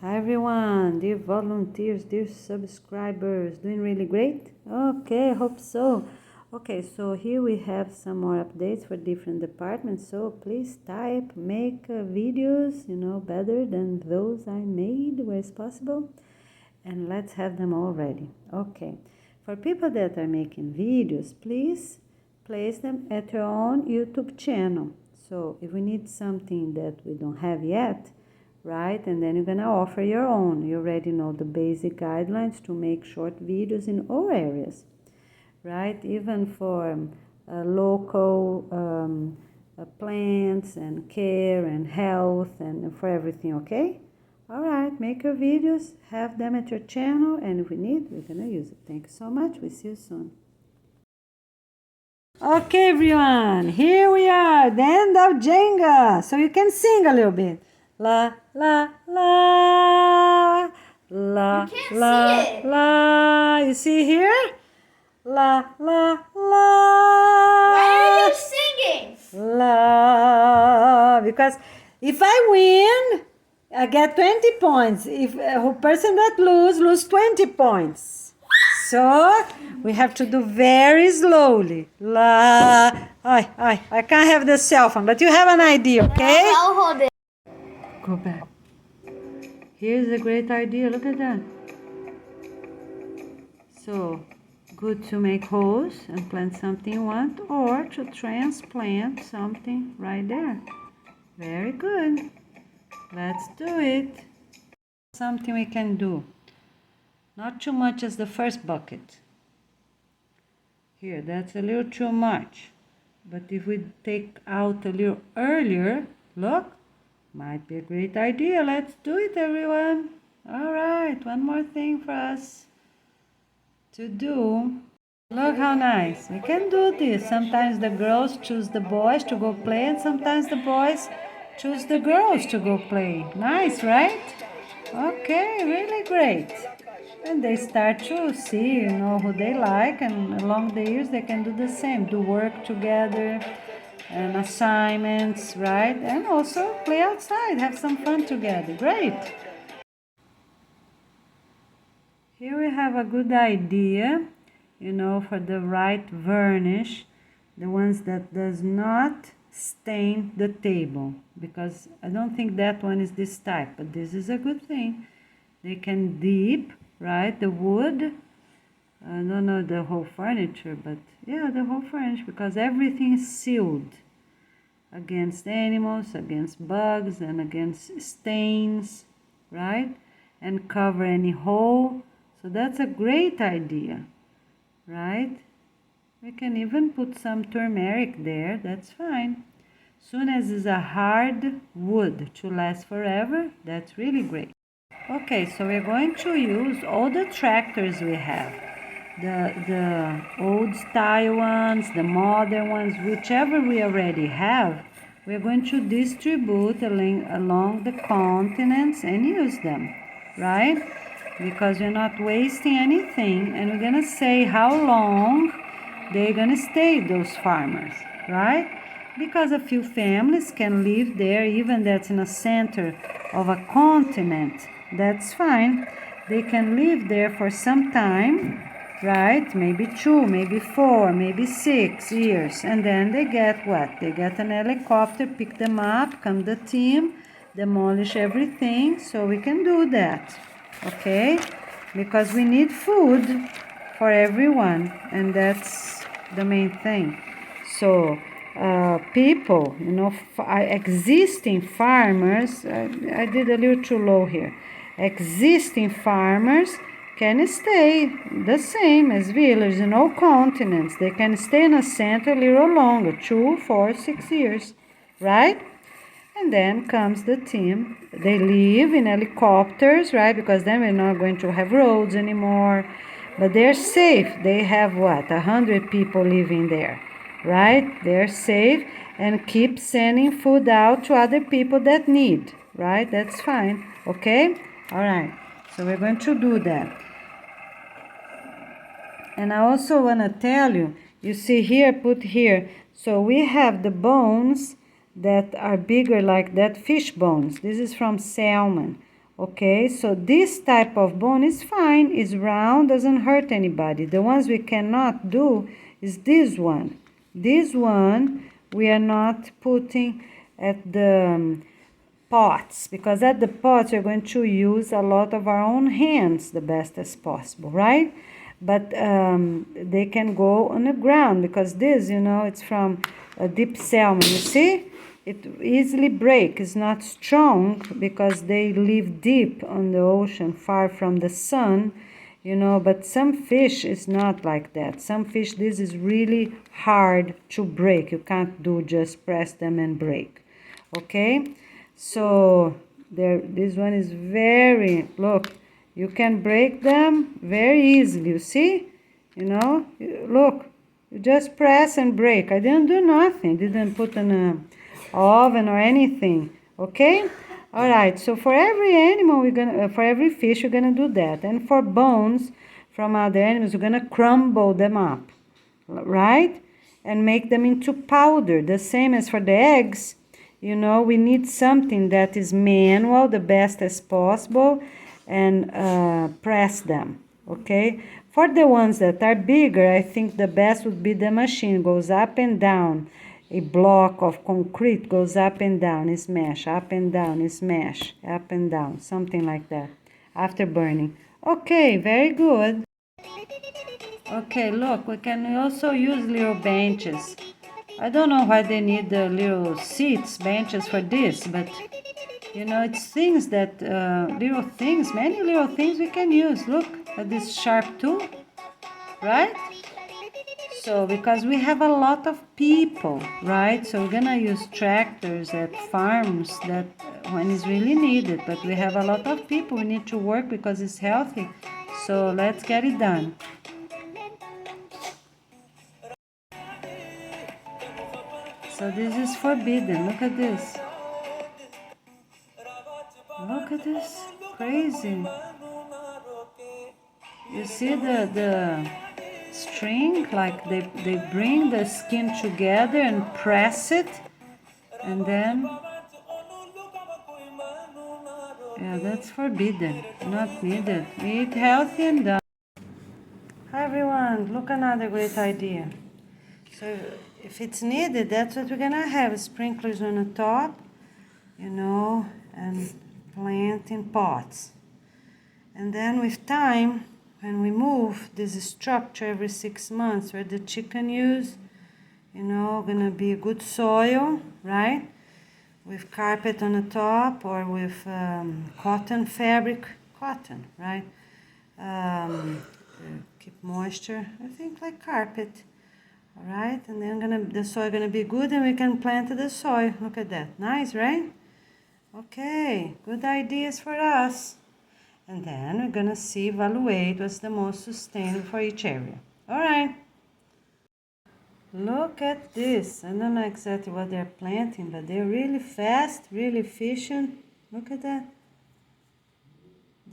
Hi everyone, dear volunteers, dear subscribers, doing really great? Okay, hope so. Okay, so here we have some more updates for different departments, so please type, make videos, better than those I made where it's possible, and let's have them all ready. Okay, for people that are making videos, please place them at your own YouTube channel. So if we need something that we don't have yet, right? And then you're gonna offer your own. You already know the basic guidelines to make short videos in all areas, right? Even for local plants and care and health and for everything, okay? All right, make your videos, have them at your channel, and if we need, we're gonna use it. Thank you so much. We'll see you soon. Okay, everyone, here we are, the end of Jenga. So you can sing a little bit. La, la, la, la, You can't la, see it. la. You see here? La, la, la. Why are you singing? La. Because if I win, I get 20 points. If a person that lose 20 points. So we have to do very slowly. La. I can't have the cell phone, but you have an idea, okay? I'll hold it. Go back. Here's a great idea. Look at that. So, good to make holes and plant something you want, or to transplant something right there. Very good. Let's do it. Something we can do. Not too much as the first bucket. Here, that's a little too much. But if we take out a little earlier, look, might be a great idea. Let's do it, everyone. All right, one more thing for us to do. Look how nice. We can do this. Sometimes the girls choose the boys to go play, and sometimes the boys choose the girls to go play. Nice, right? Okay, really great. And they start to see, who they like, and along the years they can do the same, do work together and assignments, right? And also play outside, have some fun together. Great. Here we have a good idea, for the right varnish, the ones that does not stain the table, because I don't think that one is this type, but this is a good thing. They can dip, right, the wood. I don't know the whole furniture, but yeah, the whole furniture, because everything is sealed against animals, against bugs, and against stains, right? And cover any hole. So that's a great idea, right? We can even put some turmeric there, that's fine. Soon as it's a hard wood to last forever, that's really great. Okay, so we're going to use all the tractors we have. The old style ones, the modern ones, whichever we already have, we're going to distribute along the continents and use them, right? Because we're not wasting anything, and we're gonna say how long they're gonna stay, those farmers, right? Because a few families can live there, even that's in the center of a continent, that's fine. They can live there for some time, right? Maybe 2, maybe 4, maybe 6 years. And then they get what? They get an helicopter, pick them up, come the team, demolish everything. So we can do that, okay? Because we need food for everyone, and that's the main thing. So people, existing farmers, I did a little too low here. Existing farmers can stay the same as villagers in all continents. They can stay in a center a little longer, 2, 4, 6 years, right? And then comes the team. They live in helicopters, right? Because then we're not going to have roads anymore. But they're safe. They have what? 100 people living there, right? They're safe and keep sending food out to other people that need, right? That's fine, okay? All right, so we're going to do that. And I also want to tell you, you see here, put here, so we have the bones that are bigger like that, fish bones. This is from salmon. Okay, so this type of bone is fine, is round, doesn't hurt anybody. The ones we cannot do is this one. This one we are not putting at the pots, because at the pots we're going to use a lot of our own hands the best as possible, right? But they can go on the ground, because this, you know, it's from a deep salmon. You see? It easily breaks. It's not strong because they live deep on the ocean, far from the sun, you know, but some fish is not like that. Some fish, this is really hard to break. You can't do just press them and break. Okay? So there, this one is very, look, you can break them very easily, you see? You know, look, you just press and break. I didn't do nothing, didn't put in a oven or anything. Okay? All right, so for every animal we're gonna for every fish we're gonna do that. And for bones from other animals we're gonna crumble them up, right? And make them into powder. The same as for the eggs. You know, we need something that is manual, the best as possible, and press them. Okay? For the ones that are bigger, I think the best would be the machine. Goes up and down. A block of concrete goes up and down, smash, up and down, smash, up and down, something like that, after burning. Okay, very good. Okay, look, we can also use little benches. I don't know why they need the little seats, benches for this, but you know, it's things that, little things, many little things we can use. Look at this sharp tool, right? So, because we have a lot of people, right? So we're gonna use tractors at farms that when it's really needed, but we have a lot of people, we need to work because it's healthy. So let's get it done. So this is forbidden. Look at this. Look at this. Crazy. You see the string, like they bring the skin together and press it, and then yeah, that's forbidden, not needed. We eat healthy and done. Hi everyone, look, another great idea. So if it's needed, that's what we're gonna have, sprinklers on the top, you know, and plant in pots. And then with time, when we move this structure every 6 months where the chicken use, you know, gonna be good soil, right? With carpet on the top, or with cotton fabric, cotton, right? Keep moisture, I think, like carpet. All right, and then the soil gonna be good, and we can plant the soil. Look at that, nice, right? Okay, good ideas for us. And then we're gonna see, evaluate what's the most sustainable for each area. All right. Look at this. I don't know exactly what they're planting, but they're really fast, really efficient. Look at that.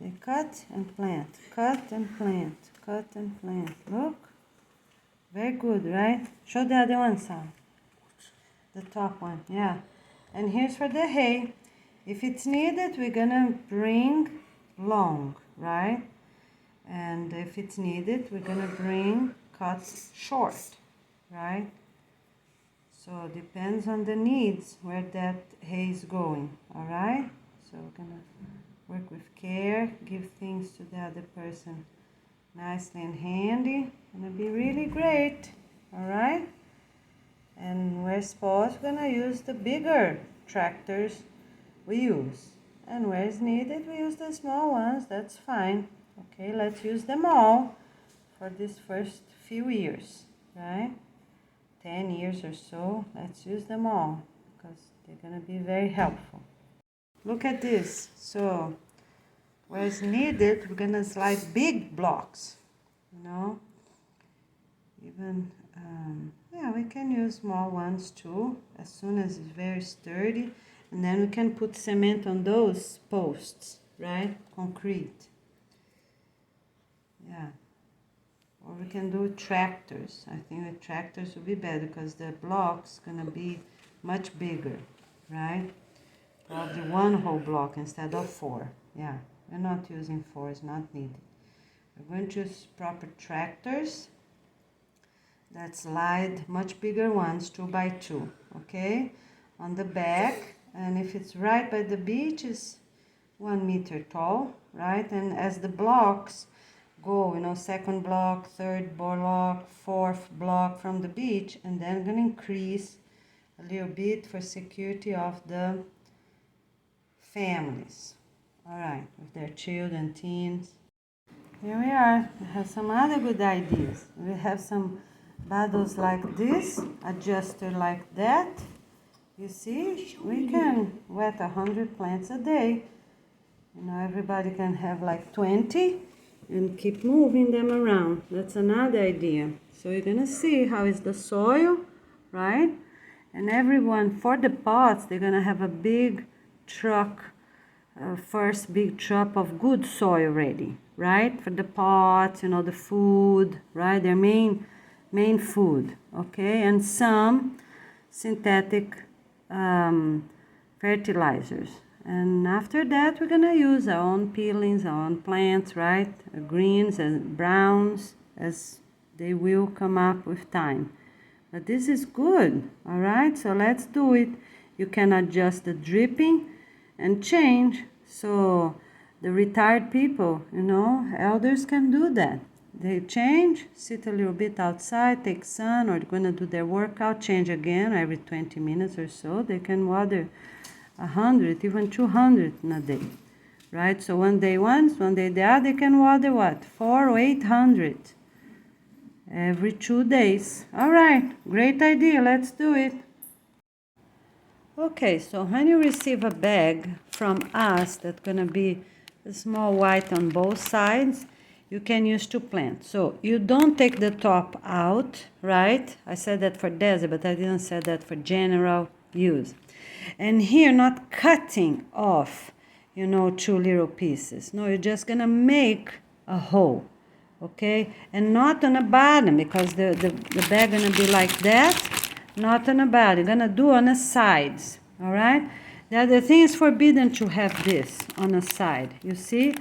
They cut and plant, cut and plant, cut and plant. Look. Very good, right? Show the other one, Sam. The top one, yeah. And here's for the hay. If it's needed, we're gonna bring long, right? And if it's needed, we're gonna bring cut short, right? So it depends on the needs where that hay is going, all right? So we're gonna work with care, give things to the other person nicely and handy. Gonna be really great, all right? And where supposed, we're gonna use the bigger tractors we use. And where is needed, we use the small ones, that's fine. Okay, let's use them all for this first few years, right? 10 years or so, let's use them all because they're gonna be very helpful. Look at this. So, where it's needed, we're gonna slide big blocks, you know? Even, yeah, we can use small ones too, as soon as it's very sturdy. And then we can put cement on those posts, right? Concrete. Yeah. Or we can do tractors. I think with tractors will be better because the block's gonna be much bigger, right? Probably one whole block instead of 4. Yeah, we're not using 4, it's not needed. We're going to use proper tractors that slide, much bigger ones, 2 by 2, okay, on the back. And if it's right by the beach, it's 1 meter tall, right? And as the blocks go, second block, third block, fourth block from the beach, and then I'm gonna increase a little bit for security of the families. All right, with their children, teens. Here we are. We have some other good ideas. We have some bottles like this, adjusted like that. You see, we can wet 100 plants a day. Everybody can have like 20 and keep moving them around. That's another idea. So you're gonna see how is the soil, right? And everyone, for the pots, they're gonna have a big truck, first big truck of good soil ready, right? For the pots, the food, right? Their main food, okay? And some synthetic fertilizers. And after that, we're gonna use our own peelings, our own plants, right? Greens and browns, as they will come up with time. But this is good, all right? So let's do it. You can adjust the dripping and change. So the retired people, elders can do that. They change, sit a little bit outside, take sun, or they're gonna do their workout, change again every 20 minutes or so. They can water 100, even 200 in a day, right? So one day once, one day the other, they can water what? 400 or 800 every 2 days. All right, great idea, let's do it. Okay, so when you receive a bag from us that's gonna be a small white on both sides, you can use to plant. So you don't take the top out, right? I said that for desert, but I didn't say that for general use. And here, not cutting off, 2 little pieces. No, you're just gonna make a hole, okay? And not on the bottom, because the bag gonna be like that, not on the bottom. You're gonna do on the sides, all right? The other thing is forbidden to have this on the side. You see,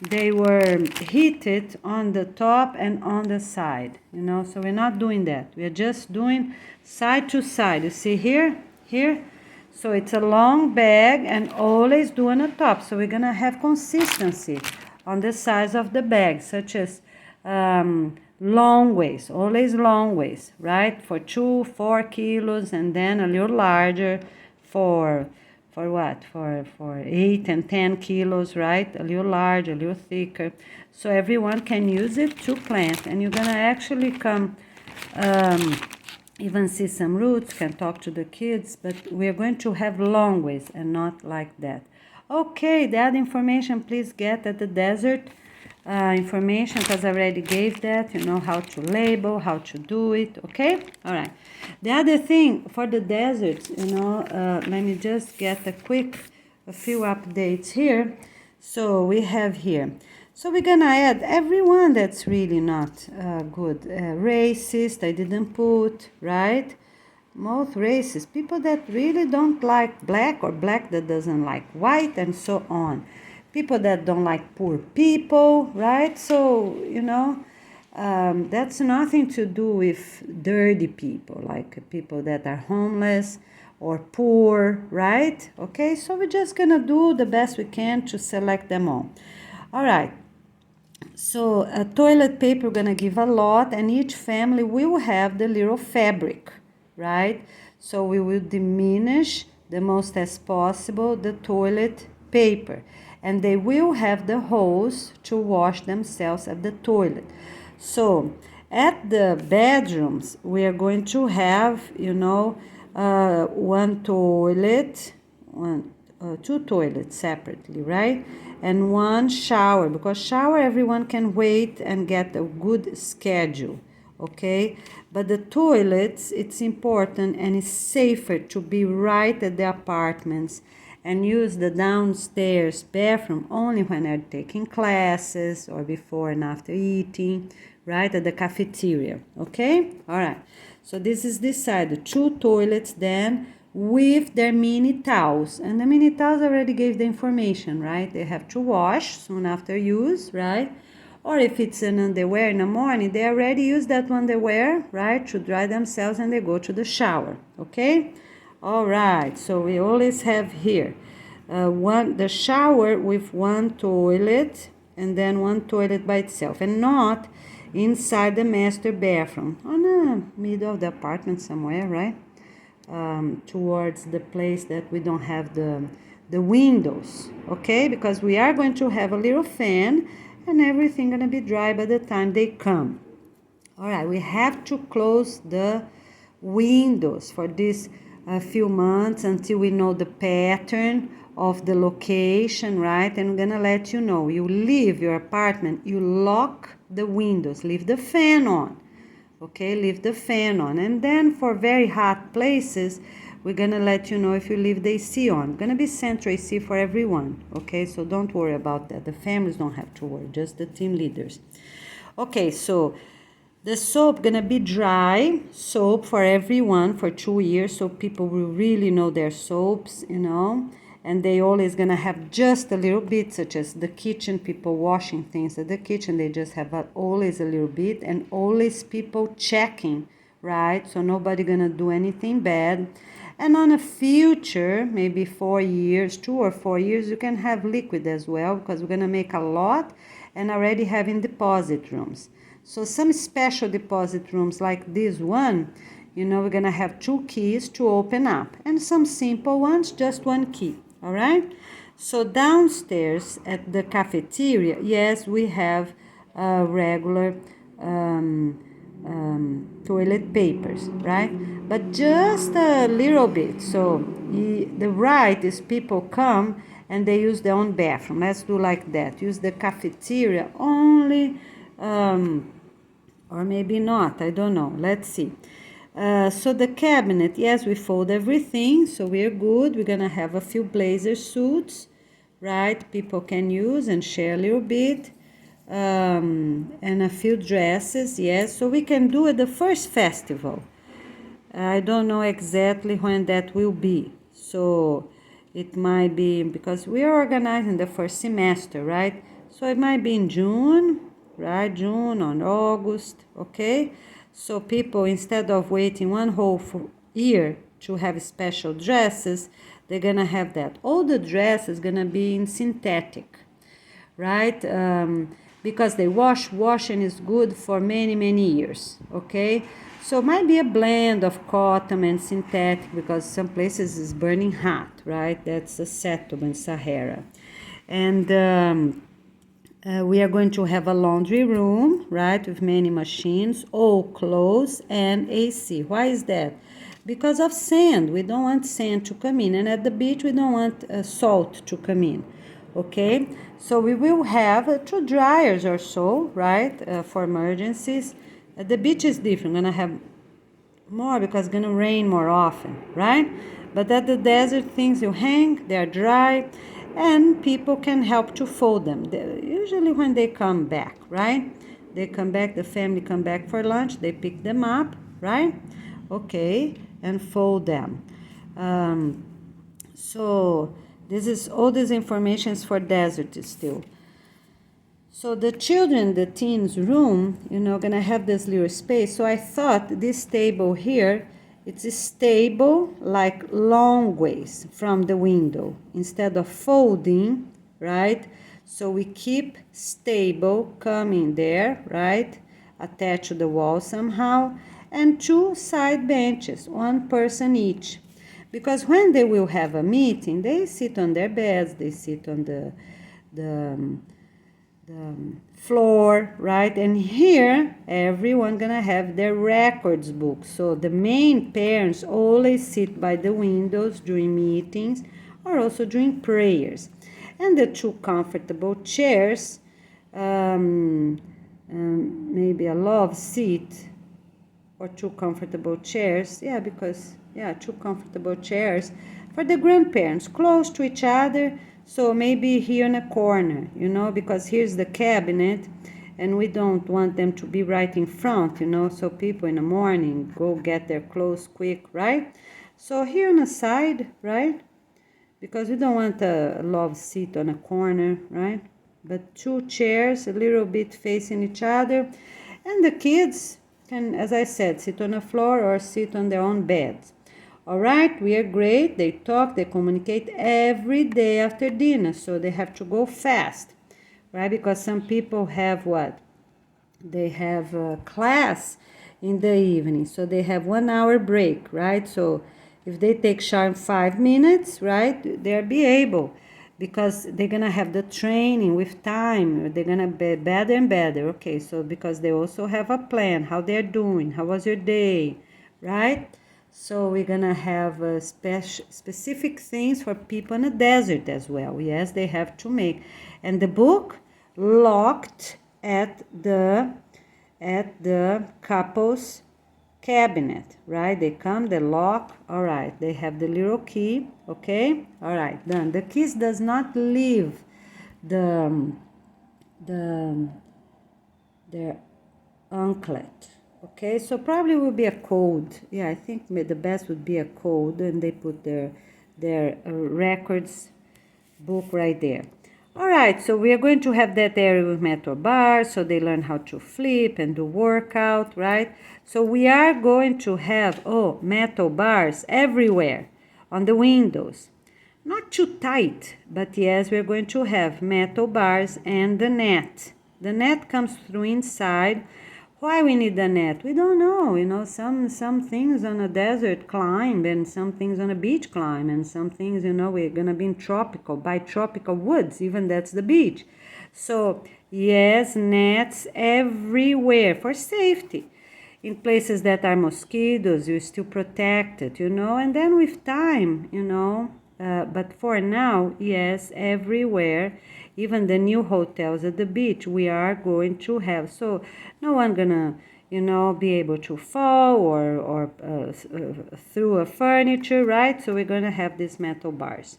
they were heated on the top and on the side, so we're not doing that. We're just doing side to side. You see here, here? So it's a long bag and always do on the top. So we're gonna have consistency on the size of the bag, such as long waist, always long waist, right? For 2-4 kilos, and then a little larger for what? For 8 and 10 kilos, right? A little larger, a little thicker. So everyone can use it to plant, and you're gonna actually come even see some roots, can talk to the kids, but we're going to have long ways and not like that. Okay, that information please get at the desert information, because I already gave that, how to label, how to do it, okay? All right. The other thing for the deserts, let me just get a few updates here. So we have here. So we're gonna add everyone that's really not good. Racist, I didn't put, right? Most racist, people that really don't like black, or black that doesn't like white, and so on. People that don't like poor people, right? So, that's nothing to do with dirty people, like people that are homeless or poor, right? Okay, so we're just gonna do the best we can to select them all. All right. So toilet paper, we're gonna give a lot, and each family will have the little fabric, right? So we will diminish the most as possible the toilet paper, and they will have the hose to wash themselves at the toilet. So at the bedrooms, we are going to have, one toilet, two toilets separately, right? And one shower, because shower everyone can wait and get a good schedule, okay? But the toilets, it's important and it's safer to be right at the apartments and use the downstairs bathroom only when they're taking classes or before and after eating, right, at the cafeteria, okay? All right, so this is decided, 2 toilets then, with their mini towels. And the mini towels already gave the information, right? They have to wash soon after use, right? Or if it's an underwear in the morning, they already use that underwear, right, to dry themselves and they go to the shower, okay? All right, so we always have here the shower with one toilet and then one toilet by itself, and not inside the master bathroom, on the middle of the apartment somewhere, right? Towards the place that we don't have the windows, okay? Because we are going to have a little fan and everything gonna be dry by the time they come. All right, we have to close the windows for this few months until we know the pattern of the location, right? And we're gonna let you know. You leave your apartment, you lock the windows, leave the fan on. Okay, leave the fan on. And then for very hot places, we're gonna let you know if you leave the AC on. It's gonna be central AC for everyone. Okay, so don't worry about that. The families don't have to worry, just the team leaders. Okay, so the soap gonna be dry soap for everyone for 2 years, so people will really know their soaps, you know. And they always gonna have just a little bit, such as the kitchen, people washing things at the kitchen, they just have always a little bit, and always people checking, right? So nobody gonna do anything bad. And on a future, maybe 4 years, 2 or 4 years, you can have liquid as well, because we're gonna make a lot and already having deposit rooms. So some special deposit rooms like this one, you know, we're gonna have 2 keys to open up, and some simple ones, just 1 key. All right, so downstairs at the cafeteria, yes, we have regular toilet papers, right? But just a little bit. So the right is people come and they use their own bathroom. Let's do like that. Use the cafeteria only, or maybe not. I don't know. Let's see. So the cabinet, yes, we fold everything, so we're good. We're gonna have a few blazer suits, right? People can use and share a little bit, and a few dresses, yes. So we can do it the first festival. I don't know exactly when that will be. So it might be, because we are organizing the first semester, right? So it might be in June, right? June or August, okay? So people, instead of waiting one whole year to have special dresses, they're gonna have that. All the dresses gonna be in synthetic, right? Because they washing is good for many, many years, okay? So it might be a blend of cotton and synthetic, because some places is burning hot, right? That's a settlement, Sahara. And we are going to have a laundry room, right, with many machines, all clothes and AC. Why is that? Because of sand. We don't want sand to come in. And at the beach, we don't want salt to come in, okay? So we will have 2 dryers or so, right, for emergencies. At the beach is different. We're going to have more because it's going to rain more often, right? But at the desert, things you hang, they're dry, and people can help to fold them. Usually when they come back, right? They come back, the family come back for lunch, they pick them up, right? Okay, and fold them. So this is all this information is for desert still. So the children, the teens room, you know, gonna have this little space. So I thought this table here, it's stable like long ways from the window instead of folding, right? So we keep stable coming there, right? Attached to the wall somehow, and 2 side benches, 1 person each. Because when they will have a meeting, they sit on their beds, they sit on the floor, right? And here, everyone gonna have their records book. So the main parents always sit by the windows during meetings or also during prayers. And the 2 comfortable chairs, maybe a love seat or 2 comfortable chairs. Yeah, because, 2 comfortable chairs for the grandparents, close to each other. So maybe here in a corner, you know, because here's the cabinet and we don't want them to be right in front, you know, so people in the morning go get their clothes quick, right? So here on the side, right? Because we don't want a love seat on a corner, right? But 2 chairs a little bit facing each other. And the kids can, as I said, sit on the floor or sit on their own beds. All right, we are great. They talk, they communicate every day after dinner. So they have to go fast, right? Because some people have what? They have a class in the evening, so they have 1 hour break, right? So if they take shower in 5 minutes, right, they'll be able, because they're gonna have the training with time, they're gonna be better and better. Okay, so because they also have a plan, how they're doing, how was your day, right? So we're gonna have specific things for people in the desert as well. Yes, they have to make. And the book locked at the couple's cabinet, right? They come, they lock, all right. They have the little key, okay? All right, done. The keys does not leave the their anklet, okay? So probably will be a code. Yeah, I think the best would be a code, and they put their records book right there. All right, so we are going to have that area with metal bars, so they learn how to flip and do workout, right? So we are going to have, metal bars everywhere on the windows. Not too tight, but yes, we're going to have metal bars and the net. The net comes through inside. Why we need the net? We don't know. You know, some things on a desert climb, and some things on a beach climb, and some things, you know, we're gonna be in by tropical woods. Even that's the beach. So yes, nets everywhere for safety. In places that are mosquitoes, you're still protected, you know. And then with time, you know. But for now, yes, everywhere, even the new hotels at the beach, we are going to have. So no one gonna, you know, be able to fall or through a furniture, right? So we're gonna have these metal bars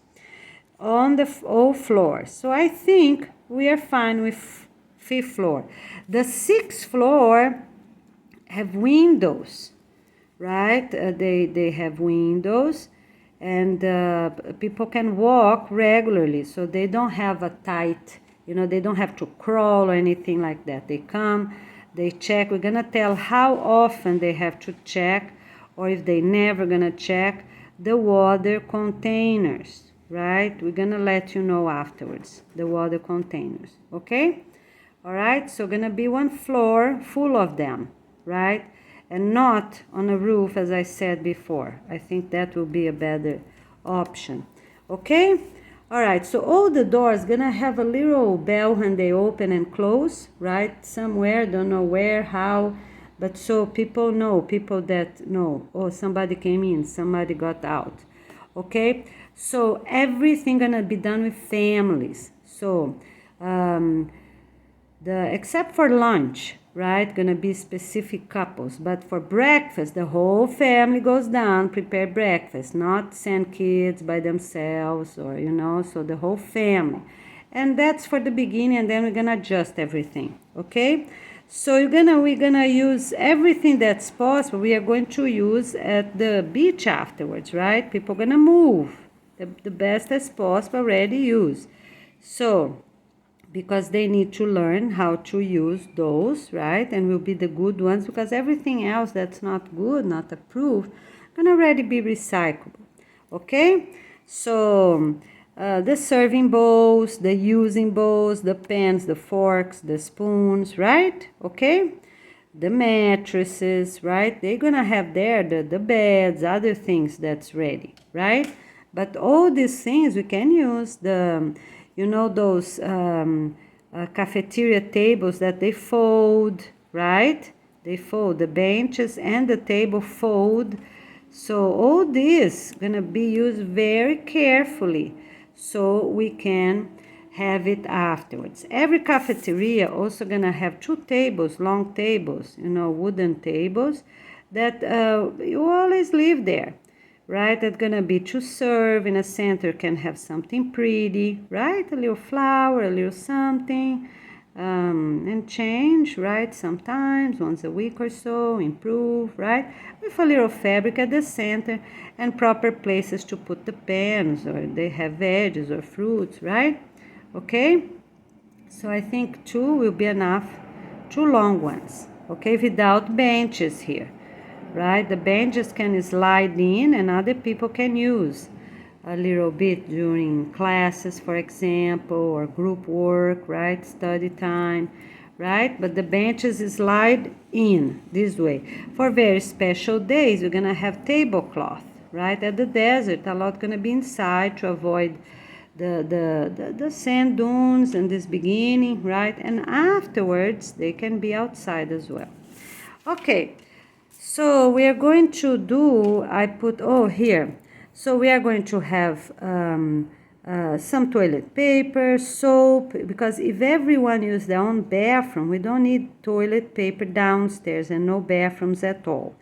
on the all floors. So I think we are fine with 5th floor. The 6th floor have windows, right? They have windows, and people can walk regularly, so they don't have a tight, you know, they don't have to crawl or anything like that. They come, they check. We're gonna tell how often they have to check, or if they never gonna check the water containers, right? We're gonna let you know afterwards, the water containers, okay? All right, so gonna be 1 floor full of them, right? And not on a roof, as I said before. I think that will be a better option. Okay? All right, so all the doors gonna have a little bell when they open and close, right? Somewhere, don't know where, how, but so people know, people that know, oh, somebody came in, somebody got out. Okay? So everything gonna be done with families. So, except for lunch, right, gonna be specific couples, but for breakfast the whole family goes down, prepare breakfast, not send kids by themselves, or you know, so the whole family. And that's for the beginning, and then we're gonna adjust everything, okay? So we're gonna use everything that's possible. We are going to use at the beach afterwards, right? People gonna move the best as possible, already use. So because they need to learn how to use those, right? And will be the good ones, because everything else that's not good, not approved, can already be recyclable, okay? So the serving bowls, the using bowls, the pans, the forks, the spoons, right? Okay? The mattresses, right? They're gonna have there the beds, other things that's ready, right? But all these things we can use the, you know, those cafeteria tables that they fold, right? They fold, the benches and the table fold. So all this gonna be used very carefully, so we can have it afterwards. Every cafeteria also gonna have 2 tables, long tables, you know, wooden tables that you always leave there, right? That's gonna be to serve. In a center can have something pretty, right? A little flower, a little something, and change, right? Sometimes once a week or so, improve, right? With a little fabric at the center and proper places to put the pens, or they have veggies or fruits, right? Okay, so I think 2 will be enough, 2 long ones, okay, without benches here, right? The benches can slide in and other people can use a little bit during classes, for example, or group work, right? Study time, right? But the benches slide in this way. For very special days, we're gonna have tablecloth, right? At the desert, a lot gonna be inside to avoid the sand dunes in this beginning, right? And afterwards, they can be outside as well. Okay, so we are going to do, I put, here. So we are going to have some toilet paper, soap, because if everyone uses their own bathroom, we don't need toilet paper downstairs and no bathrooms at all.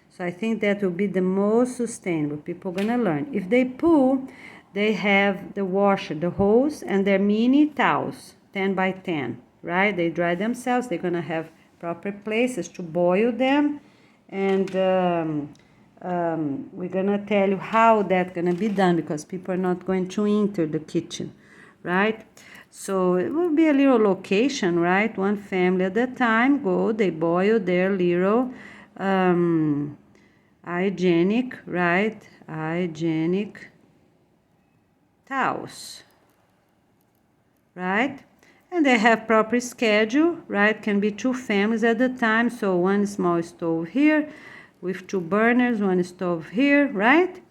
So I think that will be the most sustainable. People are going to learn. If they poo, they have the washer, the hose, and their mini towels, 10 by 10, right? They dry themselves. They're going to have proper places to boil them. And we're going to tell you how that's going to be done, because people are not going to enter the kitchen, right? So it will be a little location, right? One family at a time go, they boil their little hygienic, right? Hygienic towels, right? And they have proper schedule, right? Can be 2 families at a time. So one small stove here with 2 burners, 1 stove here, right?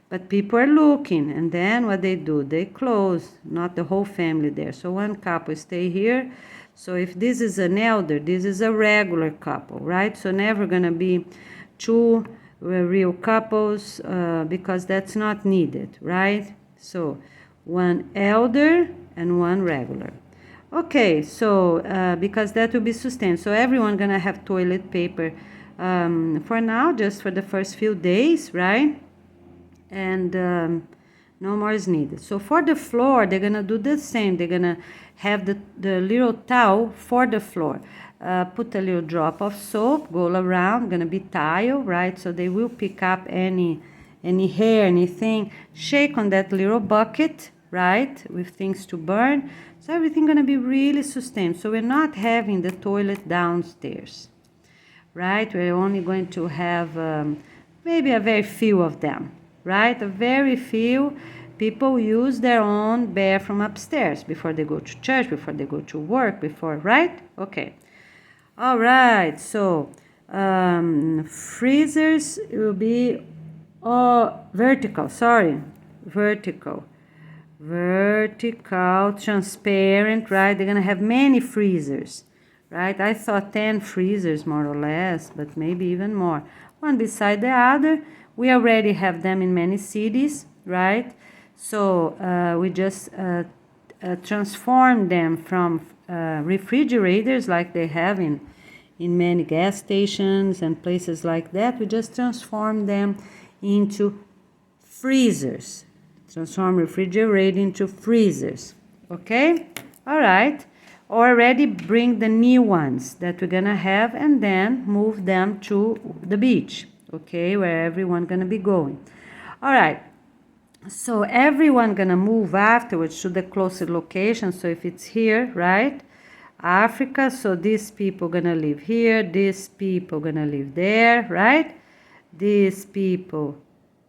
But people are looking, and then what they do, they close, not the whole family there. So one couple stay here. So if this is an elder, this is a regular couple, right? So never gonna be 2 real couples, because that's not needed, right? So 1 elder and 1 regular. Okay, so because that will be sustained. So everyone gonna have toilet paper for now, just for the first few days, right? And no more is needed. So for the floor, they're gonna do the same. They're gonna have the little towel for the floor. Put a little drop of soap, go around, gonna be tile, right? So they will pick up any hair, anything, shake on that little bucket, right? With things to burn. So everything gonna be really sustained. So we're not having the toilet downstairs, right? We're only going to have maybe a very few of them, right? A very few people use their own bathroom upstairs before they go to church, before they go to work, before, right? Okay. All right, so freezers will be vertical, transparent, right? They're gonna have many freezers, right? I thought 10 freezers more or less, but maybe even more, one beside the other. We already have them in many cities, right? So we just transform them from refrigerators like they have in many gas stations and places like that. We just transform them into freezers. Transform refrigerator into freezers. Okay? All right. Already bring the new ones that we're gonna have and then move them to the beach. Okay? Where everyone gonna be going. All right. So everyone gonna move afterwards to the closer location. So if it's here, right? Africa, so these people gonna live here, these people gonna live there, right? These people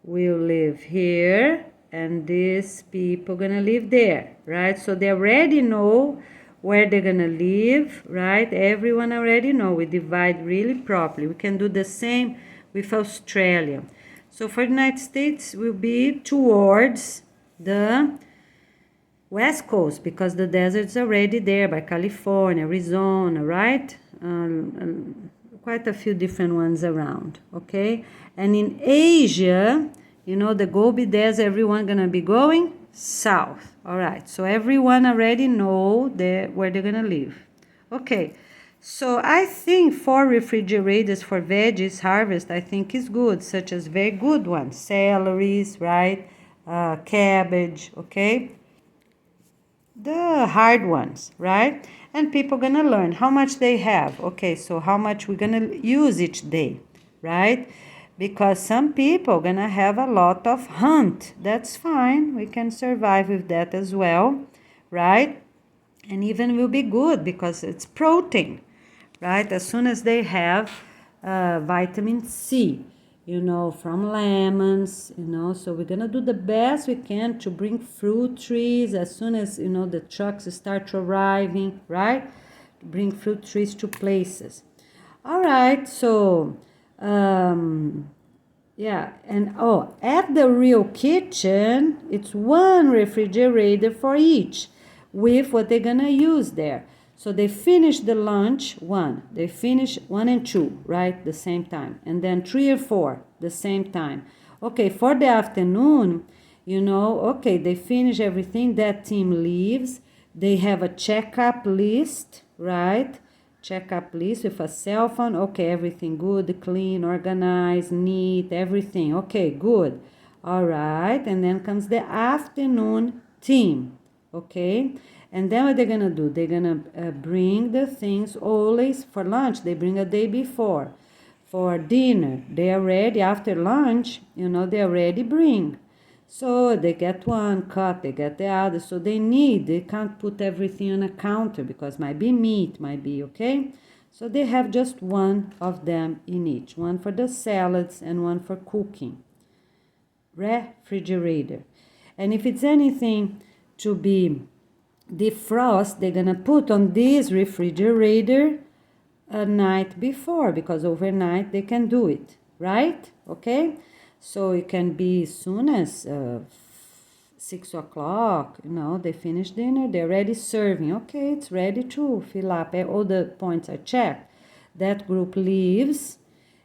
will live here, and these people gonna live there, right? So they already know where they're gonna live, right? Everyone already know. We divide really properly. We can do the same with Australia. So for the United States, will be towards the West Coast, because the desert's already there by California, Arizona, right? Quite a few different ones around, okay? And in Asia, you know, the Gobi Desert, everyone gonna be going south. All right, so everyone already know where they're gonna live. Okay, so I think 4 refrigerators for veggies harvest, I think is good, such as very good ones, celeries, right? Cabbage, okay? the hard ones, right? And people gonna learn how much they have. Okay, so how much we're gonna use each day, right? Because some people gonna have a lot of hunt. That's fine. We can survive with that as well, right? And even will be good because it's protein, right? As soon as they have vitamin C, from lemons, so we're gonna do the best we can to bring fruit trees as soon as, the trucks start arriving, right? To bring fruit trees to places. All right, so, yeah, and at the real kitchen, it's one refrigerator for each with what they're gonna use there. So they finish the lunch, they finish 1 and 2, right? The same time. And then 3 or 4, the same time. Okay, for the afternoon, okay, they finish everything, that team leaves. They have a checkup list, right? Checkup list with a cell phone. Okay, everything good, clean, organized, neat, everything. Okay, good. All right, and then comes the afternoon team. Okay, and then what they're gonna do? They're gonna bring the things always for lunch. They bring a day before. For dinner, they are ready. After lunch, they already bring. So they get one cut, they get the other. So they can't put everything on a counter because might be meat, might be, okay? So they have just one of them in each. One for the salads and one for cooking. Refrigerator. And if it's anything to be defrost, they're gonna put on this refrigerator a night before because overnight they can do it, right? Okay? So it can be as soon as 6 o'clock, they finish dinner, they're ready serving. Okay, it's ready to fill up. All the points are checked. That group leaves,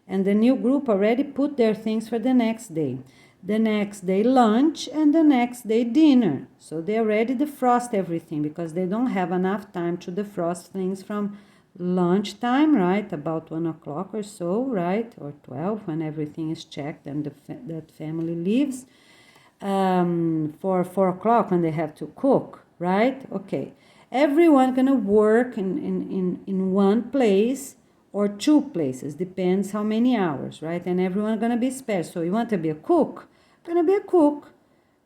and the new group already put their things for the next day. The next day lunch, and the next day dinner. So they're ready to defrost everything because they don't have enough time to defrost things from lunchtime, right? About 1 o'clock or so, right? Or 12 when everything is checked and that family leaves. For 4 o'clock when they have to cook, right? Okay. Everyone gonna work in one place or 2 places, depends how many hours, right? And everyone gonna be special. So you want to be a cook, gonna be a cook,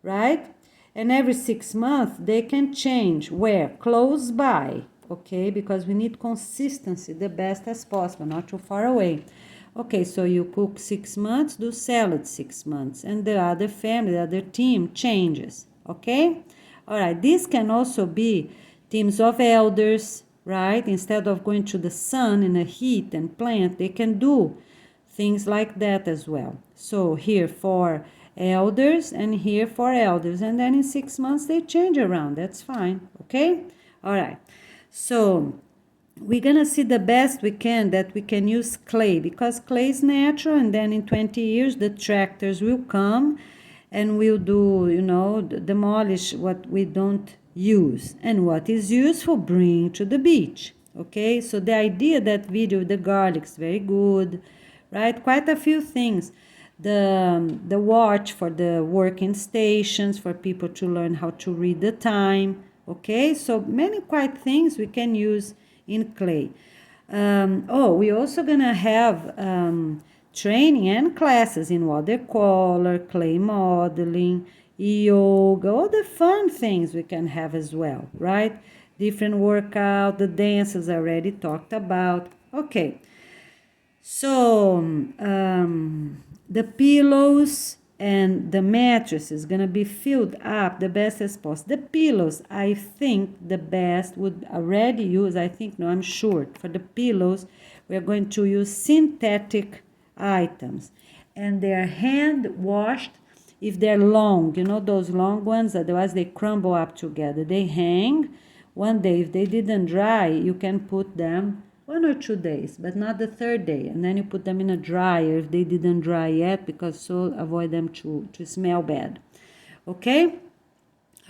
right? And every 6 months they can change where? Close by, okay? Because we need consistency the best as possible, not too far away. Okay, so you cook 6 months, do salad 6 months, and the other family, the other team changes, okay? All right, this can also be teams of elders, right? Instead of going to the sun in the heat and plant, they can do things like that as well. So here for elders and here for elders, and then in 6 months they change around. That's fine, okay? All right, so we're gonna see the best we can that we can use clay because clay is natural, and then in 20 years the tractors will come and will do, demolish what we don't use, and what is useful bring to the beach. Okay, so the idea, that video with the garlic is very good, right? Quite a few things. The watch for the working stations for people to learn how to read the time. Okay, so many quite things we can use in clay. We also gonna have training and classes in watercolor, clay modeling, yoga, all the fun things we can have as well, right? Different workout, the dances I already talked about. Okay, so the pillows and the mattress is gonna be filled up the best as possible. The pillows, I think the best would already use, I'm sure, for the pillows, we're going to use synthetic items. And they're hand washed if they're long, those long ones, otherwise they crumble up together. They hang one day. If they didn't dry, you can put them 1 or 2 days, but not the 3rd day. And then you put them in a dryer if they didn't dry yet, because so avoid them to smell bad. Okay?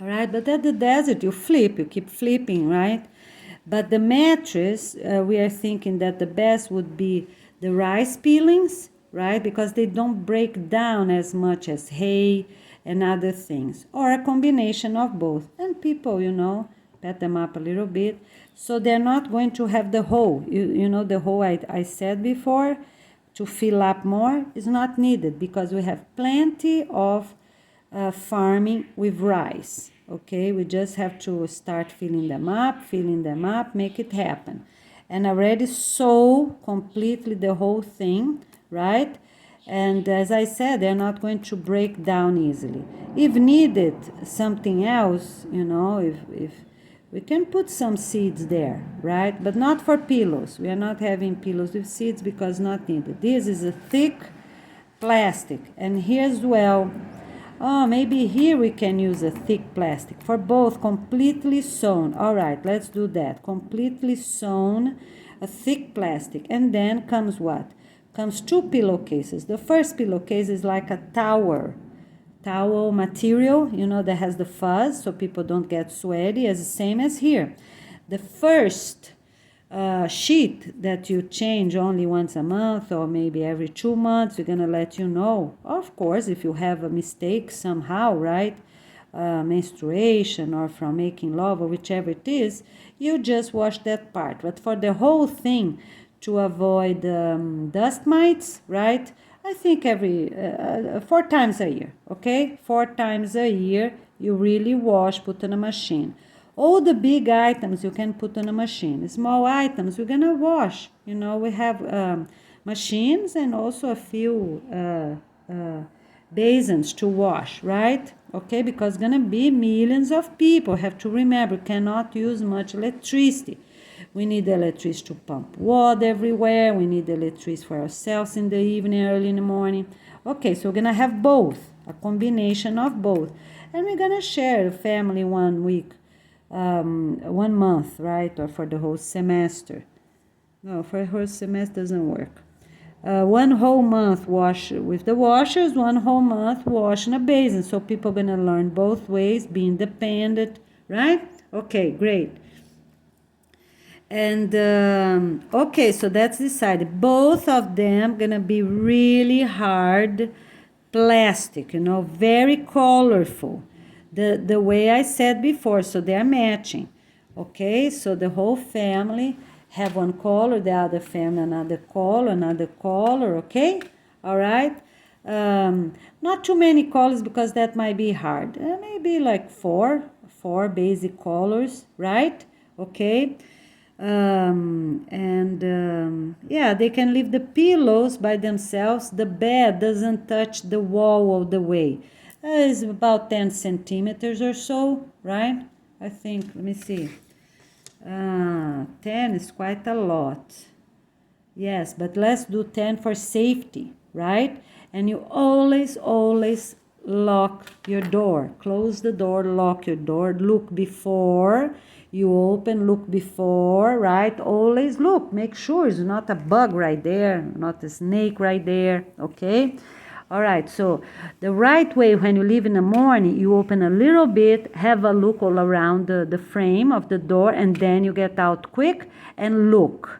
All right, but at the desert, you keep flipping, right? But the mattress, we are thinking that the best would be the rice peelings, right? Because they don't break down as much as hay and other things, or a combination of both. And people, pat them up a little bit. So they're not going to have the hole. You know the hole I said before, to fill up more is not needed because we have plenty of farming with rice. Okay, we just have to start filling them up, make it happen. And already sow completely the whole thing, right? And as I said, they're not going to break down easily. If needed something else, you know, if we can put some seeds there, right? But not for pillows. We are not having pillows with seeds because not needed. This is a thick plastic. And here as well, maybe here we can use a thick plastic for both, completely sewn. All right, let's do that. Completely sewn, a thick plastic. And then comes what? Comes 2 pillowcases. The first pillowcase is like a towel material, you know, that has the fuzz so people don't get sweaty, as the same as here. The first sheet that you change only once a month or maybe every 2 months, we're going to let you know. Of course, if you have a mistake somehow, right, menstruation or from making love or whichever it is, you just wash that part. But for the whole thing, to avoid dust mites, right, I think every 4 times a year, okay? 4 times a year, you really wash, put in a machine. All the big items you can put on a machine. Small items, we're going to wash. You know, we have machines and also a few basins to wash, right? Okay, because it's going to be millions of people. Have to remember, cannot use much electricity. We need electricity to pump water everywhere. We need electricity for ourselves in the evening, early in the morning. Okay, so we're going to have both, a combination of both. And we're going to share the family 1 week. 1 month, right? Or for the whole semester. No, for the whole semester doesn't work. 1 whole month wash with the washers, 1 whole month wash in a basin. So people are going to learn both ways, be independent, right? Okay, great. And okay, so that's decided. Both of them going to be really hard plastic, you know, very colorful. The way I said before, so they're matching. Okay, so the whole family have one color, the other family another color, okay? All right? Not too many colors because that might be hard. Maybe like four basic colors, right? Okay? Yeah, they can leave the pillows by themselves. The bed doesn't touch the wall all the way. It's about 10 centimeters or so, right? I think, let me see. 10 is quite a lot. Yes, but let's do 10 for safety, right? And you always lock your door. Close the door, lock your door. Look before you open, look before, right? Always look. Make sure it's not a bug right there, not a snake right there, okay? All right, so the right way when you leave in the morning, you open a little bit, have a look all around the frame of the door, and then you get out quick and look.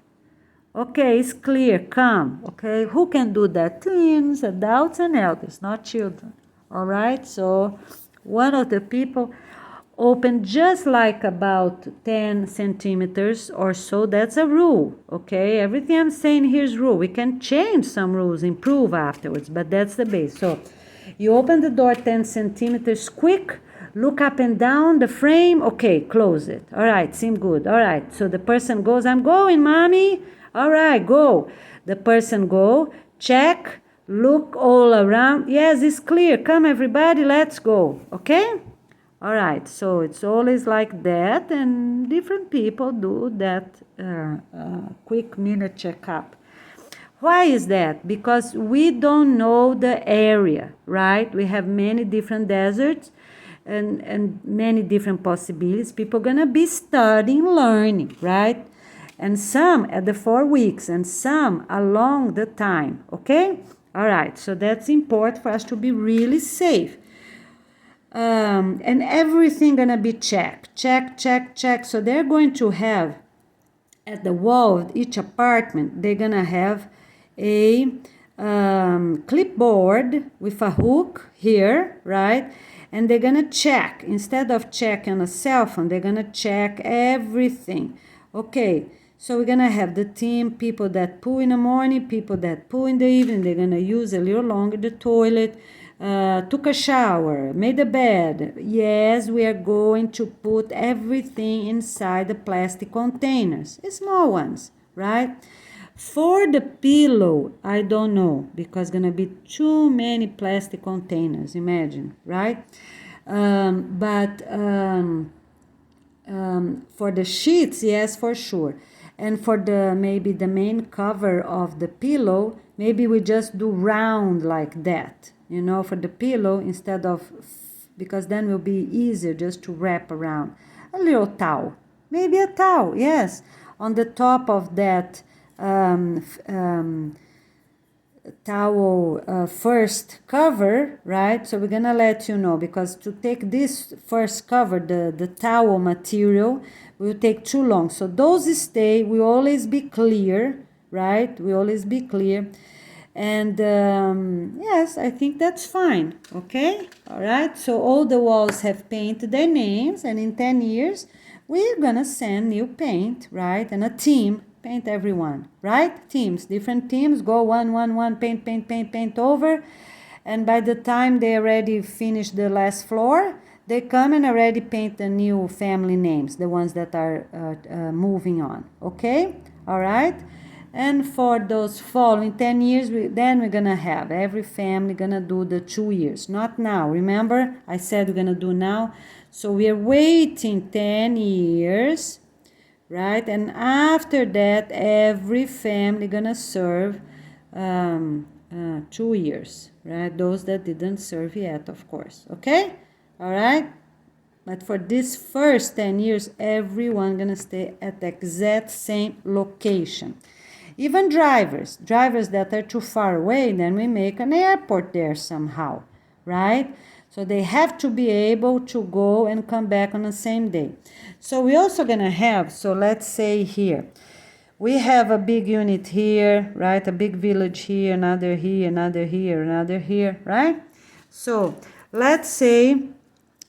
Okay, it's clear, come, okay? Who can do that? Teens, adults, and elders, not children. All right, so one of the people open just like about 10 centimeters or so. That's a rule, okay? Everything I'm saying here is rule. We can change some rules, improve afterwards, but that's the base. So you open the door 10 centimeters quick, look up and down the frame, okay, close it. All right, seem good. All right, so the person goes, I'm going, mommy. All right, go. The person go, check, look all around. Yes, it's clear. Come, everybody, let's go, okay? All right, so it's always like that, and different people do that quick minute checkup. Why is that? Because we don't know the area, right? We have many different deserts and many different possibilities. People are going to be studying, learning, right? And some at the 4 weeks and some along the time, okay? All right, so that's important for us to be really safe. And everything gonna be check. So they're going to have at the wall of each apartment, they're gonna have a clipboard with a hook here, right? and they're gonna check. Instead of checking on a cell phone, they're gonna check everything. Okay, so we're gonna have the team, people that poo in the morning, people that poo in the evening. They're gonna use a little longer the toilet, took a shower, made a bed. Yes, we are going to put everything inside the plastic containers, small ones, right? For the pillow, I don't know, because gonna be too many plastic containers, imagine, right? But for the sheets, yes, for sure. And for the maybe the main cover of the pillow, maybe we just do round like that, for the pillow, instead of, because then will be easier just to wrap around. A little towel, maybe a towel, yes, on the top of that towel first cover, right? So we're gonna let you know, because to take this first cover, the towel material, will take too long. So those stay, will always be clear, right? Will always be clear. And yes, I think that's fine, okay? All right, so all the walls have painted their names, and in 10 years, we're gonna send new paint, right? And a team, paint everyone, right? Teams, different teams, go one, paint over. And by the time they already finish the last floor, they come and already paint the new family names, the ones that are moving on, okay? All right? And for those following 10 years, then we're gonna have every family gonna do the 2 years. Not now, remember? I said we're gonna do now. So we are waiting 10 years, right? And after that, every family gonna serve 2 years, right? Those that didn't serve yet, of course, okay? All right? But for this first 10 years, everyone gonna stay at the exact same location. Even drivers that are too far away, then we make an airport there somehow, right? So they have to be able to go and come back on the same day. So we're also gonna have, so let's say here, we have a big unit here, right? A big village here, another here, another here, another here, right? So let's say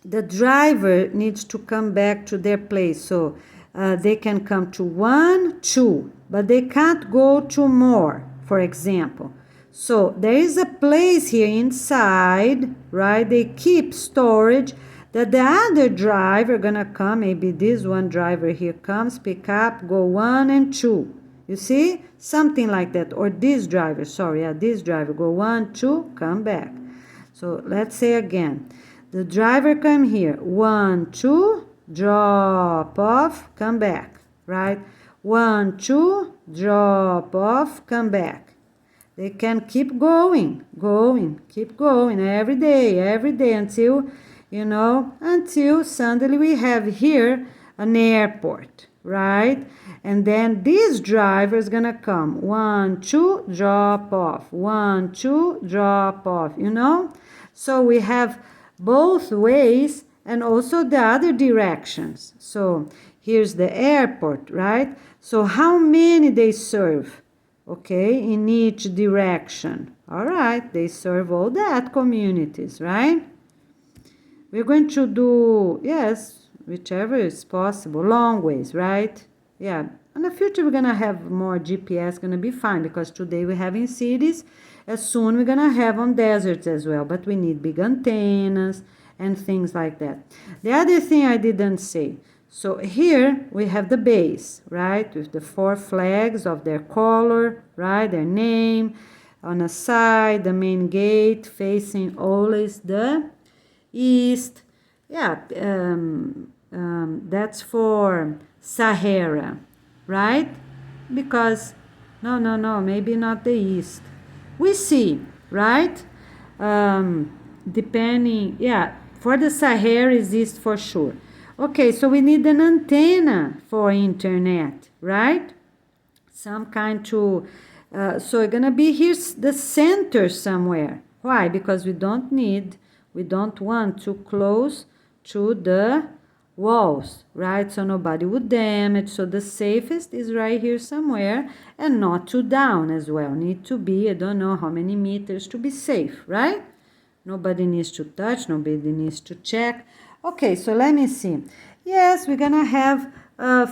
the driver needs to come back to their place. So they can come to 1, 2, but they can't go to more, for example. So there is a place here inside, right? They keep storage that the other driver gonna come, maybe this one driver here comes, pick up, go 1 and 2. You see? Something like that. Or this driver, this driver, go 1, 2, come back. So let's say again, the driver come here, 1, 2, drop off, come back, right? 1, 2, drop off, come back. They can keep going, keep going every day until, until suddenly we have here an airport, right? And then this driver is gonna come, 1, 2, drop off, 1, 2, drop off, So we have both ways and also the other directions. So here's the airport, right? So how many they serve, okay, in each direction? All right, they serve all that communities, right? We're going to do, yes, whichever is possible, long ways, right? Yeah, in the future we're gonna have more GPS, gonna be fine, because today we have in cities, as soon we're gonna have on deserts as well, but we need big antennas and things like that. The other thing I didn't say, so here we have the base, right, with the 4 flags of their color, right, their name, on the side, the main gate facing always the east. Yeah, that's for Sahara, right? Because, no, maybe not the east. We see, right? Depending, yeah, for the Sahara is east for sure. Okay, so we need an antenna for internet, right? Some kind to, so it's gonna be here the center somewhere. Why? Because we don't want too close to the walls, right? So nobody would damage. So the safest is right here somewhere, and not too down as well. Need to be, I don't know how many meters to be safe, right? Nobody needs to touch, nobody needs to check. Okay, so let me see. Yes, we're gonna have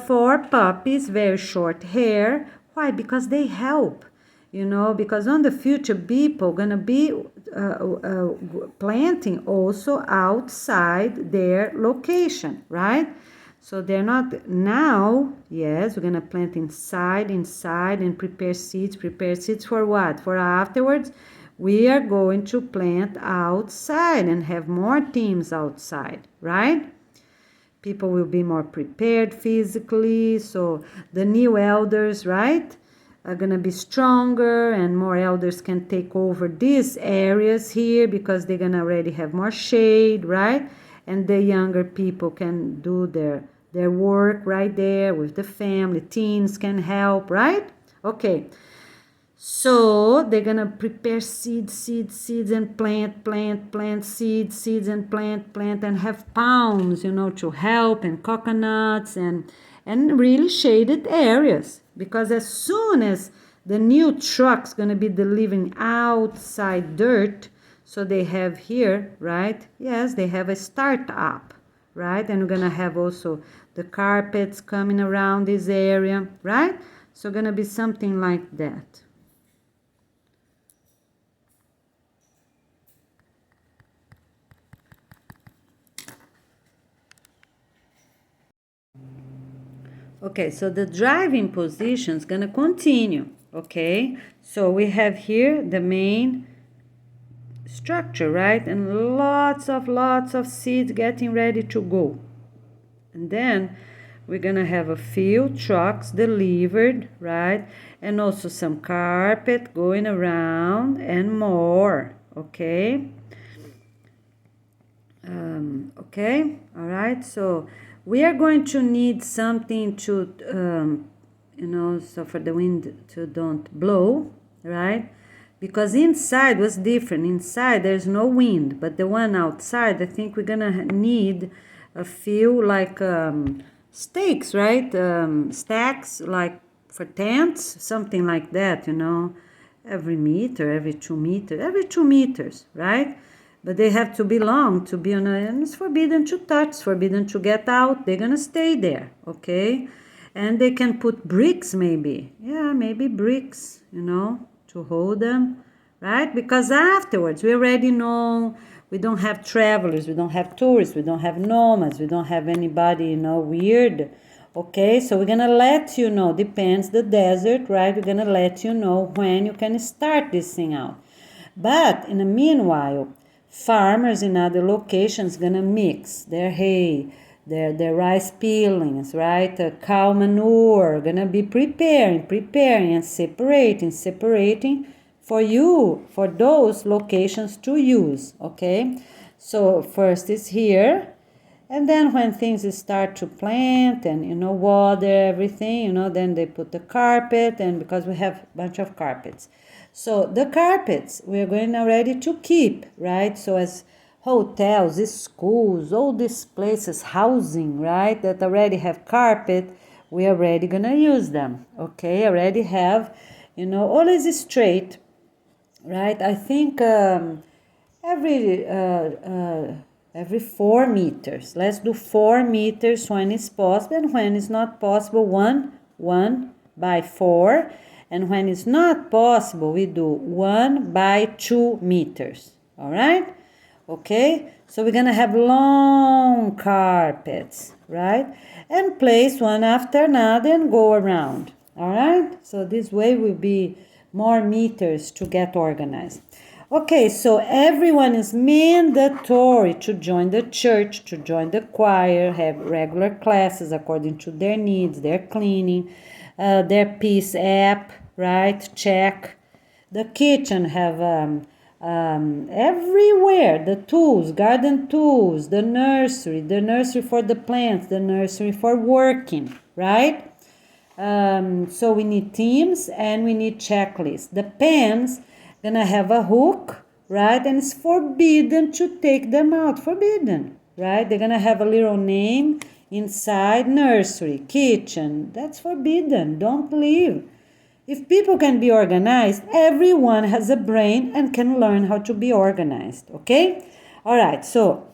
4 puppies, very short hair. Why? Because they help. Because on the future, people gonna be planting also outside their location, right? So they're not now, yes, we're gonna plant inside, and prepare seeds for what? For afterwards, we are going to plant outside and have more teams outside, right? People will be more prepared physically, so the new elders, right, are gonna be stronger, and more elders can take over these areas here because they're gonna already have more shade, right? And the younger people can do their work right there with the family. Teens can help, right? Okay. So they're gonna prepare seeds, and plant seeds, and plant, and have palms, to help, and coconuts, and really shaded areas. Because as soon as the new truck's gonna be delivering outside dirt, so they have here, right? Yes, they have a startup, right? And we're gonna have also the carpets coming around this area, right? So gonna be something like that. Okay, so the driving position is going to continue, okay? So we have here the main structure, right? And lots of seeds getting ready to go. And then we're going to have a few trucks delivered, right? And also some carpet going around and more, okay? Okay, all right, so we are going to need something to, so for the wind to don't blow, right? Because inside was different. Inside there's no wind, but the one outside, I think we're gonna need a few like stakes, right? Stacks like for tents, something like that, every meter, every 2 meters, right? But they have to be long to be on and it's forbidden to touch, forbidden to get out. They're gonna stay there, okay? And they can put bricks maybe. Yeah, maybe bricks, to hold them, right? Because afterwards, we already know we don't have travelers, we don't have tourists, we don't have nomads, we don't have anybody, weird. Okay, so we're gonna let you know, depends the desert, right? We're gonna let you know when you can start this thing out. But in the meanwhile, farmers in other locations gonna mix their hay, their rice peelings, right? Cow manure, gonna be preparing and separating for you, for those locations to use, okay? So first is here, and then when things start to plant and, water everything, then they put the carpet, and because we have a bunch of carpets. So the carpets we're going already to keep, right? So as hotels, schools, all these places, housing, right, that already have carpet, we already gonna use them, okay? Already have, all is straight, right? I think every 4 meters. Let's do 4 meters when it's possible, and when it's not possible, one by 4. And when it's not possible, we do 1 by 2 meters. All right? Okay? So we're going to have long carpets, right? And place one after another and go around. All right? So this way will be more meters to get organized. Okay, so everyone is mandatory to join the church, to join the choir, have regular classes according to their needs, their cleaning, their peace app, right? Check. The kitchen have everywhere the tools, garden tools, the nursery for the plants, the nursery for working, right? So we need teams and we need checklists. The pens gonna have a hook, right? And it's forbidden to take them out. Forbidden, right? They're gonna have a little name inside, nursery, kitchen. That's forbidden. Don't leave. If people can be organized, everyone has a brain and can learn how to be organized, okay? All right, so,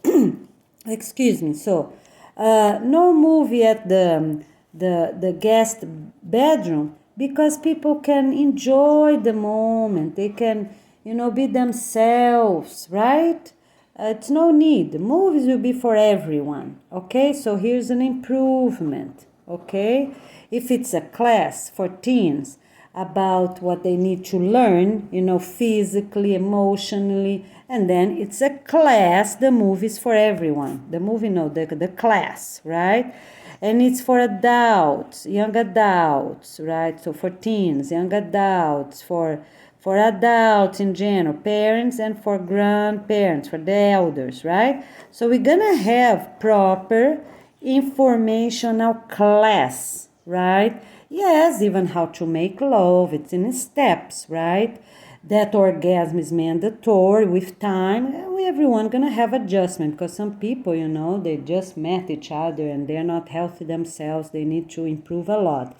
excuse me, so, no movie at the guest bedroom because people can enjoy the moment. They can, be themselves, right? It's no need. The movies will be for everyone, okay? So here's an improvement, okay? If it's a class for teens about what they need to learn, physically, emotionally, and then it's a class, the movie is for everyone. The movie, no, the class, right? And it's for adults, young adults, right? So for teens, young adults, for adults in general, parents, and for grandparents, for the elders, right? So we're gonna have proper informational class, right? Yes, even how to make love, it's in steps, right? That orgasm is mandatory with time. Everyone gonna have adjustment because some people, they just met each other and they're not healthy themselves. They need to improve a lot.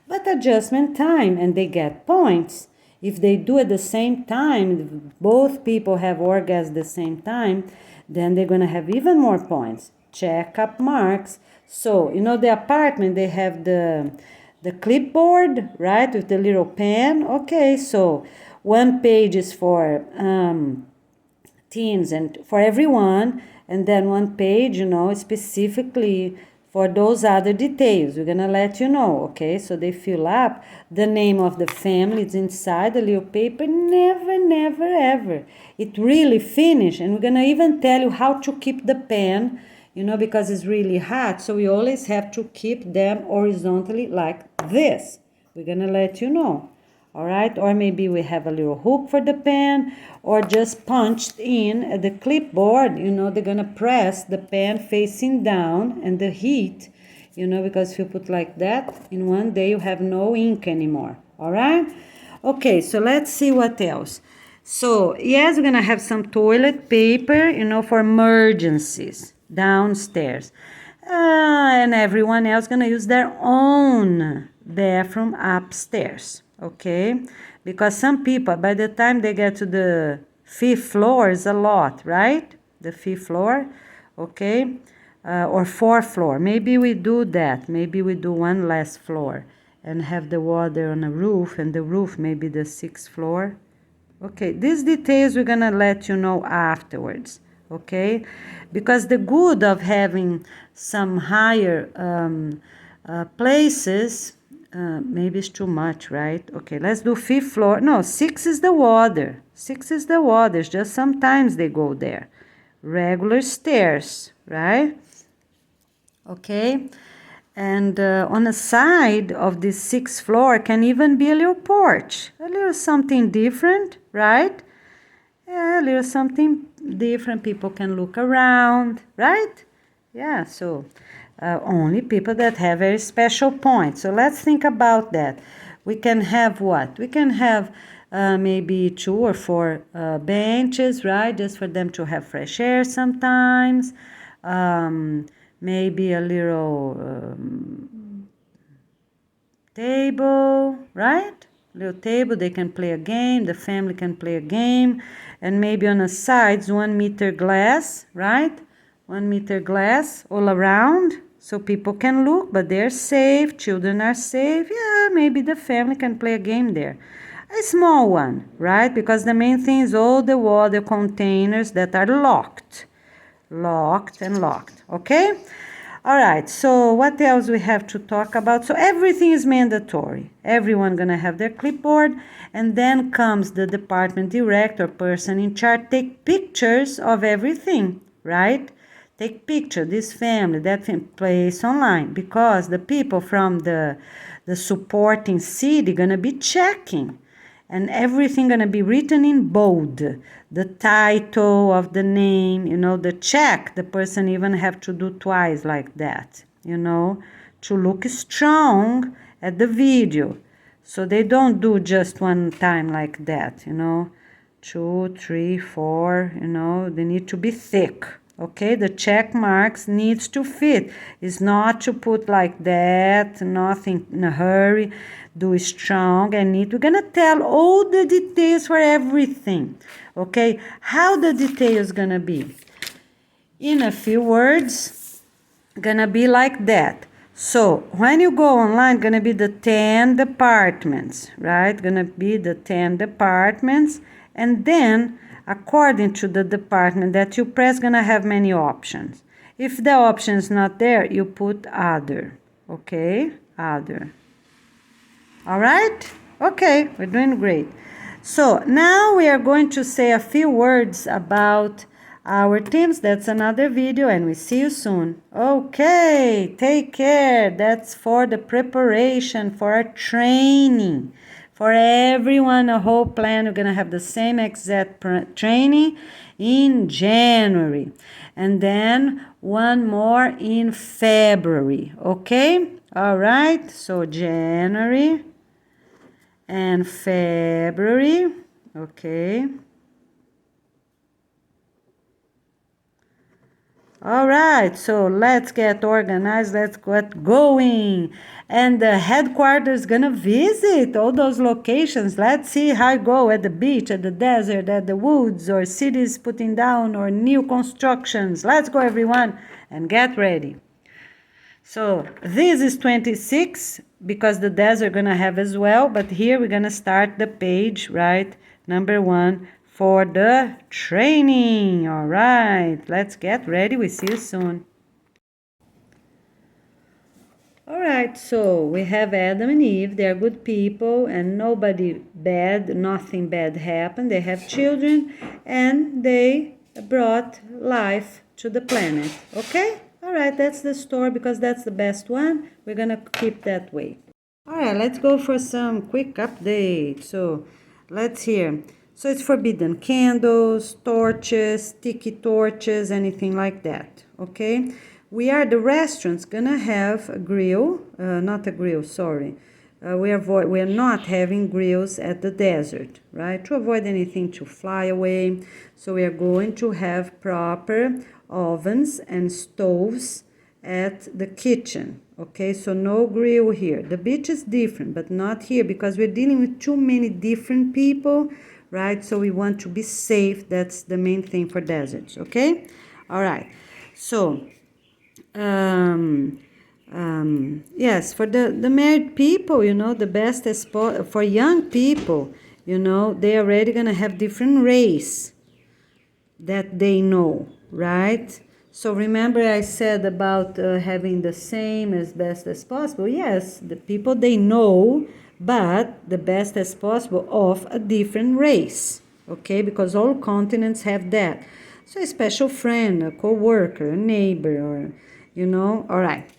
But adjustment time, and they get points. If they do at the same time, both people have orgasm at the same time, then they're gonna have even more points. Check up marks. So, the apartment, they have the clipboard, right, with the little pen. Okay, so one page is for teens and for everyone, and then one page, specifically for those other details. We're gonna let you know, okay? So they fill up the name of the family. It's inside the little paper. Never, never, ever. It really finished, and we're gonna even tell you how to keep the pen, because it's really hot. So we always have to keep them horizontally like this. We're gonna let you know. All right, or maybe we have a little hook for the pen, or just punched in at the clipboard. They're gonna press the pen facing down, and the heat, because if you put like that, in one day you have no ink anymore. All right, okay, so let's see what else. So yes, we're gonna have some toilet paper, for emergencies downstairs, and everyone else gonna use their own bathroom upstairs. Okay, because some people, by the time they get to the 5th floor, is a lot, right? The 5th floor, okay, or 4th floor. Maybe we do that. Maybe we do one last floor and have the water on the roof, and the roof maybe the 6th floor. Okay, these details we're gonna let you know afterwards. Okay, because the good of having some higher places. Maybe it's too much, right? Okay, let's do 5th floor. No, 6 is the water. 6 is the water. It's just sometimes they go there. Regular stairs, right? Okay. And on the side of this 6th floor can even be a little porch. A little something different, right? Yeah, a little something different. People can look around, right? Yeah, so... only people that have very special points. So let's think about that. We can have what? We can have maybe 2 or 4 benches, right? Just for them to have fresh air sometimes. Maybe a little table, right? Little table, they can play a game. The family can play a game. And maybe on the sides, 1 meter glass, right? 1 meter glass all around. So people can look, but they're safe, children are safe. Yeah, maybe the family can play a game there. A small one, right? Because the main thing is all the water containers that are locked. Locked and locked, okay? All right, so what else we have to talk about? So everything is mandatory. Everyone gonna have their clipboard, and then comes the department director, person in charge, take pictures of everything, right? Take picture, this family, that family, place online, because the people from the supporting city gonna be checking, and everything gonna be written in bold. The title of the name, the check, the person even have to do twice like that, to look strong at the video. So they don't do just one time like that, 2, 3, 4, they need to be thick. Okay, the check marks needs to fit. It's not to put like that, nothing in a hurry. Do strong and neat. We're gonna tell all the details for everything. Okay, how the details gonna be? In a few words, gonna be like that. So when you go online, gonna be the 10 departments, right? Gonna be the 10 departments, and then according to the department that you press, gonna have many options. If the option is not there, you put other. Okay, other. All right? Okay, we're doing great. So now we are going to say a few words about our teams. That's another video, and we see you soon. Okay, take care. That's for the preparation for our training. For everyone, a whole plan, we're going to have the same exact training in January. And then one more in February. Okay? All right. So January and February. Okay. All right, so let's get organized, let's get going. And the headquarters gonna visit all those locations. Let's see how I go at the beach, at the desert, at the woods, or cities putting down, or new constructions. Let's go, everyone, and get ready. So this is 26 because the desert gonna have as well, but here we're gonna start the page, right? Number 1 for the training. All right, let's get ready. We see you soon. All right, so we have Adam and Eve. They're good people and nobody bad, nothing bad happened. They have children and they brought life to the planet. Okay? All right, that's the story because that's the best one. We're going to keep that way. All right, let's go for some quick update. So let's hear. So it's forbidden candles, torches, sticky torches, anything like that. Okay? The restaurant's gonna have a grill, not a grill, sorry. We are not having grills at the desert, right? To avoid anything to fly away. So we are going to have proper ovens and stoves at the kitchen. Okay, so no grill here. The beach is different, but not here because we're dealing with too many different people, right? So we want to be safe. That's the main thing for deserts, okay? All right. So, yes, for the married people, you know, the best is for young people, you know, they already gonna have different race that they know, right? So remember I said about having the same as best as possible. Yes, the people they know, but the best as possible of a different race, okay? Because all continents have that. So a special friend, a co-worker, a neighbor, or, you know, all right.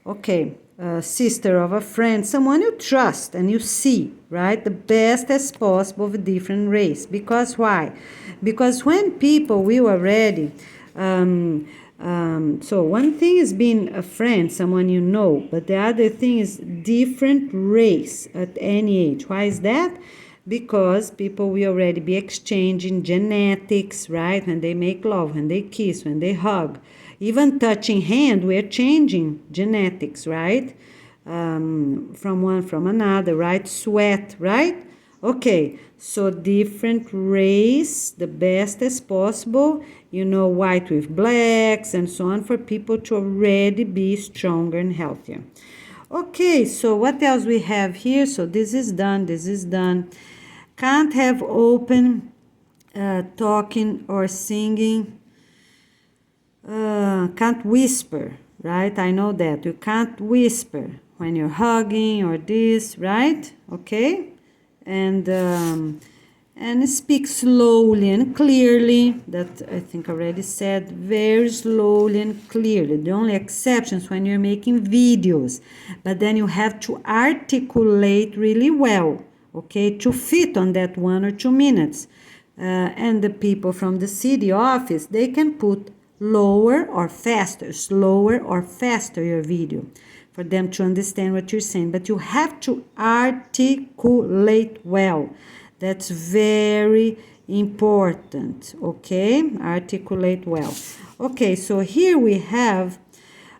Okay, a sister of a friend, someone you trust and you see, right? The best as possible of a different race. Because why? Because when people will already... so one thing is being a friend, someone you know, but the other thing is different race at any age. Why is that? Because people will already be exchanging genetics, right? When they make love, when they kiss, when they hug. Even touching hand, we're changing genetics, right? From one from another, right? Sweat, right? Okay, so different race, the best as possible, you know, white with blacks and so on, for people to already be stronger and healthier. Okay, so what else we have here? So this is done, this is done. Can't have open talking or singing. Can't whisper, right? I know that. You can't whisper when you're hugging or this, right? Okay? And speak slowly and clearly. That I think I already said, very slowly and clearly. The only exceptions when you're making videos, but then you have to articulate really well, okay, to fit on that 1 or 2 minutes. And the people from the city office, they can put lower or faster, slower or faster your video, for them to understand what you're saying. But you have to articulate well. That's very important, okay? Articulate well. Okay, so here we have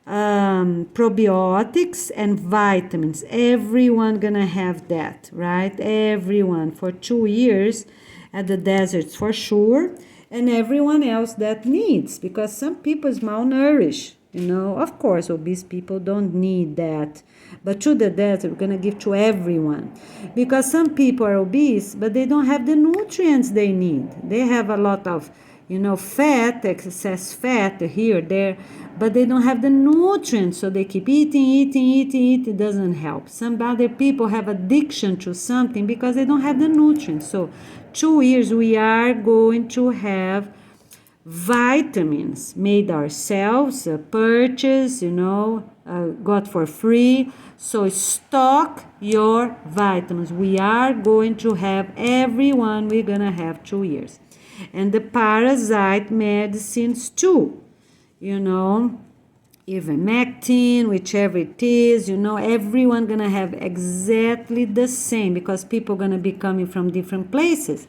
probiotics and vitamins. Everyone gonna have that, right? Everyone for 2 years at the deserts for sure, and everyone else that needs, because some people is malnourished. Of course, obese people don't need that. But to the desert, we're going to give to everyone. Because some people are obese, but they don't have the nutrients they need. They have a lot of, fat, excess fat here, there, but they don't have the nutrients. So they keep eating. It doesn't help. Some other people have addiction to something because they don't have the nutrients. So 2 years, we are going to have vitamins made ourselves, purchase, got for free. So stock your vitamins. We are going to have everyone, we're going to have 2 years. And the parasite medicines too, ivermectin, whichever it is, everyone going to have exactly the same, because people going to be coming from different places.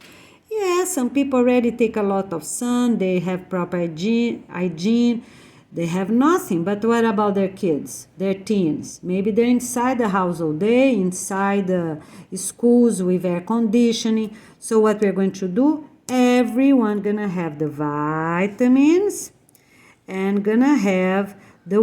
Yeah, some people already take a lot of sun, they have proper hygiene, they have nothing. But what about their kids, their teens? Maybe they're inside the house all day, inside the schools with air conditioning. So what we're going to do, everyone gonna have the vitamins and gonna have the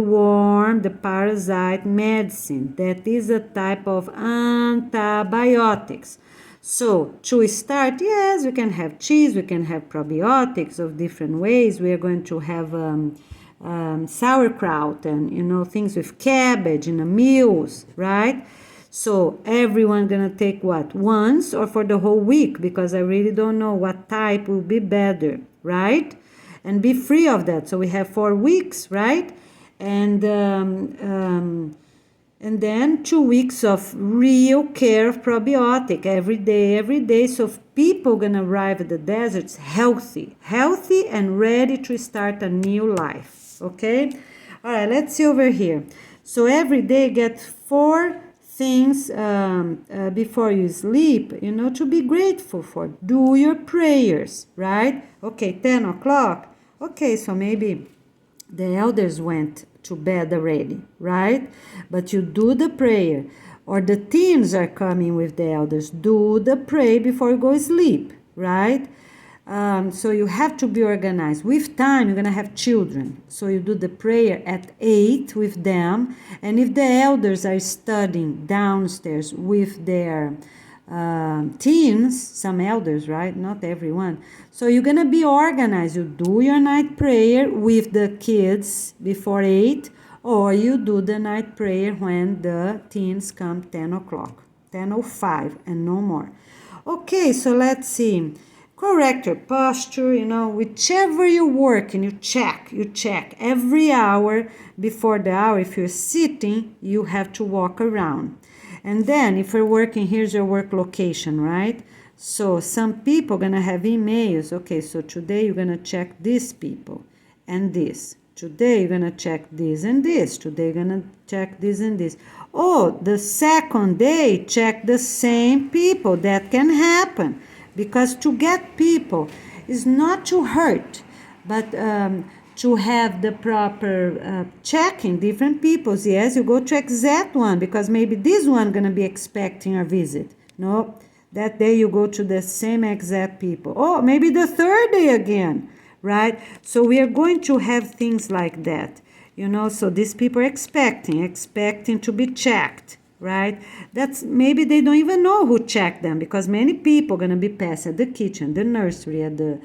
parasite medicine. That is a type of antibiotics. So to start, yes, we can have cheese, we can have probiotics of different ways. We are going to have sauerkraut and things with cabbage in the meals, right? So everyone gonna take what, once or for the whole week, because I really don't know what type will be better, right? And be free of that. So we have 4 weeks, right? And then 2 weeks of real care of probiotic every day. So people gonna arrive at the deserts healthy and ready to start a new life. Okay. All right. Let's see over here. So every day get 4 things before you sleep. To be grateful for. Do your prayers, right? Okay. 10 o'clock. Okay. So maybe the elders went to bed already, right? But you do the prayer. Or the teens are coming with the elders. Do the prayer before you go to sleep, right? So you have to be organized. With time, you're going to have children. So you do the prayer at 8 with them. And if the elders are studying downstairs with their teens, some elders, right? Not everyone. So you're gonna be organized. You do your night prayer with the kids before 8, or you do the night prayer when the teens come 10 o'clock, 10:05, and no more. Okay, so let's see. Correct your posture, whichever you work and you check every hour before the hour. If you're sitting, you have to walk around. And then if you're working, here's your work location, right? So some people gonna have emails. Okay, so today you're gonna check these people and this. Today you're gonna check this and this. Today you're gonna check this and this. Oh, the second day, check the same people. That can happen. Because to get people is not to hurt, but to have the proper checking different people's. Yes, you go to exact one, because maybe this one gonna be expecting a visit. No, that day you go to the same exact people. Oh, maybe the third day again, right? So we are going to have things like that, so these people are expecting to be checked, right? That's maybe they don't even know who checked them, because many people gonna be passed at the kitchen, the nursery, at the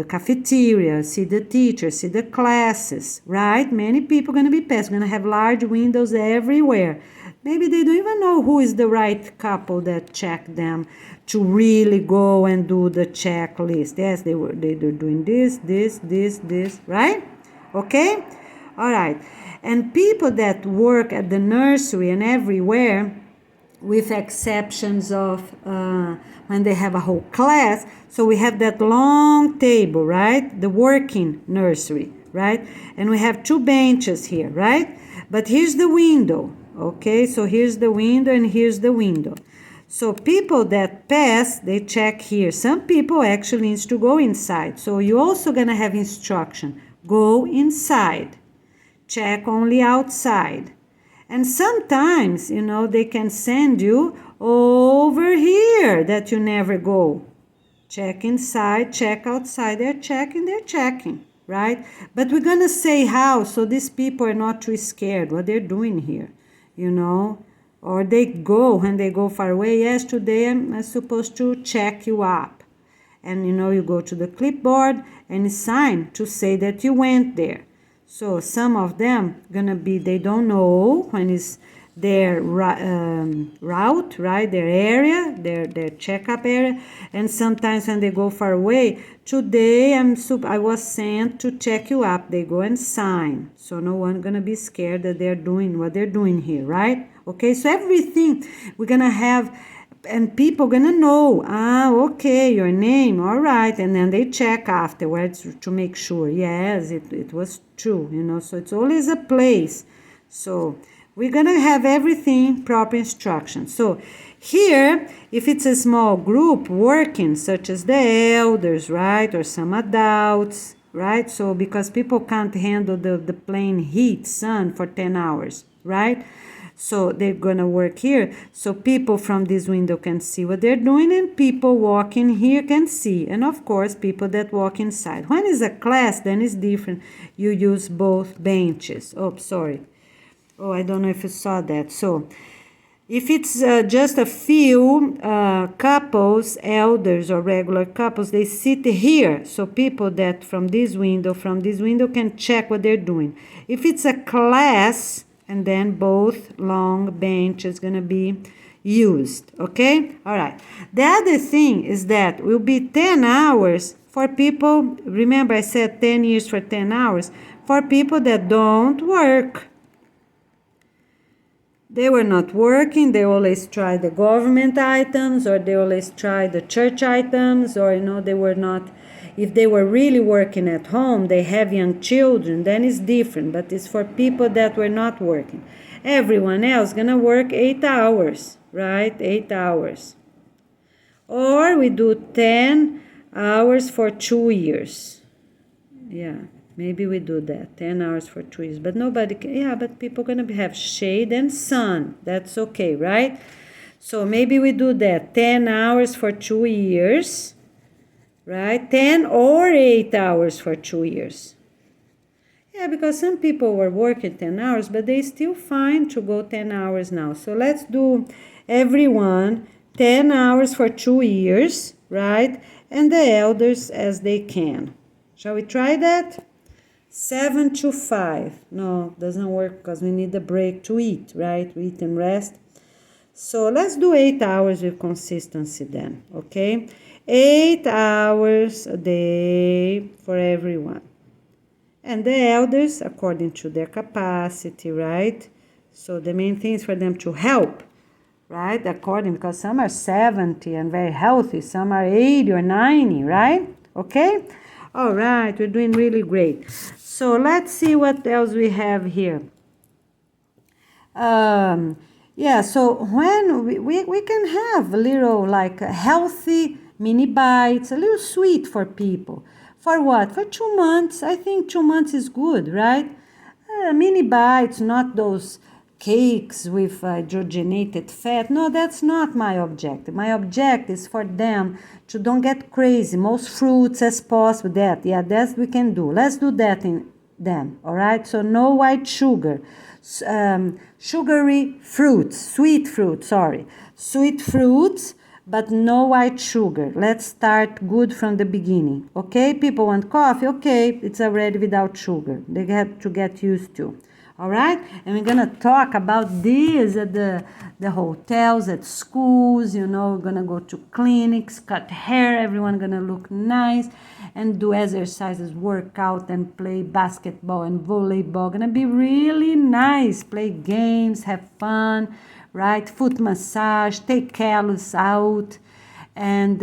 cafeteria, see the teacher, see the classes, right? Many people gonna be passed, gonna have large windows everywhere. Maybe they don't even know who is the right couple that checked them to really go and do the checklist. Yes, they're doing this, right? Okay? All right. And people that work at the nursery and everywhere, with exceptions of when they have a whole class, so we have that long table, right? The working nursery, right? And we have 2 benches here, right? But here's the window, okay? So here's the window and here's the window. So people that pass, they check here. Some people actually needs to go inside. So you also gonna have instruction. Go inside. Check only outside. And sometimes, they can send you over here that you never go. Check inside, check outside. They're checking, right? But we're gonna say how, so these people are not too scared what they're doing here, Or they go, when they go far away, yes, today I'm supposed to check you up. And you go to the clipboard and sign to say that you went there. So some of them they don't know when is their route, right? Their area, their checkup area. And sometimes when they go far away, today I was sent to check you up. They go and sign. So no one gonna be scared that they're doing what they're doing here, right? Okay, so everything we're gonna have, and people gonna know, okay, your name, all right, and then they check afterwards to make sure, yes, it was true, so it's always a place. So we're gonna have everything proper instructions. So here, if it's a small group working, such as the elders, right, or some adults, right, so because people can't handle the plain heat, sun for 10 hours, right? So they're gonna work here. So people from this window can see what they're doing, and people walking here can see. And of course, people that walk inside. When it's a class, then it's different. You use both benches. Oh, sorry. Oh, I don't know if you saw that. So if it's just a few couples, elders or regular couples, they sit here. So people that from this window can check what they're doing. If it's a class, and then both long benches gonna be used, okay? All right. The other thing is that will be 10 hours for people, remember I said 10 years for 10 hours, for people that don't work. They were not working, they always try the government items, or they always try the church items, or they were not. If they were really working at home, they have young children, then it's different, but it's for people that were not working. Everyone else gonna work 8 hours, right? 8 hours. Or we do 10 hours for 2 years. Yeah, maybe we do that, 10 hours for 2 years. But nobody can, but people gonna have shade and sun. That's okay, right? So maybe we do that, 10 hours for 2 years. Right? 10 or 8 hours for 2 years. Yeah, because some people were working 10 hours, but they still fine to go 10 hours now. So let's do everyone 10 hours for 2 years, right? And the elders as they can. Shall we try that? 7 to 5. No, doesn't work because we need a break to eat, right? We eat and rest. So let's do 8 hours with consistency then, okay? 8 hours a day for everyone. And the elders, according to their capacity, right? So the main thing is for them to help, right? Because some are 70 and very healthy, some are 80 or 90, right? Okay? All right, we're doing really great. So let's see what else we have here. So when we can have a little like a healthy mini bites, a little sweet for people. For what? For 2 months. I think 2 months is good, right? Mini bites, not those cakes with hydrogenated fat. No, that's not my objective. My objective is for them to don't get crazy. Most fruits as possible. That we can do. Let's do that in them, all right? So no white sugar. Sugary fruits, sweet fruits, but no white sugar. Let's start good from the beginning, okay? People want coffee, okay, it's already without sugar. They have to get used to, all right? And we're gonna talk about this at the hotels, at schools, we're gonna go to clinics, cut hair, everyone gonna look nice, and do exercises, work out, and play basketball and volleyball. Gonna be really nice. Play games, have fun, right? Foot massage, take callus out, and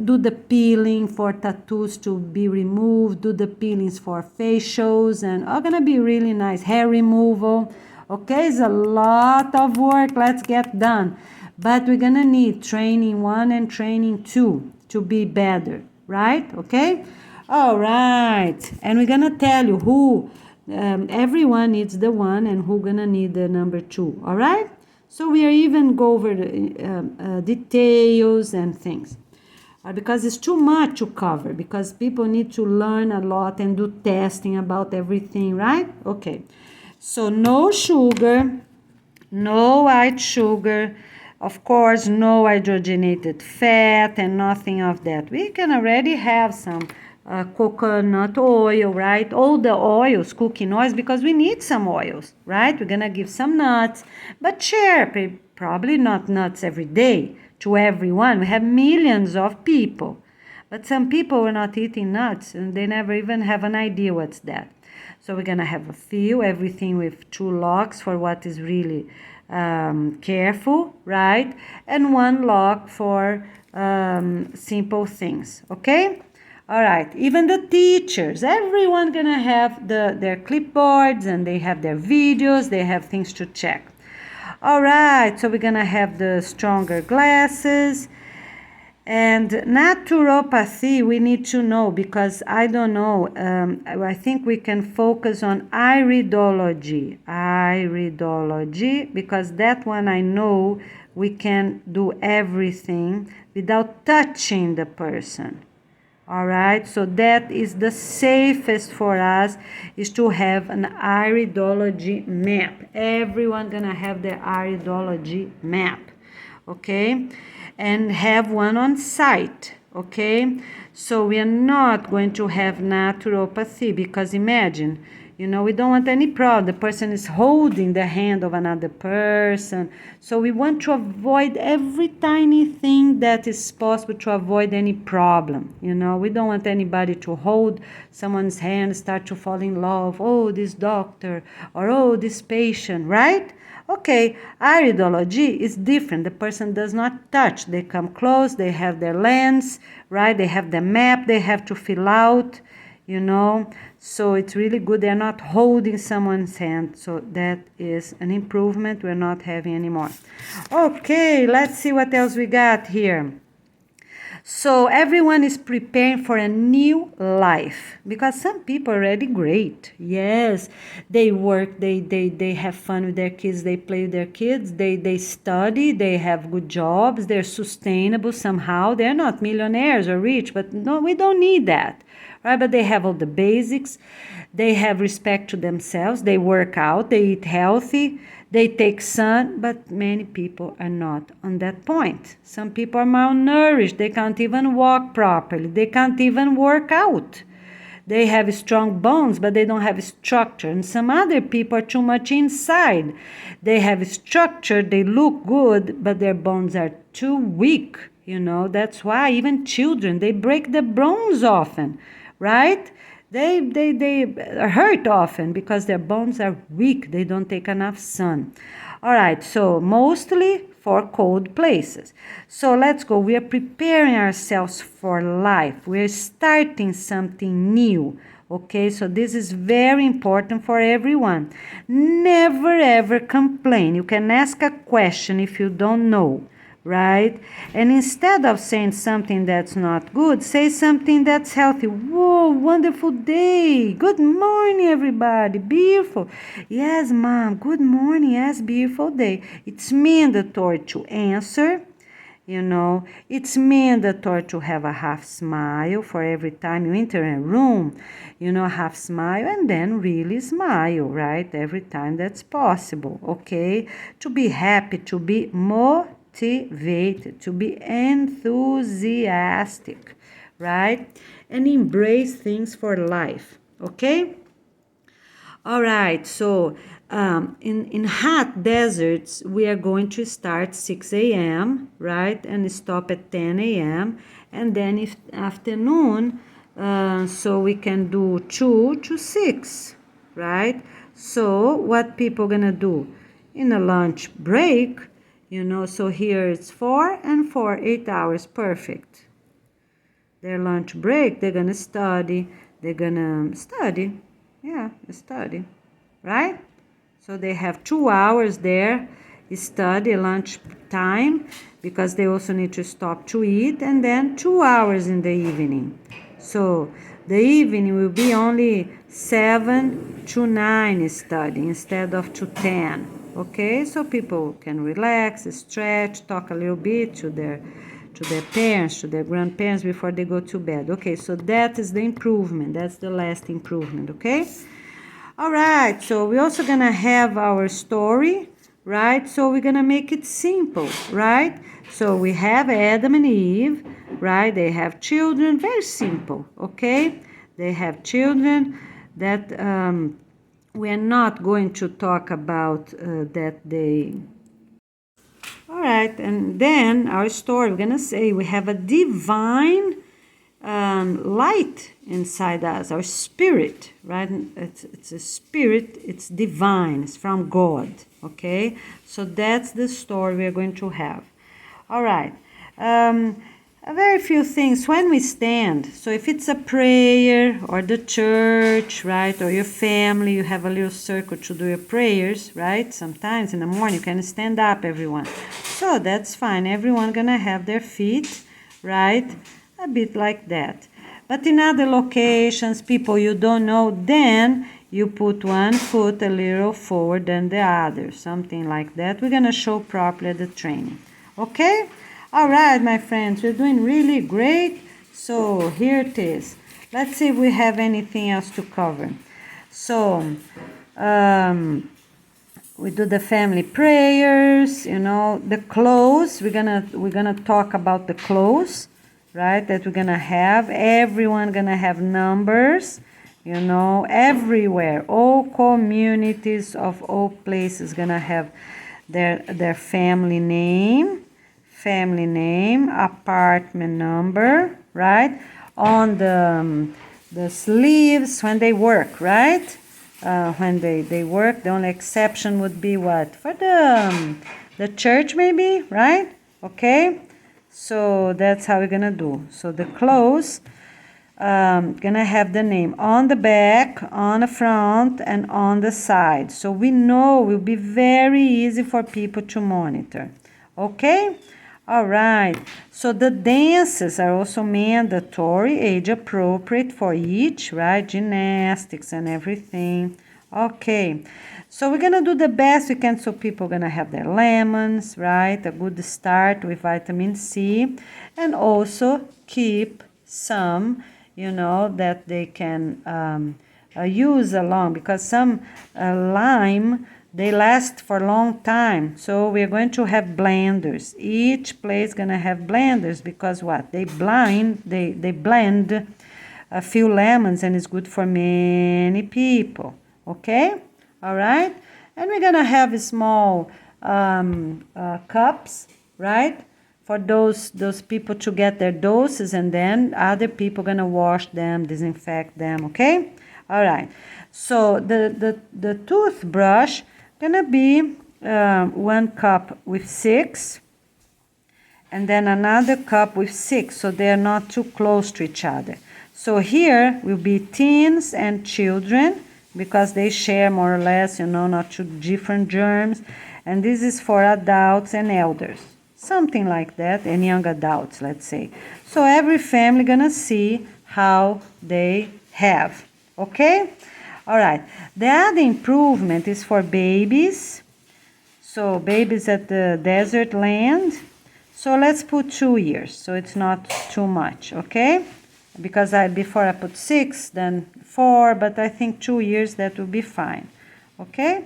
do the peeling for tattoos to be removed, do the peelings for facials, and all gonna be really nice. Hair removal, okay? It's a lot of work. Let's get done. but we're gonna need training 1 and training 2 to be better, right? Okay. All right, and we're gonna tell you who everyone needs the 1 and who gonna need the number 2. All right, so we are even go over the details and things because it's too much to cover, because people need to learn a lot and do testing about everything, right? Okay, so no sugar, no white sugar, of course no hydrogenated fat and nothing of that. We can already have some coconut oil, right? All the oils, cooking oils, because we need some oils, right? We're gonna give some nuts, but share, probably not nuts every day to everyone. We have millions of people, but some people are not eating nuts and they never even have an idea what's that. So we're gonna have a few, everything with 2 locks for what is really careful, right? And 1 lock for simple things, okay? All right, even the teachers, everyone gonna have their clipboards and they have their videos, they have things to check. All right, so we're gonna have the stronger glasses. And naturopathy, we need to know, because I don't know, I think we can focus on iridology, because that one I know we can do everything without touching the person. All right, so that is the safest for us, is to have an iridology map. Everyone gonna have their iridology map, okay? And have one on site, okay? So we are not going to have naturopathy, because imagine, we don't want any problem. The person is holding the hand of another person. So we want to avoid every tiny thing that is possible to avoid any problem. We don't want anybody to hold someone's hand, start to fall in love. Oh, this doctor, or oh, this patient, right? Okay, iridology is different. The person does not touch. They come close, they have their lens, right? They have the map they have to fill out, So it's really good. They're not holding someone's hand. So that is an improvement we're not having anymore. Okay, let's see what else we got here. So everyone is preparing for a new life, because some people are already great. Yes, they work, they have fun with their kids, they play with their kids, they study, they have good jobs, they're sustainable somehow. They're not millionaires or rich, but no, we don't need that, right? But they have all the basics. They have respect to themselves. They work out, they eat healthy, they take sun, but many people are not on that point. Some people are malnourished. They can't even walk properly. They can't even work out. They have strong bones, but they don't have structure. And some other people are too much inside. They have structure, they look good, but their bones are too weak. That's why even children, they break the bones often, right? They are hurt often because their bones are weak. They don't take enough sun. All right, so mostly for cold places. So let's go. We are preparing ourselves for life. We're starting something new. Okay, so this is very important for everyone. Never ever complain. You can ask a question if you don't know, right? And instead of saying something that's not good, say something that's healthy. Whoa, wonderful day. Good morning, everybody. Beautiful. Yes, mom. Good morning. Yes, beautiful day. It's mandatory to answer. It's mandatory to have a half smile for every time you enter a room. Half smile, and then really smile, right? Every time that's possible, okay? To be happy, to be motivated, to be enthusiastic, right? And embrace things for life, okay? All right, so in hot deserts, we are going to start 6 a.m., right? And stop at 10 a.m. And then if afternoon, so we can do 2 to 6, right? So what people gonna do? In a lunch break, so here it's 4 and 4, 8 hours, perfect. Their lunch break, they're gonna study. Yeah, study, right? So they have 2 hours there study lunch time, because they also need to stop to eat, and then 2 hours in the evening. So the evening will be only 7 to 9 study instead of to 10. Okay, so people can relax, stretch, talk a little bit to their parents, to their grandparents before they go to bed. Okay, so that is the improvement. That's the last improvement. Okay. All right, so we're also gonna have our story, right? So we're gonna make it simple, right? So we have Adam and Eve, right? They have children, very simple, okay? They have children that we're not going to talk about that they. All right, and then our story, we're gonna say we have a divine light inside us, our spirit, right? It's a spirit, it's divine, it's from God, okay? So that's the story we're going to have. All right, a very few things when we stand. So if it's a prayer or the church, right, or your family, you have a little circle to do your prayers, right? Sometimes in the morning you can stand up, everyone. So that's fine. Everyone gonna have their feet, right? A bit like that. But in other locations, people you don't know, then you put one foot a little forward than the other, something like that. We're gonna show properly the training. Okay? All right, my friends, we're doing really great. So here it is. Let's see if we have anything else to cover. So we do the family prayers, the clothes. We're gonna talk about the clothes, right? That we're gonna have. Everyone gonna have numbers, everywhere. All communities of all places gonna have their family name, apartment number, right? On the sleeves when they work, right? When they work, the only exception would be what? For the church maybe, right? Okay? So that's how we're gonna do. So the clothes gonna have the name on the back, on the front, and on the side. So we know it will be very easy for people to monitor. Okay? All right. So the dances are also mandatory, age appropriate for each, right? Gymnastics and everything. Okay. So we're gonna do the best we can, so people are gonna have their lemons, right? A good start with vitamin C, and also keep some, that they can use along, because some lime, they last for a long time. So we're going to have blenders. Each place gonna have blenders, because what? They blend a few lemons, and it's good for many people. Okay? All right? And we're gonna have small cups, right? For those people to get their doses, and then other people gonna wash them, disinfect them. Okay? All right. So the toothbrush gonna be 1 cup with 6, and then another cup with 6, so they're not too close to each other. So here will be teens and children, because they share more or less, not two different germs. And this is for adults and elders, something like that, and young adults, let's say. So every family gonna see how they have. Okay? All right. The other improvement is for babies. So babies at the desert land. So let's put 2 years, so it's not too much, okay? Because before I put 6, then 4, but I think 2 years, that will be fine, okay?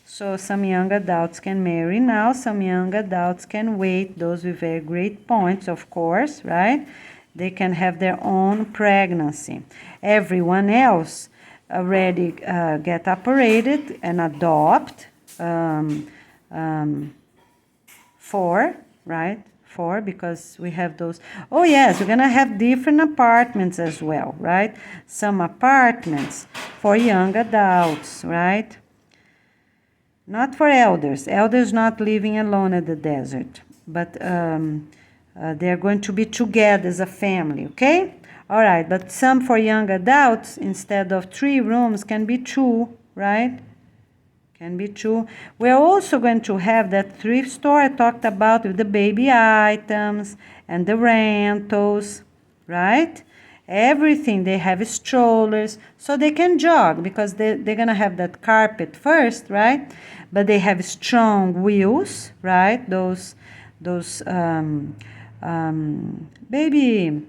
So some young adults can marry now, some young adults can wait, those with very great points, of course, right? They can have their own pregnancy. Everyone else already get operated and adopt 4, right? 4, because we have those. Oh yes, we're gonna have different apartments as well, right? Some apartments for young adults, right? Not for elders. Elders not living alone at the desert, but they're going to be together as a family, okay? All right, but some for young adults, instead of 3 rooms, can be 2, right? Can be 2. We're also going to have that thrift store I talked about with the baby items and the rentals, right? Everything. They have strollers so they can jog because they're going to have that carpet first, right? But they have strong wheels, right? Those baby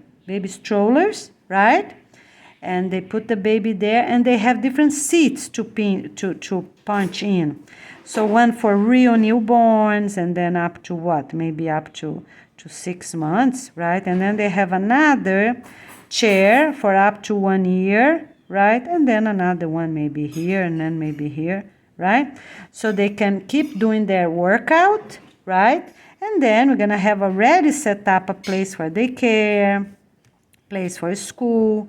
strollers, right? And they put the baby there, and they have different seats to punch in. So one for real newborns, and then up to what? Maybe up to 6 months, right? And then they have another chair for up to 1 year, right? And then another one maybe here, and then maybe here, right? So they can keep doing their workout, right? And then we're going to have already set up a place for daycare, place for school.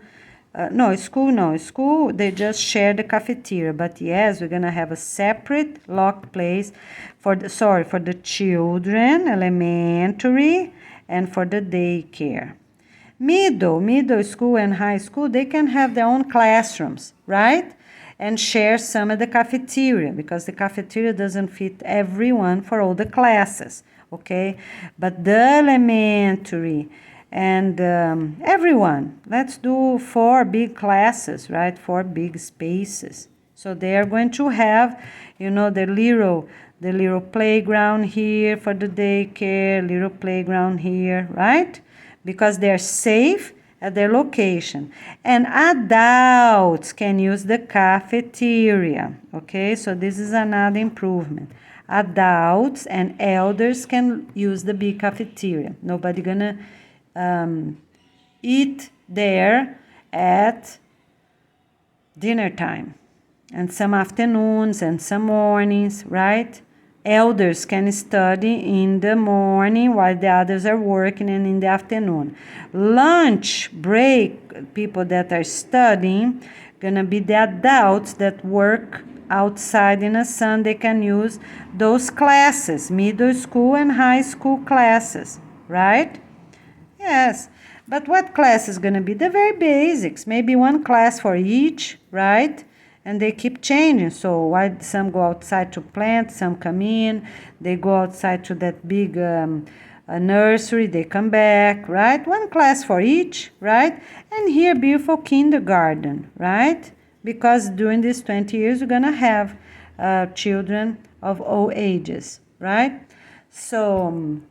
School, they just share the cafeteria. But yes, we're going to have a separate locked place for the children, elementary, and for the daycare. Middle school and high school, they can have their own classrooms, right? And share some of the cafeteria because the cafeteria doesn't fit everyone for all the classes, okay? But the elementary and everyone, let's do 4 big classes, right? 4 big spaces. So they are going to have, the little playground here for the daycare, little playground here, right? Because they're safe at their location. And adults can use the cafeteria, okay? So this is another improvement. Adults and elders can use the big cafeteria. Nobody gonna eat there at dinner time, and some afternoons and some mornings, right? Elders can study in the morning while the others are working, and in the afternoon. Lunch break, people that are studying, gonna be the adults that work outside in the sun. They can use those classes, middle school and high school classes, right? Yes, but what class is going to be? The very basics, maybe 1 class for each, right? And they keep changing. So while some go outside to plant, some come in, they go outside to that big nursery, they come back, right? 1 class for each, right? And here, beautiful kindergarten, right? Because during these 20 years, we're going to have children of all ages, right? So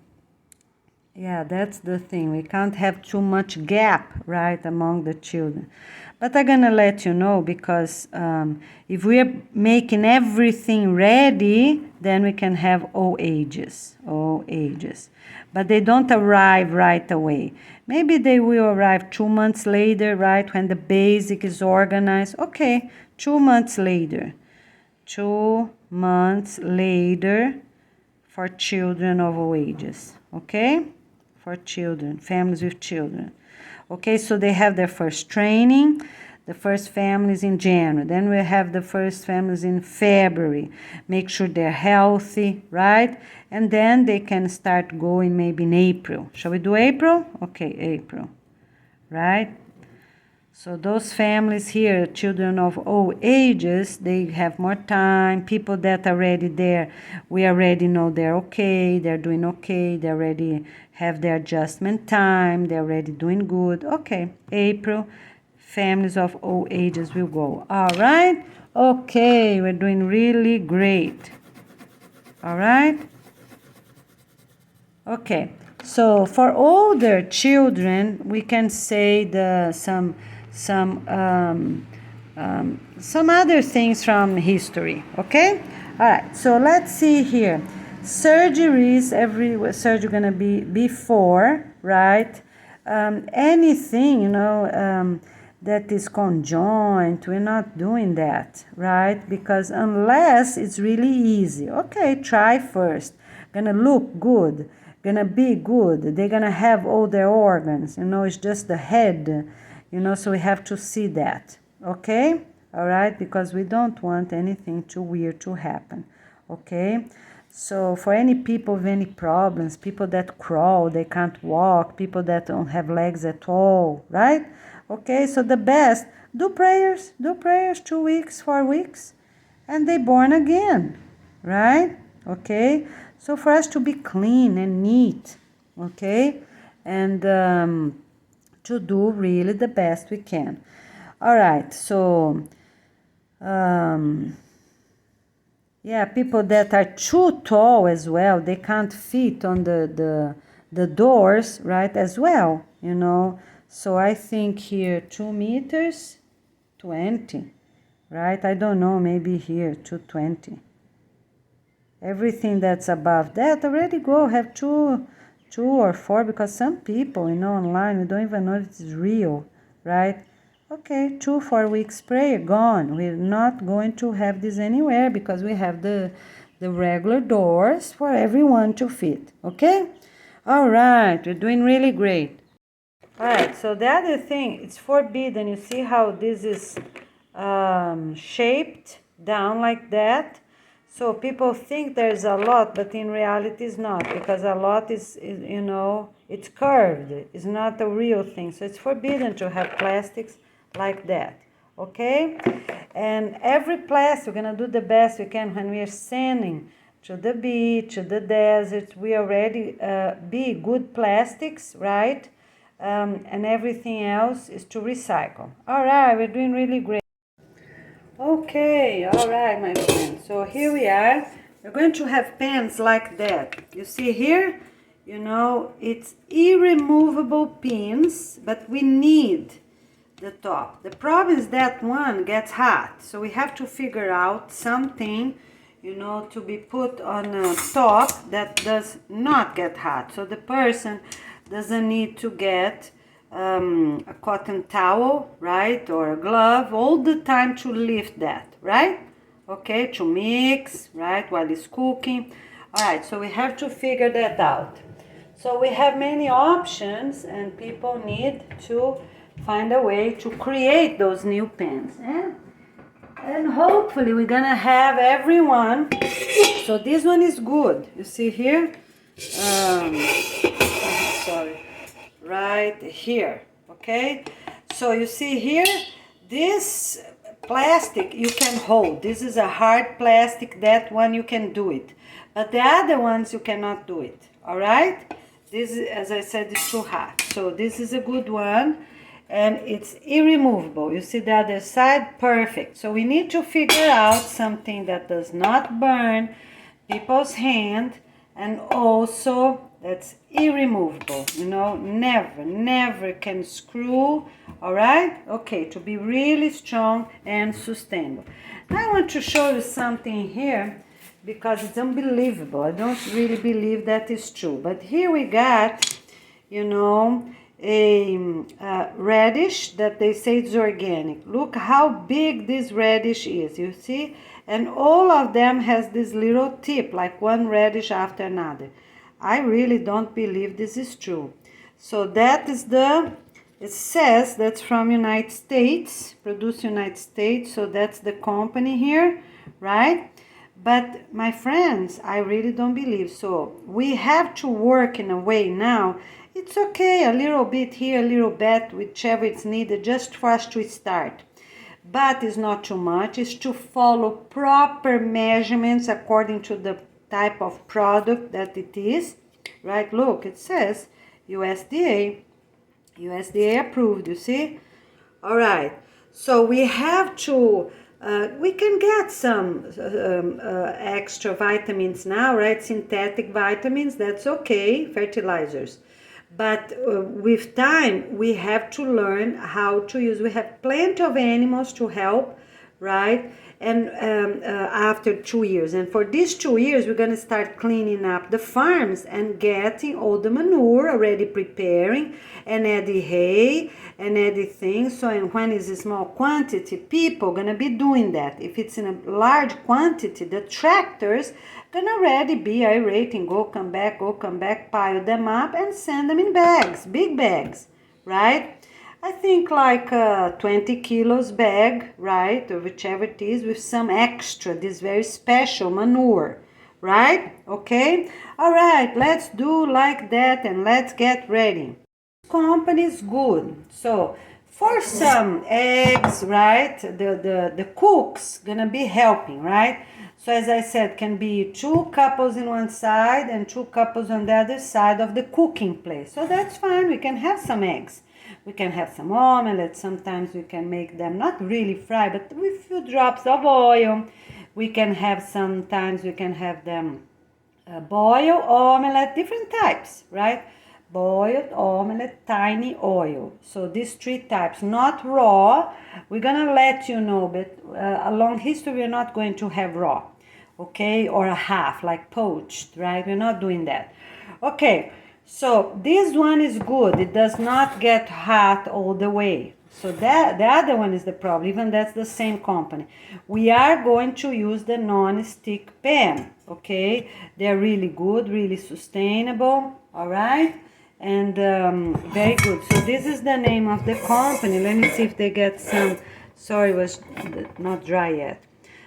yeah, that's the thing. We can't have too much gap, right, among the children. But I'm going to let you know because if we're making everything ready, then we can have all ages. But they don't arrive right away. Maybe they will arrive 2 months later, right, when the basic is organized. Okay, 2 months later. 2 months later for children of all ages, okay? For children, families with children. Okay, so they have their first training, the first families in January. Then we have the first families in February. Make sure they're healthy, right? And then they can start going maybe in April. Shall we do April? Okay, April, right? So those families here, children of all ages, they have more time. People that are already there, we already know they're okay, they're doing okay, they already have their adjustment time, they're already doing good. Okay, April, families of all ages will go. All right? Okay, we're doing really great. All right? Okay, so for older children, we can say some other things from history, okay? All right, so let's see here. Surgeries, every surgery gonna be before, right? Anything, that is conjoined, we're not doing that, right? Because unless it's really easy. Okay, try first. Gonna look good, gonna be good. They're gonna have all their organs, it's just the head. So we have to see that, okay? All right, because we don't want anything too weird to happen, okay? So for any people with any problems, people that crawl, they can't walk, people that don't have legs at all, right? Okay, so the best, do prayers 2 weeks, 4 weeks, and they born again, right? Okay, so for us to be clean and neat, okay, and to do really the best we can. All right, so yeah, people that are too tall as well, they can't fit on the doors, right, as well, you know. So I think here 2 meters, 20, right? I don't know, maybe here 220. Everything that's above that already have two or four, because some people, you know, online, we don't even know if it's real, right? Okay, 2 4-week spray, gone. We're not going to have this anywhere because we have the regular doors for everyone to fit, okay? All right, we're doing really great. All right, so the other thing, it's forbidden. You see how this is shaped down like that? So people think there's a lot, but in reality it's not, because a lot is, you know, it's curved. It's not a real thing. So it's forbidden to have plastics like that, okay? And every plastic, we're going to do the best we can when we are sending to the beach, to the desert. We already be good plastics, right? And everything else is to recycle. All right, we're doing really great. Okay, all right, my friends. So here we are. We're going to have pens like that. You see here, you know, it's irremovable pins, but we need the top. The problem is that one gets hot, so we have to figure out something, you know, to be put on a top that does not get hot. So the person doesn't need to get a cotton towel, right, or a glove all the time to lift that, right? Okay, to mix, right, while it's cooking. All right, so we have to figure that out. So we have many options, and people need to find a way to create those new pens. And hopefully we're gonna have everyone. So this one is good. You see here? Sorry. Right here, okay? So you see here, this plastic you can hold. This is a hard plastic, that one you can do it. But the other ones you cannot do it, all right? This, as I said, is too hot. So this is a good one, and it's irremovable. You see the other side? Perfect. So we need to figure out something that does not burn people's hand, and also that's irremovable, you know, never can screw, all right? Okay, to be really strong and sustainable. Now I want to show you something here, because it's unbelievable. I don't really believe that is true. But here we got, you know, a radish that they say is organic. Look how big this radish is, you see? And all of them has this little tip, like one radish after another. I really don't believe this is true. So that is it says that's from United States, produced United States, so that's the company here, right? But my friends, I really don't believe so. We have to work in a way now. It's okay, a little bit here, a little bit, whichever it's needed, just for us to start. But it's not too much. It's to follow proper measurements according to the type of product that it is, right? Look, it says USDA approved, you see? All right, so we have to, we can get some extra vitamins now, right? Synthetic vitamins, that's okay, fertilizers. But with time, we have to learn how to use. We have plenty of animals to help, right? And after 2 years. And for these 2 years, we're going to start cleaning up the farms and getting all the manure already preparing, and adding hay and adding things. So and when it's a small quantity, people going to be doing that. If it's in a large quantity, the tractors gonna already be aerating, go come back, pile them up and send them in bags, big bags, right? I think like a 20 kilos bag, right, or whichever it is, with some extra, this very special manure, right? Okay, all right, let's do like that, and let's get ready. Company is good. So For some eggs, right, the cook's gonna be helping, right? So as I said, can be 2 couples in one side and 2 couples on the other side of the cooking place. So that's fine, we can have some eggs. We can have some omelets, sometimes we can make them not really fried, but with a few drops of oil. We can have sometimes, we can have them boiled, omelette, different types, right? Boiled, omelette, tiny oil. So these 3 types, not raw. We're gonna let you know, but along history we're not going to have raw, okay? Or a half, like poached, right? We're not doing that. Okay, so this one is good. It does not get hot all the way. So that the other one is the problem, even that's the same company. We are going to use the non-stick pan, okay? They're really good, really sustainable, all right? And very good. So this is the name of the company. Let me see if they get some, sorry, it was not dry yet.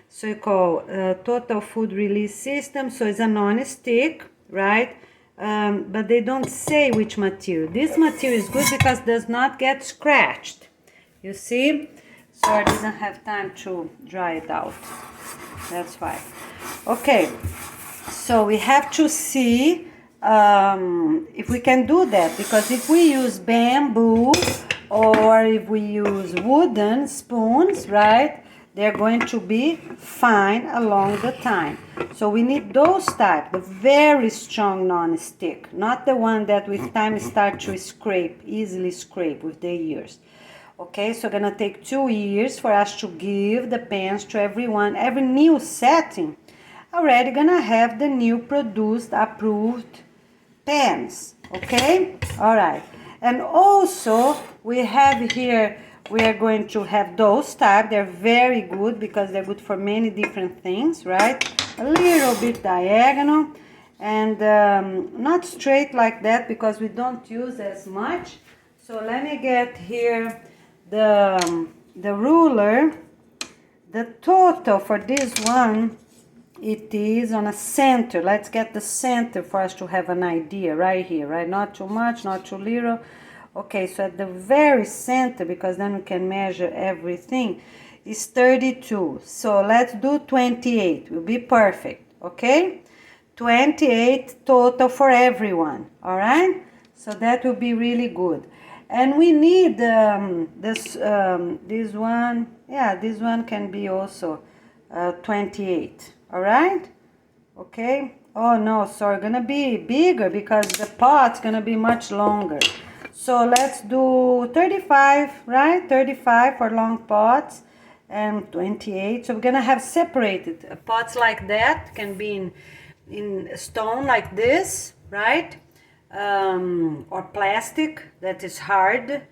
So you call Total Food Release System. So it's a non-stick, right? But they don't say which material. This material is good because it does not get scratched. You see? So I didn't have time to dry it out. That's why. Okay, so we have to see if we can do that, because if we use bamboo or if we use wooden spoons, right, they're going to be fine along the time. So we need those type, the very strong non-stick, not the one that with time start to scrape, easily scrape with the years. Okay, so gonna take 2 years for us to give the pans to everyone. Every new setting already gonna have the new produced, approved pans. Okay, all right. And also we have here, we are going to have those type. They're very good because they're good for many different things, right? A little bit diagonal and not straight like that because we don't use as much. So let me get here the ruler. The total for this one, it is on a center. Let's get the center for us to have an idea right here, right? Not too much, not too little. Okay, so at the very center, because then we can measure everything, is 32. So let's do 28. Will be perfect, okay? 28 total for everyone, all right? So that will be really good. And we need this one. Yeah, this one can be also 28. All right? Okay. Oh no, sorry, gonna be bigger because the pot's gonna be much longer. So let's do 35, right? 35 for long pots and 28. So we're gonna have separated pots like that. Can be in stone like this, right? Or plastic that is hard.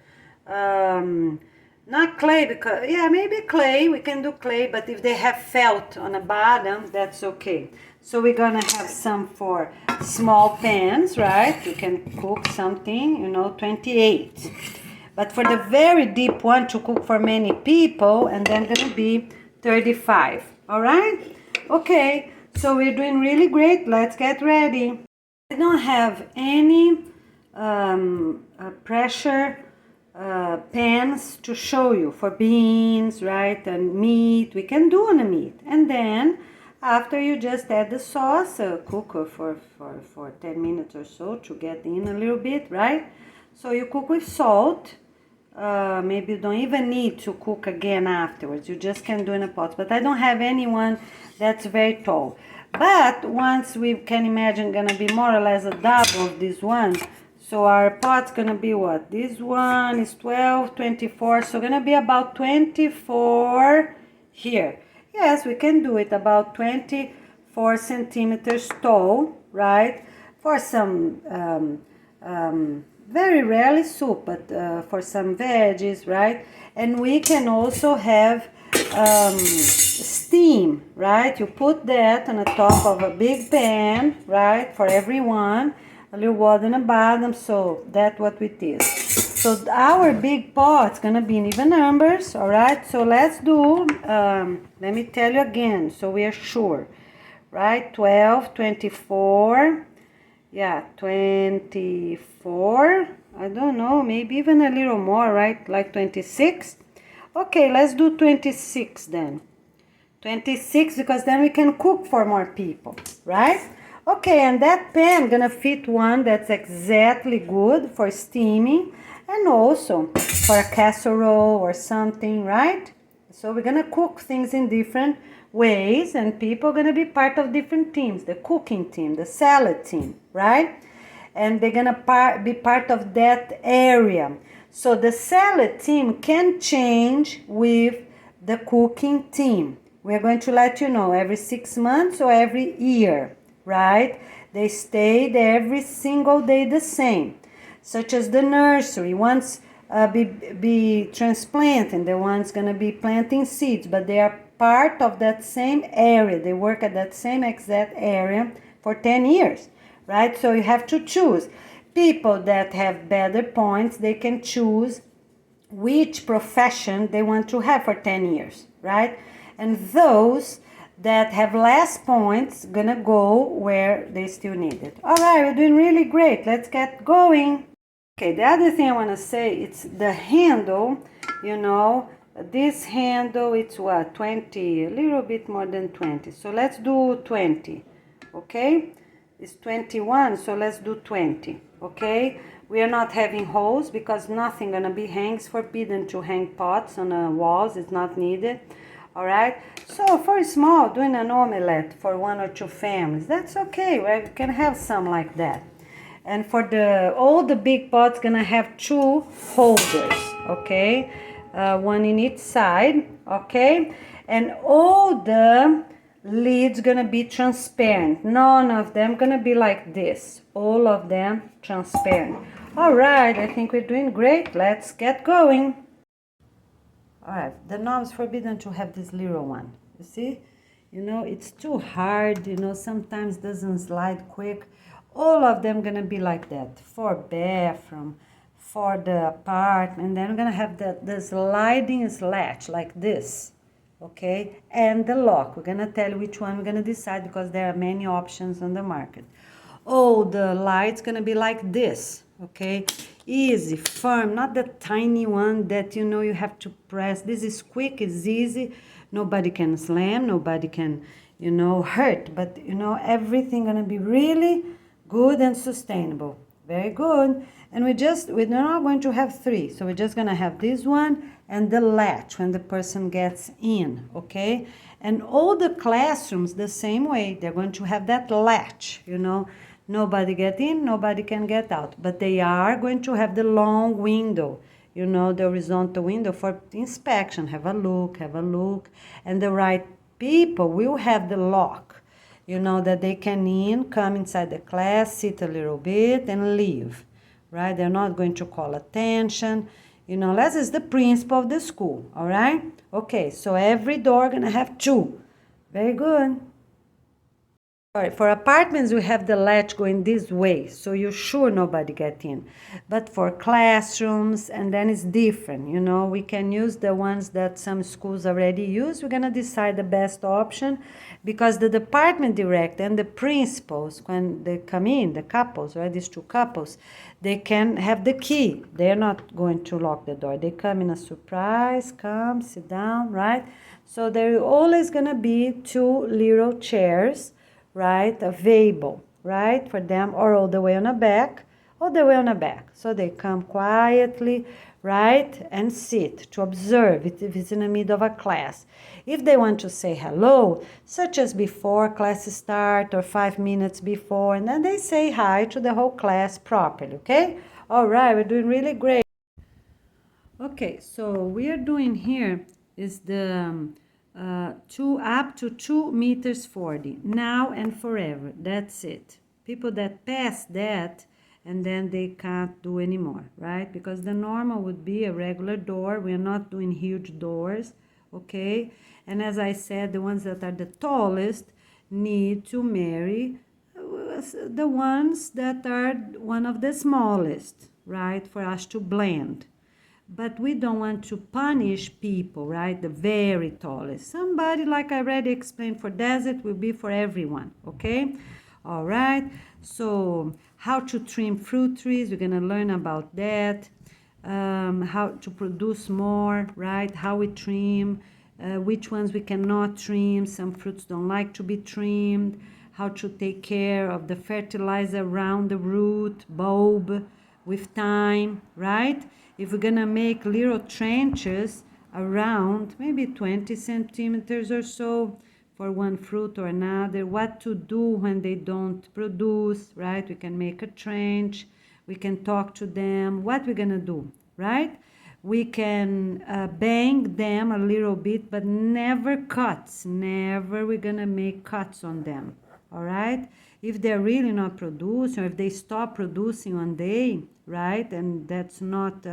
Not clay, because yeah, maybe clay, we can do clay, but if they have felt on the bottom, that's okay. So we're gonna have some for small pans, right? You can cook something, 28. But for the very deep one to cook for many people, and then gonna be 35. All right? Okay, so we're doing really great. Let's get ready. I don't have any pressure pans to show you for beans, right, and meat. We can do on a meat, and then after you just add the sauce, cook for 10 minutes or so to get in a little bit, right? So you cook with salt. Maybe you don't even need to cook again afterwards. You just can do in a pot. But I don't have anyone that's very tall. But once we can imagine gonna be more or less a double of this one. So our pot's gonna be what? This one is 12, 24. So gonna be about 24 here. Yes, we can do it about 24 centimeters tall, right? For some very rarely soup, but for some veggies, right? And we can also have steam, right? You put that on the top of a big pan, right? For everyone, a little water in the bottom, so that's what it is. So our big pot's gonna be in even numbers, all right? So let's do, let me tell you again, so we are sure, right? 12, 24, yeah, 24, I don't know, maybe even a little more, right? Like 26. Okay, let's do 26 then. 26, because then we can cook for more people, right? Okay, and that pan gonna fit one that's exactly good for steaming and also for a casserole or something, right? So we're gonna cook things in different ways, and people are gonna be part of different teams, the cooking team, the salad team, right? And they're gonna be part of that area. So the salad team can change with the cooking team. We're going to let you know every 6 months or every year, right? They stayed every single day the same, such as the nursery. One's be transplanting, the one's gonna be planting seeds, but they are part of that same area. They work at that same exact area for 10 years, right? So you have to choose. People that have better points, they can choose which profession they want to have for 10 years, right? And those that have less points gonna go where they still need it. All right, we're doing really great. Let's get going. Okay, the other thing I want to say, it's the handle, you know, this handle, it's what, 20, a little bit more than 20. So let's do 20, okay? It's 21, so let's do 20, okay? We are not having holes because nothing gonna be hangs, forbidden to hang pots on the walls, it's not needed, all right? So for small, doing an omelette for 1 or 2 families, that's okay, we can have some like that. And for all the big pots gonna have 2 holders, okay? One in each side, okay? And all the lids gonna be transparent. None of them gonna be like this. All of them transparent. All right, I think we're doing great. Let's get going. All right, the knob's forbidden to have this little one. You see? You know, it's too hard, you know, sometimes doesn't slide quick. All of them gonna be like that, for bathroom, for the apartment. Then I'm gonna have the sliding latch like this, okay? And the lock, we're gonna tell you which one we're gonna decide because there are many options on the market. Oh, the light's gonna be like this, okay? Easy, firm, not the tiny one that you know you have to press. This is quick, it's easy. Nobody can slam, nobody can, you know, hurt. But, you know, everything gonna be really good and sustainable. Very good. And we're not going to have 3. So we're just gonna have this one and the latch when the person gets in, okay? And all the classrooms the same way. They're going to have that latch, you know. Nobody get in, nobody can get out. But they are going to have the long window, you know, the horizontal window for inspection. Have a look. And the right people will have the lock, you know, that they can come inside the class, sit a little bit, and leave, right? They're not going to call attention, you know, unless it's the principal of the school, all right? Okay, so every door gonna have 2. Very good. All right, for apartments, we have the latch going this way, so you're sure nobody get in. But for classrooms, and then it's different, you know, we can use the ones that some schools already use. We're gonna decide the best option because the department director and the principals, when they come in, the couples, right, these 2 couples, they can have the key. They're not going to lock the door. They come in a surprise, come, sit down, right? So there are always gonna be 2 little chairs, right, available, right, for them, or all the way on the back, so they come quietly, right, and sit to observe if it's in the middle of a class. If they want to say hello, such as before class start or 5 minutes before, and then they say hi to the whole class properly, okay? All right, we're doing really great. Okay, so we are doing here is the 2 up to 2 meters 40, now and forever. That's it. People that pass that, and then they can't do anymore, right? Because the normal would be a regular door. We are not doing huge doors, okay? And as I said, the ones that are the tallest need to marry the ones that are one of the smallest, right? For us to blend. But we don't want to punish people, right? The very tallest. Somebody, like I already explained, for desert will be for everyone, okay? All right, so how to trim fruit trees, we're gonna learn about that. How to produce more, right? How we trim, which ones we cannot trim. Some fruits don't like to be trimmed. How to take care of the fertilizer around the root bulb with time, right? If we're gonna make little trenches around maybe 20 centimeters or so for one fruit or another, what to do when they don't produce, right? We can make a trench, we can talk to them, what we're gonna do, right? We can bang them a little bit, but never cuts, never we're gonna make cuts on them, all right? If they're really not producing, or if they stop producing one day, right? And that's not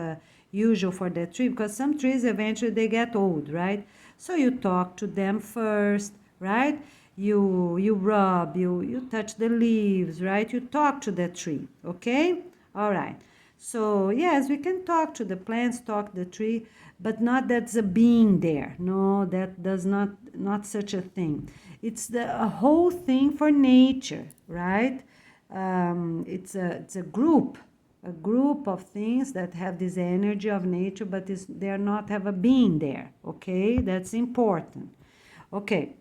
usual for that tree, because some trees eventually they get old, right? So you talk to them first, right? You rub, you touch the leaves, right? You talk to the tree, okay? All right. So yes, we can talk to the plants, talk the tree, but not that's a being there. No, that does not such a thing. It's a whole thing for nature, right? It's a group of things that have this energy of nature, but they're not have a being there. Okay, that's important. Okay.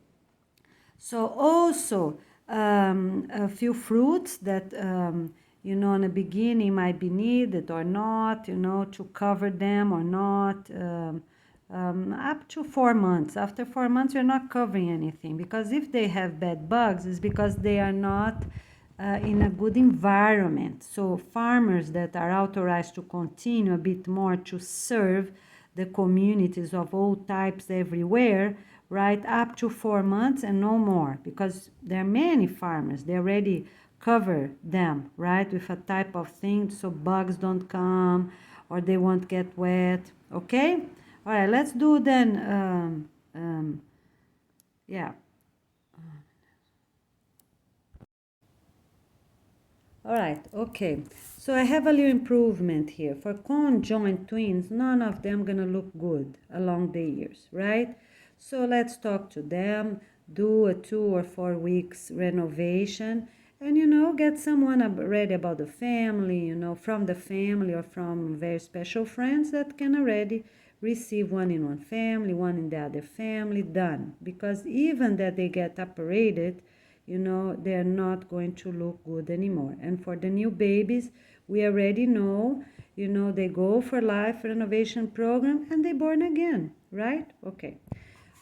So also a few fruits that in the beginning might be needed or not, to cover them or not. Up to 4 months. After 4 months, you're not covering anything, because if they have bad bugs, it's because they are not in a good environment. So farmers that are authorized to continue a bit more to serve the communities of all types everywhere, right, up to 4 months and no more, because there are many farmers, they already cover them, right, with a type of thing so bugs don't come or they won't get wet. Okay, all right, let's do then yeah. All right, okay. So I have a little improvement here. For conjoined twins, none of them gonna look good along the years, right? So let's talk to them, do a 2 or 4 weeks renovation, and get someone ready about the family, from the family or from very special friends that can already receive one in one family, one in the other family, done. Because even that they get operated, they're not going to look good anymore. And for the new babies, we already know, they go for life renovation program and they born again, right? Okay.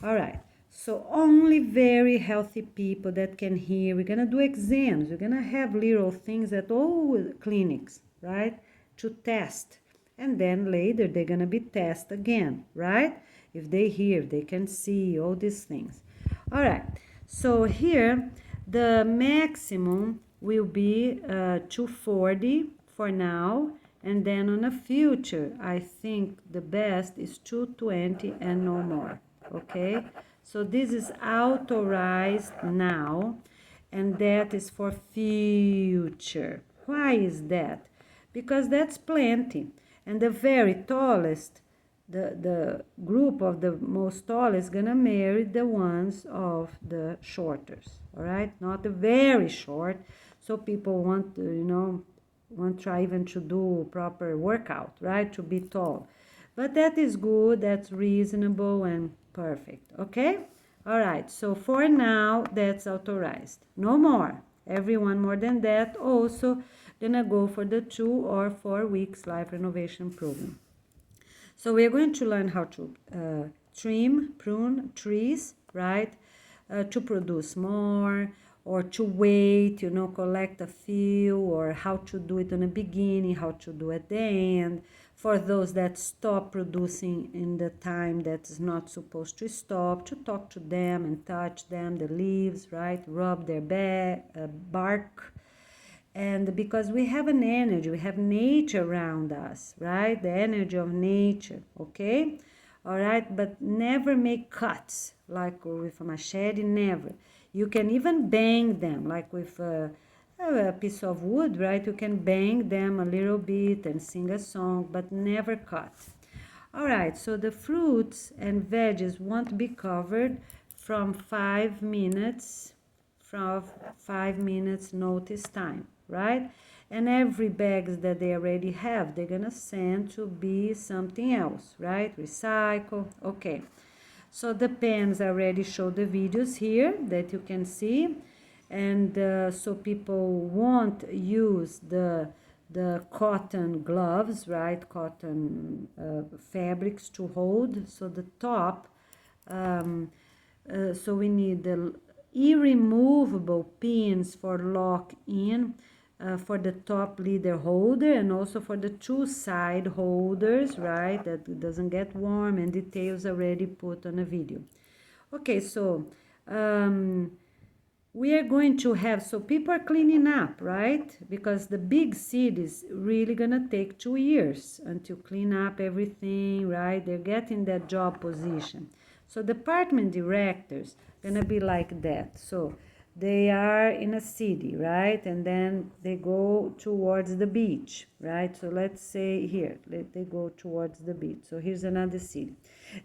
All right. So only very healthy people that can hear. We're gonna do exams. We're gonna have little things at all clinics, right? To test. And then later they're gonna be tested again, right? If they hear, they can see all these things. All right. So here the maximum will be 240 for now, and then on the future, I think the best is 220 and no more, okay? So this is authorized now, and that is for future. Why is that? Because that's plenty. And the very tallest, the group of the most tall is gonna marry the ones of the shorters, all right? Not the very short, so people want to, won't try even to do proper workout, right? To be tall. But that is good, that's reasonable and perfect, okay? All right, so for now, that's authorized. No more. Everyone more than that also gonna go for the 2 or 4 weeks life renovation program. So we're going to learn how to trim, prune trees, right? To produce more, or to wait, collect a few, or how to do it in the beginning, how to do at the end. For those that stop producing in the time that's not supposed to stop, to talk to them and touch them, the leaves, right? Rub their bark. And because we have an energy, we have nature around us, right? The energy of nature, okay? All right, but never make cuts, like with a machete, never. You can even bang them, like with a piece of wood, right? You can bang them a little bit and sing a song, but never cut. All right, so the fruits and veggies won't be covered from 5 minutes from 5 minutes notice time, right? And every bags that they already have, they're gonna send to be something else, right? Recycle, okay. So the pens already show the videos here that you can see. And so people won't use the cotton gloves, right? Cotton fabrics to hold. So the top, so we need the irremovable pins for lock in for the top leader holder and also for the two side holders, right? That it doesn't get warm, and details already put on a video. Okay, so we are going to have, so people are cleaning up, right? Because the big cities really gonna take 2 years until clean up everything, right? They're getting that job position. So department directors gonna be like that. So they are in a city, right? And then they go towards the beach, right? So let's say here, they go towards the beach. So here's another city.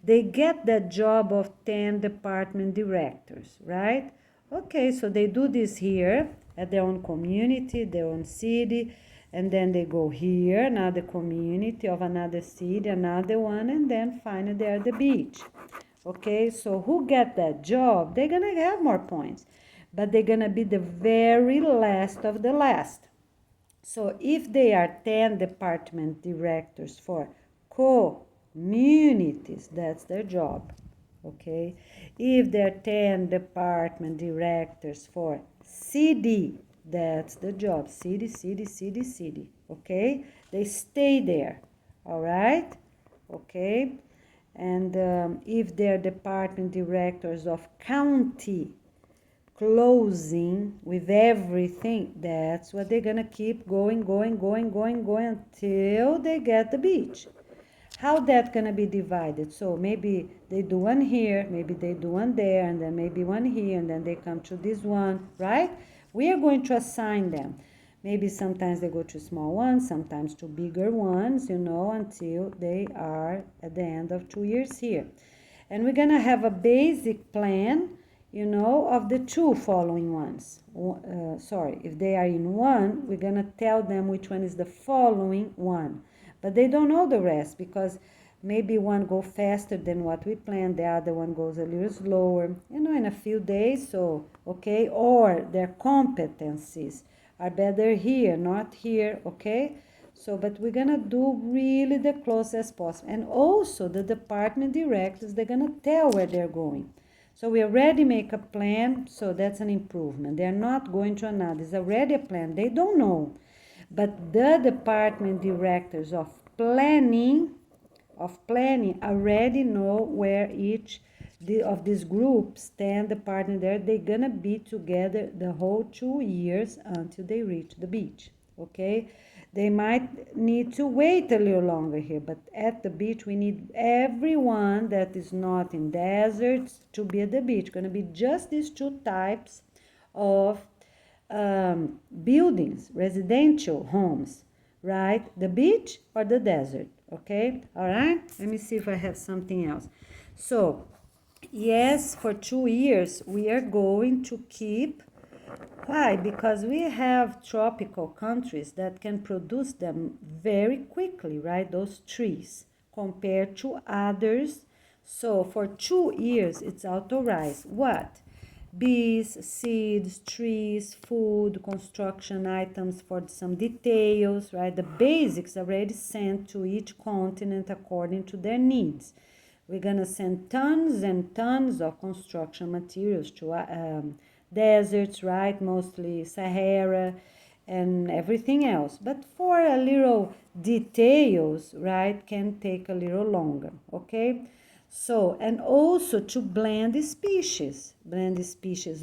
They get that job of 10 department directors, right? Okay, so they do this here at their own community, their own city, and then they go here, another community of another city, another one, and then finally they're at the beach. Okay, so who get that job? They're gonna have more points, but they're gonna be the very last of the last. So if they are 10 department directors for communities, that's their job. Okay, if there are 10 department directors for city, that's the job. City, city, city, city. Okay, they stay there. All right, okay. And if they're department directors of county closing with everything, that's what they're gonna keep going until they get the beach. How that gonna be divided? So maybe they do one here, maybe they do one there, and then maybe one here, and then they come to this one, right? We are going to assign them. Maybe sometimes they go to small ones, sometimes to bigger ones, until they are at the end of 2 years here. And we're gonna have a basic plan, of the two following ones. If they are in one, we're gonna tell them which one is the following one. But they don't know the rest because maybe one go faster than what we planned, the other one goes a little slower, in a few days, so, okay? Or their competencies are better here, not here, okay? So, but we're gonna do really the closest possible. And also the department directors, they're gonna tell where they're going. So we already make a plan, so that's an improvement. They're not going to another, it's already a plan. They don't know. But the department directors of planning already know where each of these groups stand, the partner there. They're gonna be together the whole 2 years until they reach the beach. Okay, they might need to wait a little longer here, but at the beach we need everyone that is not in deserts to be at the beach. Gonna be just these two types of buildings, residential homes, right? The beach or the desert, okay? All right, let me see if I have something else. So yes, for 2 years we are going to keep. Why? Because we have tropical countries that can produce them very quickly, right? Those trees compared to others. So for 2 years it's authorized. What? Bees, seeds, trees, food, construction items for some details, right? The basics already sent to each continent according to their needs. We're gonna send tons and tons of construction materials to deserts, right? Mostly Sahara and everything else. But for a little details, right, can take a little longer, okay? So, and also to blend the species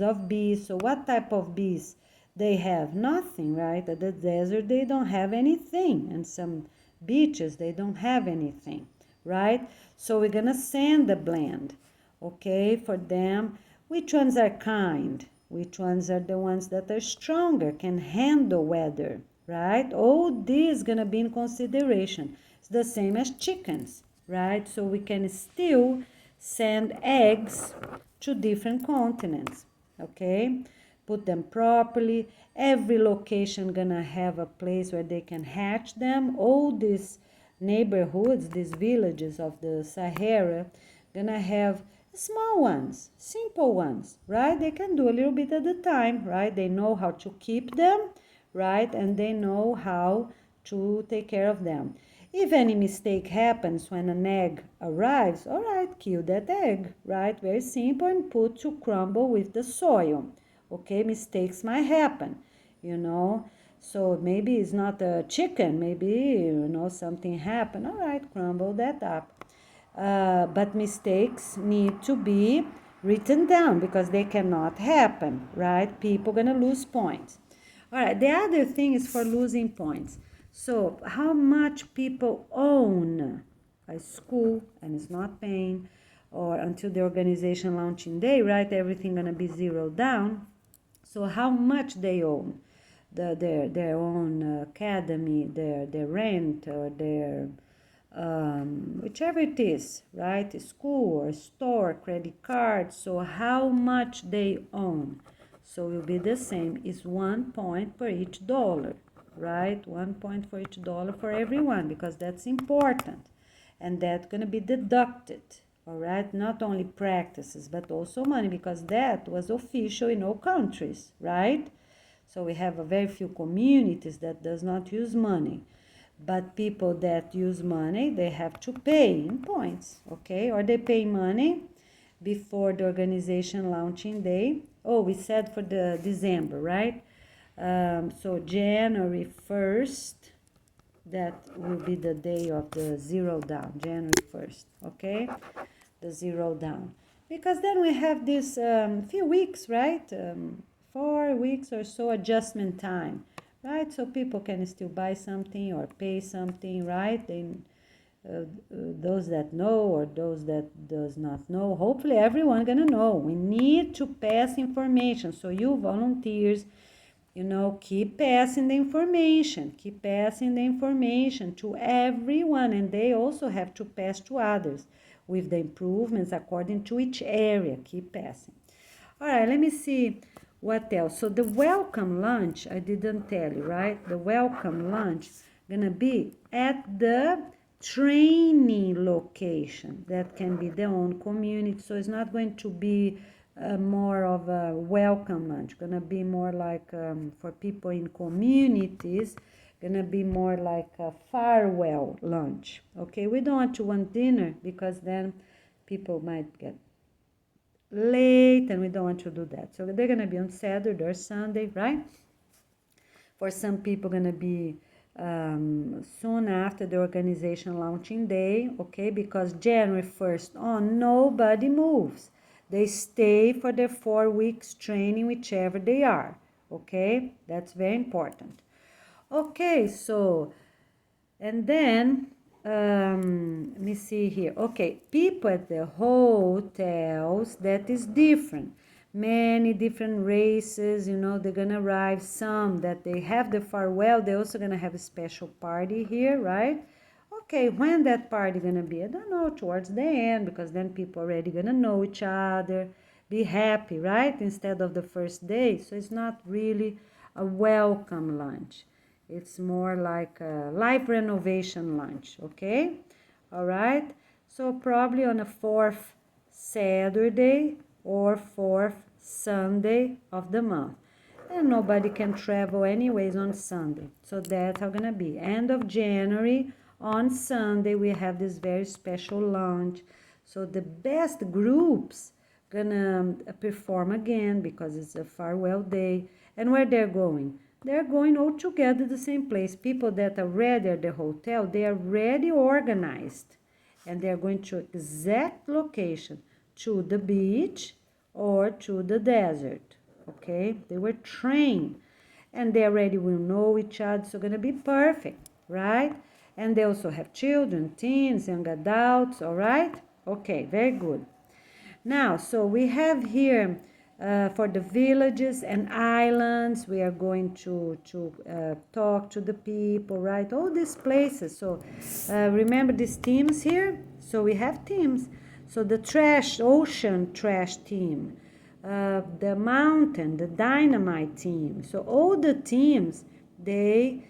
of bees. So what type of bees they have? Nothing, right? At the desert, they don't have anything. And some beaches, they don't have anything, right? So we're gonna send the blend, okay, for them. Which ones are kind? Which ones are the ones that are stronger, can handle weather, right? All this gonna be in consideration. It's the same as chickens, right? So we can still send eggs to different continents, okay? put them properly. Every location gonna have a place where they can hatch them. All these neighborhoods, these villages of the Sahara, gonna have small ones, simple ones, right? They can do a little bit at a time, right? They know how to keep them, right? And they know how to take care of them. If any mistake happens when an egg arrives, all right, kill that egg, right? Very simple, and put to crumble with the soil. Okay, mistakes might happen, you know. So maybe it's not a chicken, maybe, you know, something happened. All right, crumble that up. But mistakes need to be written down because they cannot happen, right? People gonna lose points. All right, the other thing is for losing points. So how much people own a school and is not paying, or until the organization launching day, right? Everything gonna be zeroed down. So how much they own, their own academy, their rent, or their whichever it is, right? School or store, credit card. So how much they own. So it will be the same. It's 1 point per each dollar, right? 1 point for each dollar for everyone, because that's important. And that's going to be deducted, all right? Not only practices, but also money, because that was official in all countries, right? So we have a very few communities that does not use money. But people that use money, they have to pay in points, okay? Or they pay money before the organization launching day. Oh, we said for the December, right? So January 1st, that will be the day of the zero down, January 1st, okay? The zero down. Because then we have this few weeks, right? 4 weeks or so adjustment time, right? So people can still buy something or pay something, right? Those that know or those that does not know, hopefully everyone gonna know. We need to pass information. So you volunteers, you know, keep passing the information to everyone, and they also have to pass to others with the improvements according to each area. Keep passing. All right, let me see what else. So the welcome lunch, I didn't tell you, right? The welcome lunch gonna be at the training location. That can be their own community. So it's not going to be more of a welcome lunch. Gonna be more like for people in communities. Gonna be more like a farewell lunch. Okay, we don't want to want dinner because then people might get late, and we don't want to do that. So they're gonna be on Saturday or Sunday, right? For some people, gonna be soon after the organization launching day, okay? Because January 1st on, nobody moves. They stay for their 4 weeks training, whichever they are, okay? That's very important. Okay, so, and then, let me see here. Okay, people at the hotels, that is different. Many different races, you know, they're gonna arrive. Some that they have the farewell, they're also gonna have a special party here, right? Okay, when that party gonna be? I don't know, towards the end, because then people already gonna know each other, be happy, right? Instead of the first day. So it's not really a welcome lunch. It's more like a life renovation lunch, okay? All right? So probably on a 4th Saturday or 4th Sunday of the month. And nobody can travel anyways on Sunday. So that's how gonna be. End of January, on Sunday, we have this very special lunch. So the best groups gonna perform again because it's a farewell day. And where they're going? They're going all together the same place. People that are ready at the hotel, they are already organized. And they're going to exact location, to the beach or to the desert, okay? They were trained, and they already will know each other, so gonna be perfect, right? And they also have children, teens, young adults, all right? Okay, very good. Now, so we have here for the villages and islands, we are going to talk to the people, right? All these places. So remember these teams here? So we have teams. So the ocean trash team, the mountain, the dynamite team. So all the teams, the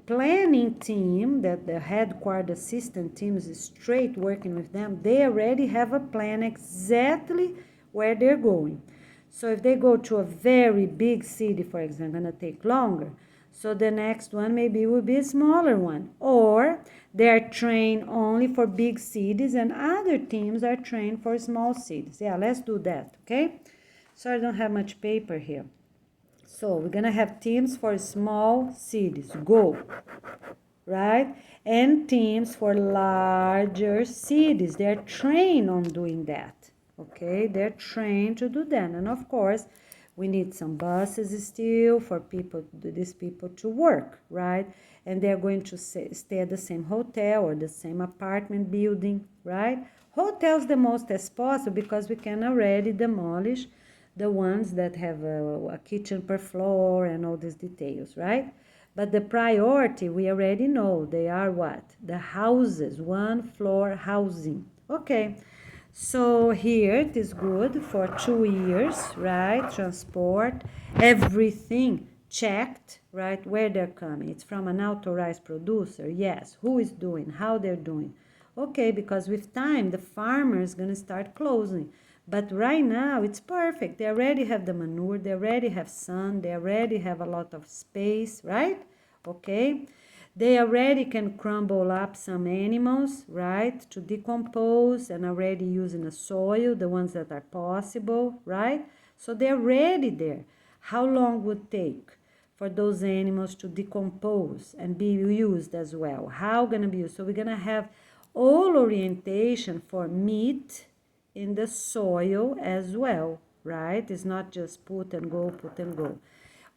planning team, that the headquarters assistant teams is straight working with them, they already have a plan exactly where they're going. So if they go to a very big city, for example, gonna take longer, so the next one maybe will be a smaller one. Or they are trained only for big cities and other teams are trained for small cities. Yeah, let's do that, okay? So I don't have much paper here. So we're gonna have teams for small cities, go, right? And teams for larger cities. They're trained on doing that, okay? They're trained to do that. And of course, we need some buses still for these people to work, right? And they're going to stay at the same hotel or the same apartment building, right? Hotels the most as possible because we can already demolish the ones that have a kitchen per floor and all these details, right? But the priority, we already know, they are what? The houses, one floor housing. Okay, so here it is good for 2 years, right? Transport, everything checked, right? Where they're coming. It's from an authorized producer, yes. Who is doing, how they're doing. Okay, because with time, the farmer is going to start closing. But right now, it's perfect. They already have the manure, they already have sun, they already have a lot of space, right? Okay. They already can crumble up some animals, right, to decompose and already using the soil, the ones that are possible, right? So they're ready there. How long would take for those animals to decompose and be used as well? How gonna be used? So we're gonna have all orientation for meat in the soil as well, right? It's not just put and go, put and go.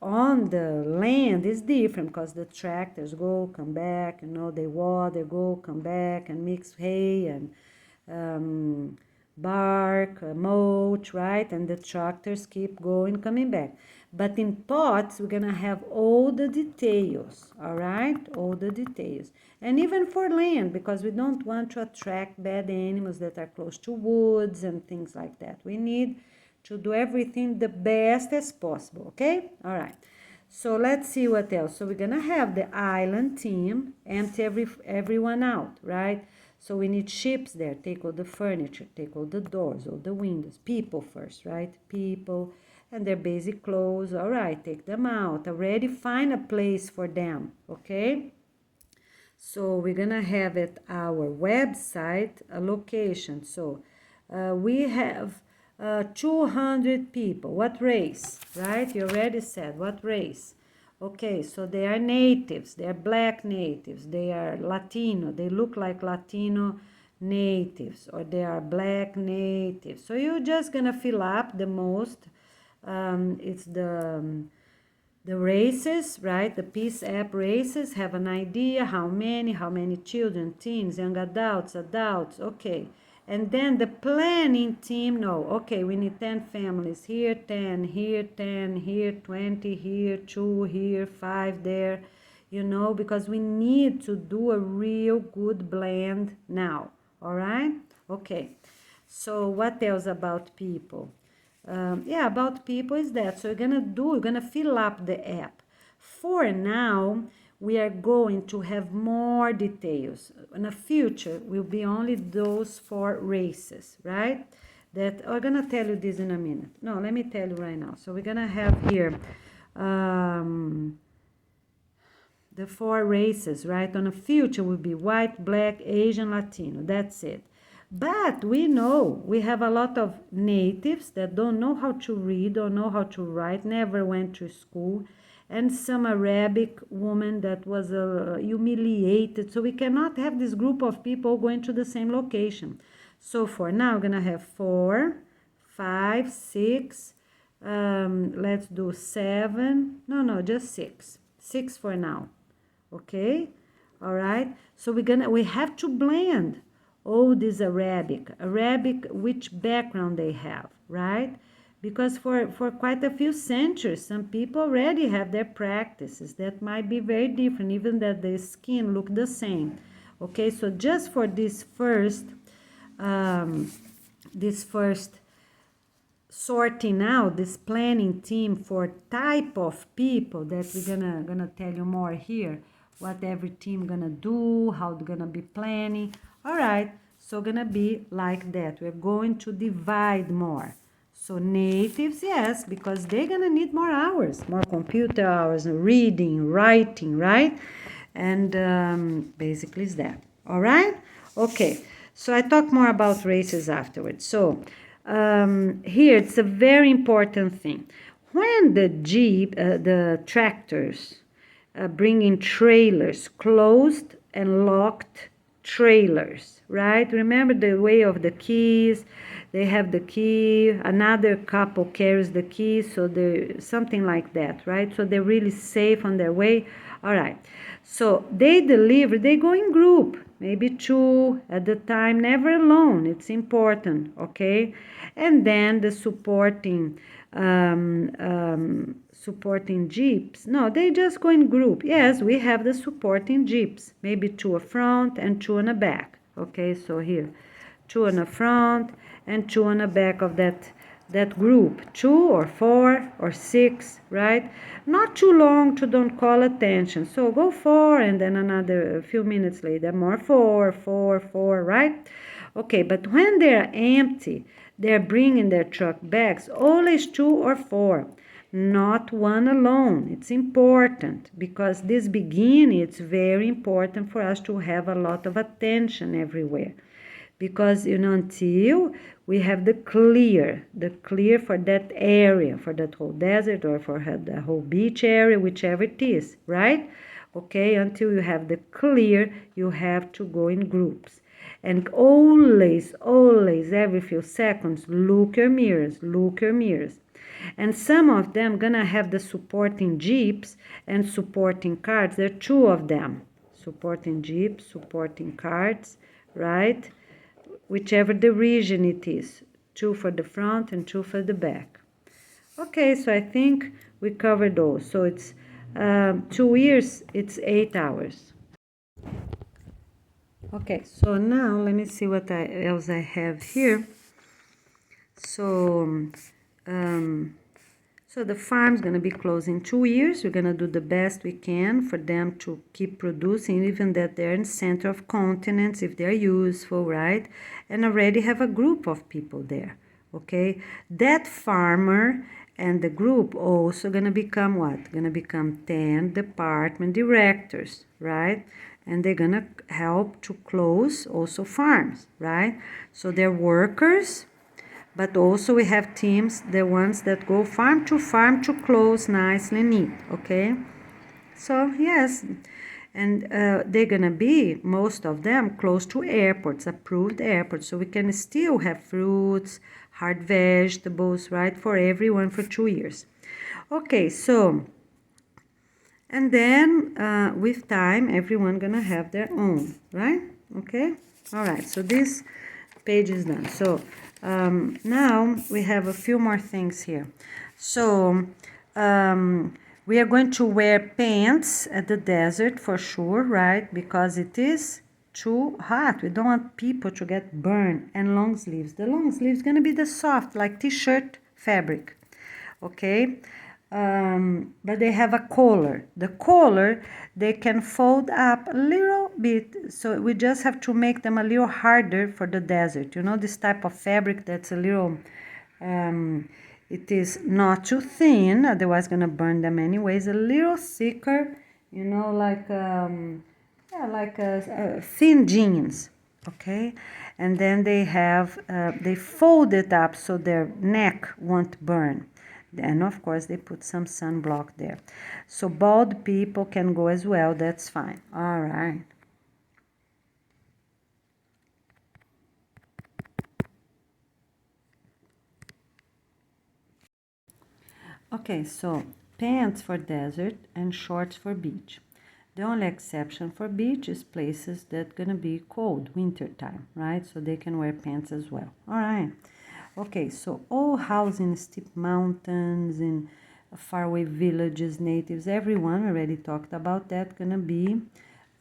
On the land is different because the tractors go, come back, they water, go, come back and mix hay and bark, mulch, right? And the tractors keep going, coming back. But in pots, we're gonna have all the details, all right? All the details. And even for land, because we don't want to attract bad animals that are close to woods and things like that. We need to do everything the best as possible, okay? All right. So let's see what else. So we're gonna have the island team empty everyone out, right? So we need ships there. Take all the furniture, take all the doors, all the windows. People first, right? People and their basic clothes. All right, take them out. Already find a place for them, okay? So we're gonna have at our website a location. So we have 200 people. What race, right? You already said what race. Okay, so they are natives, they are black natives, they are Latino, they look like Latino natives, or they are black natives. So you're just gonna fill up the most, it's the races, right? The Peace App races, have an idea how many children, teens, young adults, okay. And then the planning team, no, okay, we need 10 families here, 10 here, 10 here, 20 here, 2 here, 5 there, because we need to do a real good blend now, all right? Okay, so what else about people? About people is that. So we're gonna fill up the app. For now, we are going to have more details. In the future, will be only those 4 races, right? That I'm gonna tell you this in a minute. No, let me tell you right now. So we're gonna have here the 4 races, right? On the future will be white, black, Asian, Latino. That's it. But we know we have a lot of natives that don't know how to read or know how to write, never went to school, and some Arabic woman that was humiliated. So we cannot have this group of people going to the same location. So for now, we're going to have 4, 5, 6, let's do 7. No, just 6. 6 for now. Okay? All right? So we have to blend all this Arabic, which background they have, right? Because for quite a few centuries, some people already have their practices that might be very different, even that the skin look the same. Okay, so just for this first sorting out this planning team for type of people that we're gonna tell you more here, what every team gonna do, how they're gonna be planning. All right, so gonna be like that. We're going to divide more. So natives, yes, because they're gonna need more hours, more computer hours, reading, writing, right? And basically is that. All right? Okay, so I talk more about races afterwards. So here it's a very important thing. When the tractors bring in trailers, closed and locked trailers, right? Remember the way of the keys. They have the key, another couple carries the key, so they're something like that, right? So they're really safe on their way. All right. So they deliver, they go in group, maybe 2 at the time, never alone. It's important, okay? And then the supporting jeeps. No, they just go in group. Yes, we have the supporting jeeps, maybe 2 a front and 2 on the back. Okay, so here, 2 on the front and 2 on the back of that group, 2 or 4 or 6, right? Not too long to don't call attention. So go 4 and then another a few minutes later, more 4, 4, 4, right? Okay, but when they're empty, they're bringing their truck bags, always 2 or 4, not one alone. It's important because this beginning, it's very important for us to have a lot of attention everywhere. Because, until we have the clear for that area, for that whole desert or for the whole beach area, whichever it is, right? Okay, until you have the clear, you have to go in groups. And always, every few seconds, look your mirrors. And some of them gonna have the supporting jeeps and supporting carts. There are 2 of them, supporting jeeps, supporting carts, right? Whichever the region it is, 2 for the front and 2 for the back. Okay, so I think we covered those. So it's 2 years, it's 8 hours. Okay, so now let me see what else I have here. So, so the farm's going to be closed in 2 years. We're going to do the best we can for them to keep producing, even that they're in center of continents, if they're useful, right? And already have a group of people there, okay? That farmer and the group also going to become what? Going to become 10 department directors, right? And they're going to help to close also farms, right? So they're workers, but also we have teams, the ones that go farm to close nicely neat, okay? So yes, and they're gonna be, most of them, close to airports, approved airports, so we can still have fruits, hard vegetables, right, for everyone for 2 years. Okay, so, and then with time, everyone gonna have their own, right? Okay, all right, so this page is done. So now we have a few more things here. So we are going to wear pants at the desert for sure, right? Because it is too hot. We don't want people to get burned. And long sleeves. The long sleeves going to be the soft, like t-shirt fabric. Okay? But they have a collar. The collar, they can fold up a little bit, so we just have to make them a little harder for the desert. You know, this type of fabric that's a little, it is not too thin, otherwise gonna burn them anyways, a little thicker, you know, like, thin jeans, okay? And then they have, they fold it up so their neck won't burn. And of course, they put some sunblock there. So bald people can go as well. That's fine. All right. Okay, so pants for desert and shorts for beach. The only exception for beach is places that gonna be cold, winter time, right? So they can wear pants as well. All right. Okay, so all housed in steep mountains, in faraway villages, natives, everyone already talked about that, gonna be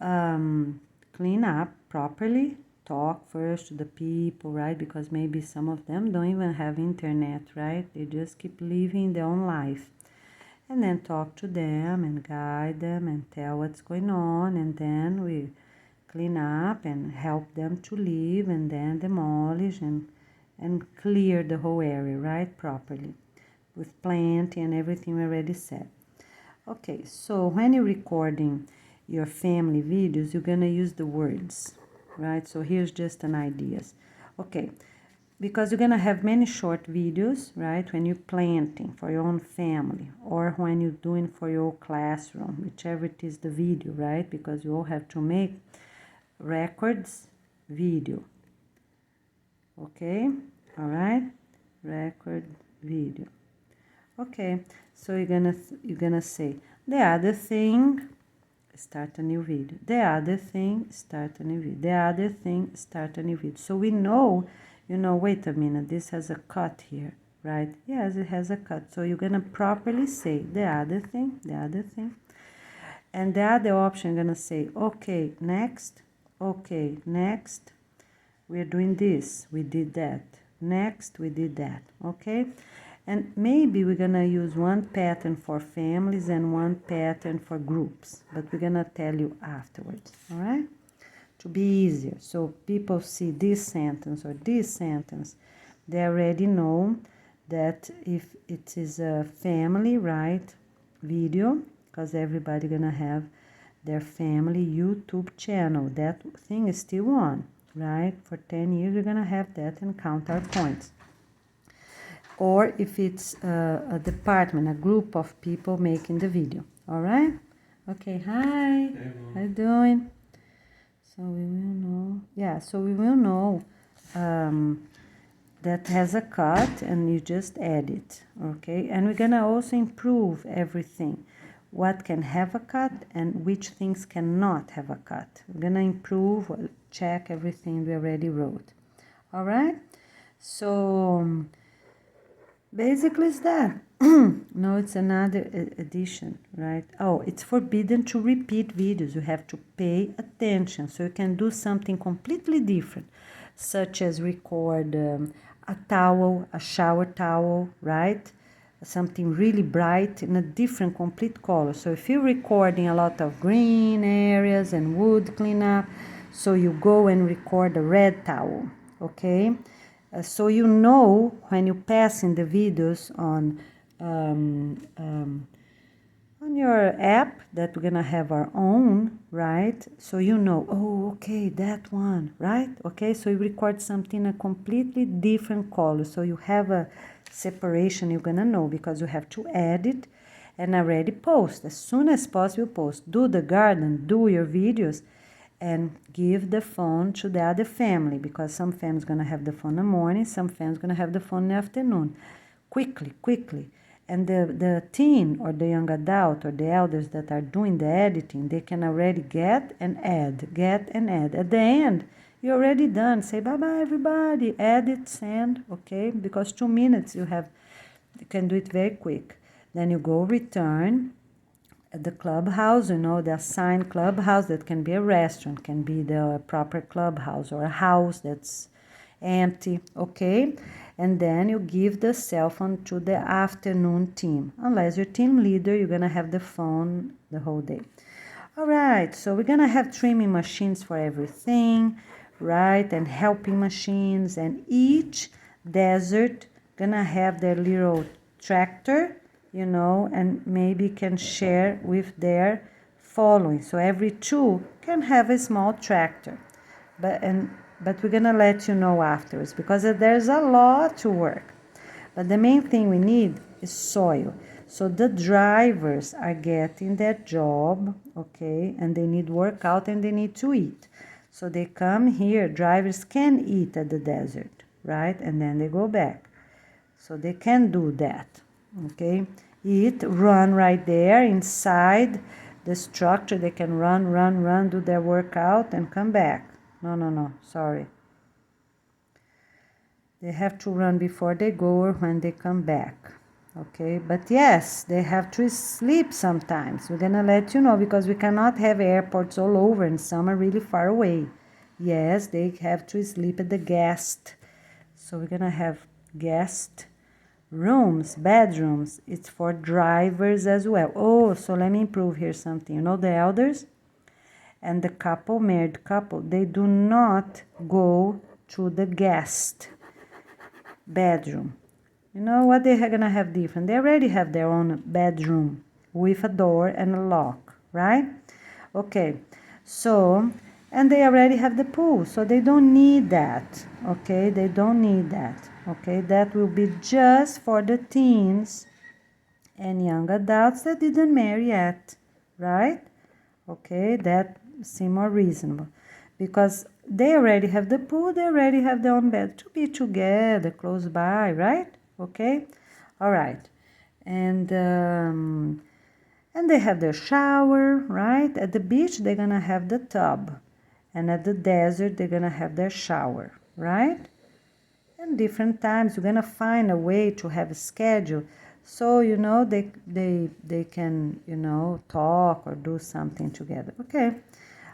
cleaned up properly, talk first to the people, right? Because maybe some of them don't even have internet, right? They just keep living their own life. And then talk to them and guide them and tell what's going on, and then we clean up and help them to live, and then demolish and clear the whole area, right, properly, with planting and everything we already said. Okay, so when you're recording your family videos, you're gonna use the words, right? So here's just an ideas. Okay, because you're gonna have many short videos, right? When you're planting for your own family, or when you're doing for your classroom, whichever it is the video, right? Because you all have to make records video. Okay, all right, record video. Okay, so you're gonna say the other thing, start a new video. The other thing, start a new video. The other thing, start a new video. So we know, wait a minute, this has a cut here, right? Yes, it has a cut. So you're gonna properly say the other thing, the other thing. And the other option, you're gonna say, okay, next, we're doing this, we did that. Next, we did that, okay? And maybe we're gonna use one pattern for families and one pattern for groups, but we're gonna tell you afterwards, all right? To be easier, so people see this sentence or this sentence, they already know that if it is a family, right, video, because everybody gonna have their family YouTube channel, that thing is still on, right? For 10 years, we're gonna have that and count our points. Or if it's a department, a group of people making the video, all right? Okay, hi, how you doing? So we will know, so we will know that has a cut, and you just add it, okay? And we're gonna also improve everything. What can have a cut and which things cannot have a cut. We're gonna improve, check everything we already wrote, all right? So basically it's that. No, it's another addition, right? Oh, it's forbidden to repeat videos. You have to pay attention. So you can do something completely different, such as record a towel, a shower towel, right? Something really bright in a different complete color. So if you're recording a lot of green areas and wood cleanup, so you go and record a red towel, okay? So you know when you pass in the videos on your app that we're gonna have our own, right? So you know, oh, okay, that one, right? Okay, so you record something a completely different color. So you have a separation, you're gonna know, because you have to edit and already post. As soon as possible, post. Do the garden, do your videos, and give the phone to the other family, because some family's gonna have the phone in the morning, some family's gonna have the phone in the afternoon. Quickly. And the teen or the young adult or the elders that are doing the editing, they can already get and add. At the end, you're already done. Say bye-bye, everybody. Edit, send, okay? Because 2 minutes you can do it very quick. Then you go return at the clubhouse, the assigned clubhouse. That can be a restaurant, can be the proper clubhouse, or a house that's empty, okay? And then you give the cell phone to the afternoon team. Unless you're team leader, you're gonna have the phone the whole day. All right, so we're gonna have trimming machines for everything, right? And helping machines, and each desert gonna have their little tractor, and maybe can share with their following. So every 2 can have a small tractor. But we're gonna let you know afterwards, because there's a lot to work. But the main thing we need is soil. So the drivers are getting their job, okay, and they need workout and they need to eat. So they come here, drivers can eat at the desert, right? And then they go back. So they can do that, okay? Eat, run right there inside the structure. They can run, do their workout and come back. No, sorry. They have to run before they go or when they come back, okay? But yes, they have to sleep sometimes. We're gonna let you know, because we cannot have airports all over, and some are really far away, Yes, they have to sleep at the guest. So we're gonna have guest rooms, bedrooms. It's for drivers as well. Oh, so let me improve here something. You know, the elders and the couple, married couple, they do not go to the guest bedroom. You know what they are gonna have different? They already have their own bedroom with a door and a lock, right? Okay, so, and they already have the pool, so they don't need that, okay? They don't need that, okay? That will be just for the teens and young adults that didn't marry yet, right? Okay, that seems more reasonable because they already have the pool, they already have their own bed to be together close by, right? Okay, all right, and they have their shower, right? At the beach they're gonna have the tub, and at the desert they're gonna have their shower, right? And different times you're gonna find a way to have a schedule so you know they can, you know, talk or do something together. Okay,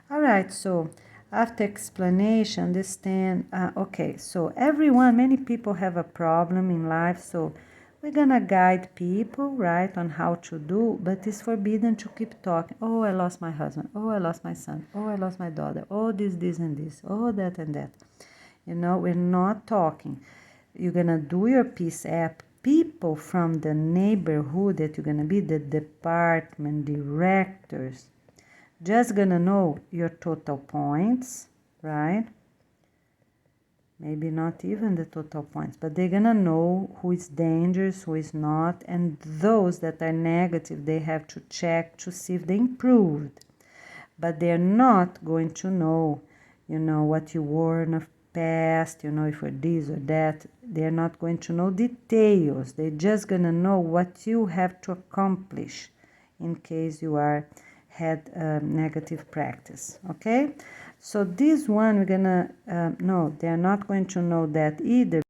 all right, so after explanation, understand. Okay, so everyone, many people have a problem in life, so we're gonna guide people, right, on how to do, but it's forbidden to keep talking. Oh, I lost my husband. Oh, I lost my son. Oh, I lost my daughter. Oh, this and this. Oh, that and that. You know, we're not talking. You're gonna do your peace app. People from the neighborhood that you're gonna be, the department directors, just gonna know your total points, right? Maybe not even the total points, but they're gonna know who is dangerous, who is not, and those that are negative, they have to check to see if they improved. But they're not going to know, you know, what you were in the past, you know, if you're this or that. They're not going to know details. They're just gonna know what you have to accomplish in case you had a negative practice, okay? So this one we're gonna, no, they're not going to know that either.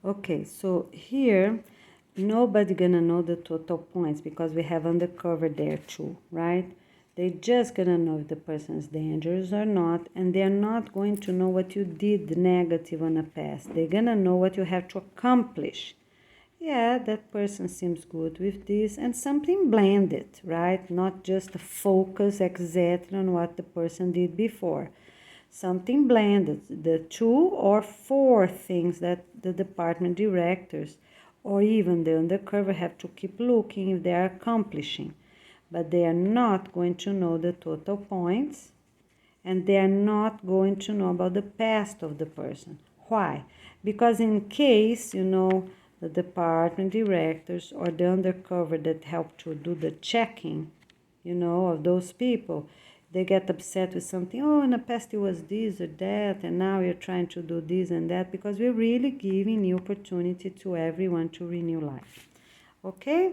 Okay, so here nobody gonna know the total points because we have undercover there too, right? They're just gonna know if the person is dangerous or not, and they're not going to know what you did negative on the past. They're gonna know what you have to accomplish. Yeah, that person seems good with this, and something blended, right? Not just a focus exactly on what the person did before. Something blended, the 2 or 4 things that the department directors or even the undercover have to keep looking if they are accomplishing. But they are not going to know the total points, and they are not going to know about the past of the person. Why? Because in case, you know, the department directors or the undercover that help to do the checking, you know, of those people, they get upset with something. Oh, in the past it was this or that, and now you're trying to do this and that, because we're really giving new opportunity to everyone to renew life. Okay?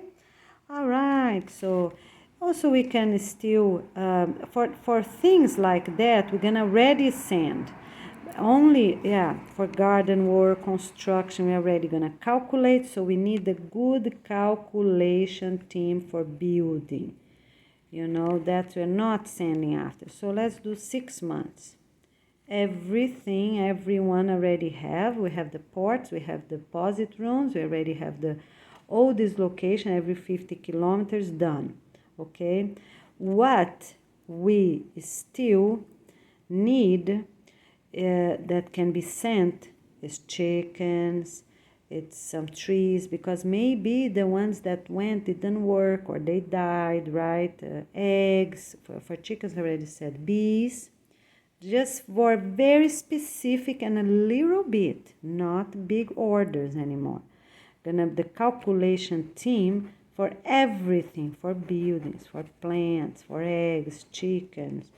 All right, so also we can still, for things like that, we're gonna ready send. Only, yeah, for garden work, construction, we're already gonna calculate, so we need a good calculation team for building. You know, that we're not sending after. So let's do 6 months. Everything, everyone already have. We have the ports, we have deposit rooms, we already have all this location every 50 kilometers done. Okay, what we still need that can be sent is chickens, it's some trees, because maybe the ones that went didn't work or they died, right? Eggs, for chickens I already said, bees, just for very specific and a little bit, not big orders anymore. Gonna have the calculation team for everything, for buildings, for plants, for eggs, chickens,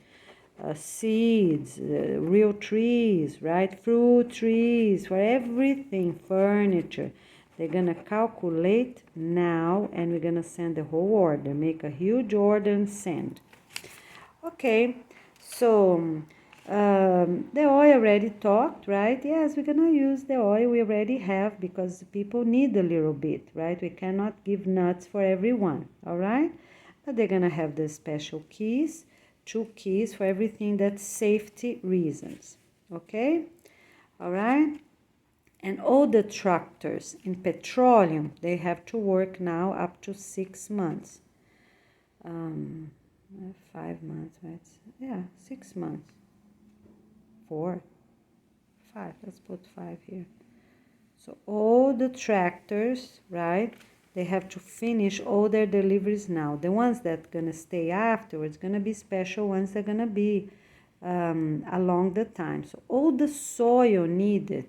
seeds, real trees, right? Fruit trees, for everything, furniture. They're gonna calculate now, and we're gonna send the whole order, make a huge order and send. Okay, so the oil already talked, right? Yes, we're gonna use the oil we already have because people need a little bit, right? We cannot give nuts for everyone, all right? But they're gonna have the special keys 2 keys for everything that's safety reasons. Okay? All right? And all the tractors in petroleum, they have to work now up to 6 months. 5 months, right? Yeah, 6 months. 4, 5, let's put 5 here. So all the tractors, right, they have to finish all their deliveries now. The ones that gonna stay afterwards, gonna be special ones, they're gonna be along the time. So all the soil needed,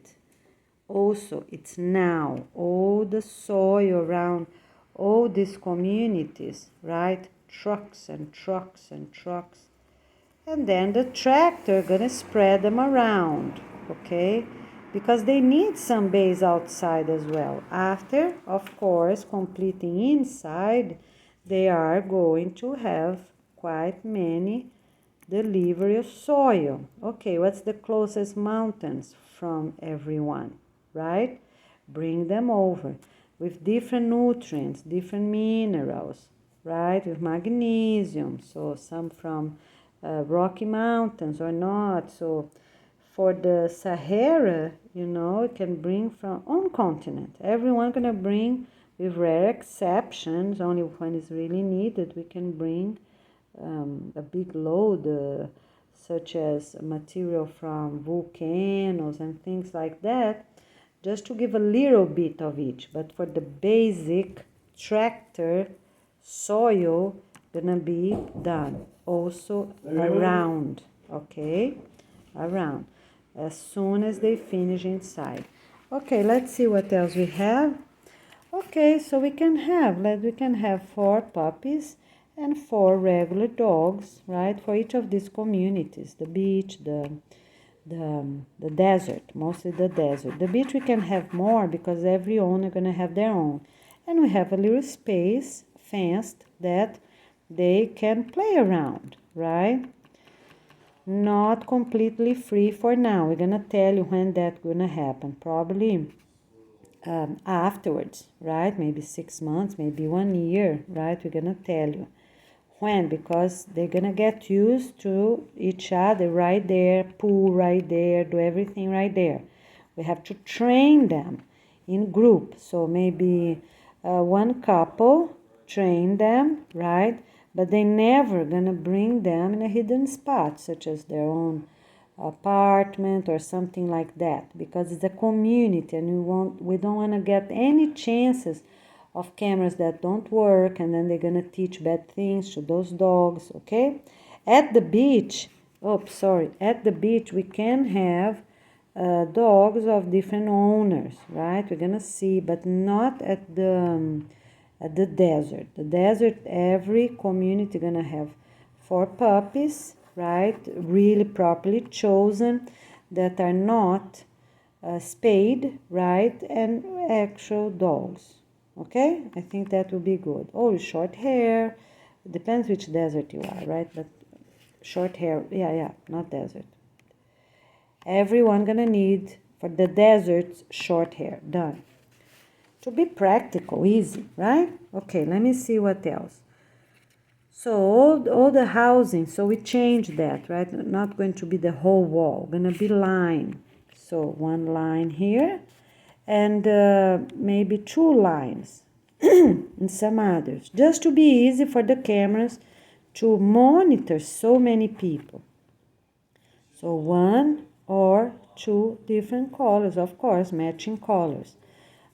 also it's now. All the soil around all these communities, right? Trucks and trucks and trucks. And then the tractor gonna spread them around, okay? Because they need some base outside as well. After, of course, completing inside, they are going to have quite many delivery of soil. Okay, what's the closest mountains from everyone, right? Bring them over with different nutrients, different minerals, right? With magnesium, so some from Rocky Mountains or not. So for the Sahara, it can bring from on continent. Everyone gonna bring, with rare exceptions, only when it's really needed, we can bring a big load, such as material from volcanoes and things like that, just to give a little bit of each. But for the basic tractor, soil gonna be done also around, okay, around, as soon as they finish inside. Okay, let's see what else we have. Okay, so we can have 4 puppies and 4 regular dogs, right, for each of these communities, the beach, the desert, mostly the desert. The beach we can have more because every owner gonna have their own. And we have a little space fenced that they can play around, right? Not completely free for now. We're gonna tell you when that's gonna happen. Probably afterwards, right? Maybe 6 months, maybe 1 year, right? We're gonna tell you when, because they're gonna get used to each other right there, pool right there, do everything right there. We have to train them in group. So maybe one couple train them, right? But they never gonna bring them in a hidden spot, such as their own apartment or something like that, because it's a community and we don't want to get any chances of cameras that don't work, and then they're gonna teach bad things to those dogs. Okay, at the beach, at the beach we can have dogs of different owners, right? We're gonna see, but not at the desert. The desert, every community gonna have 4 puppies, right? Really properly chosen, that are not spayed, right? And actual dogs. Okay, I think that will be good. Oh, short hair. It depends which desert you are, right? But short hair, yeah, not desert. Everyone gonna need, for the deserts, short hair. Done. To be practical, easy, right? Okay, let me see what else. So all the housing, so we changed that, right? Not going to be the whole wall, gonna be line. So 1 line here, and maybe 2 lines and some others, just to be easy for the cameras to monitor so many people. So 1 or 2 different colors, of course, matching colors.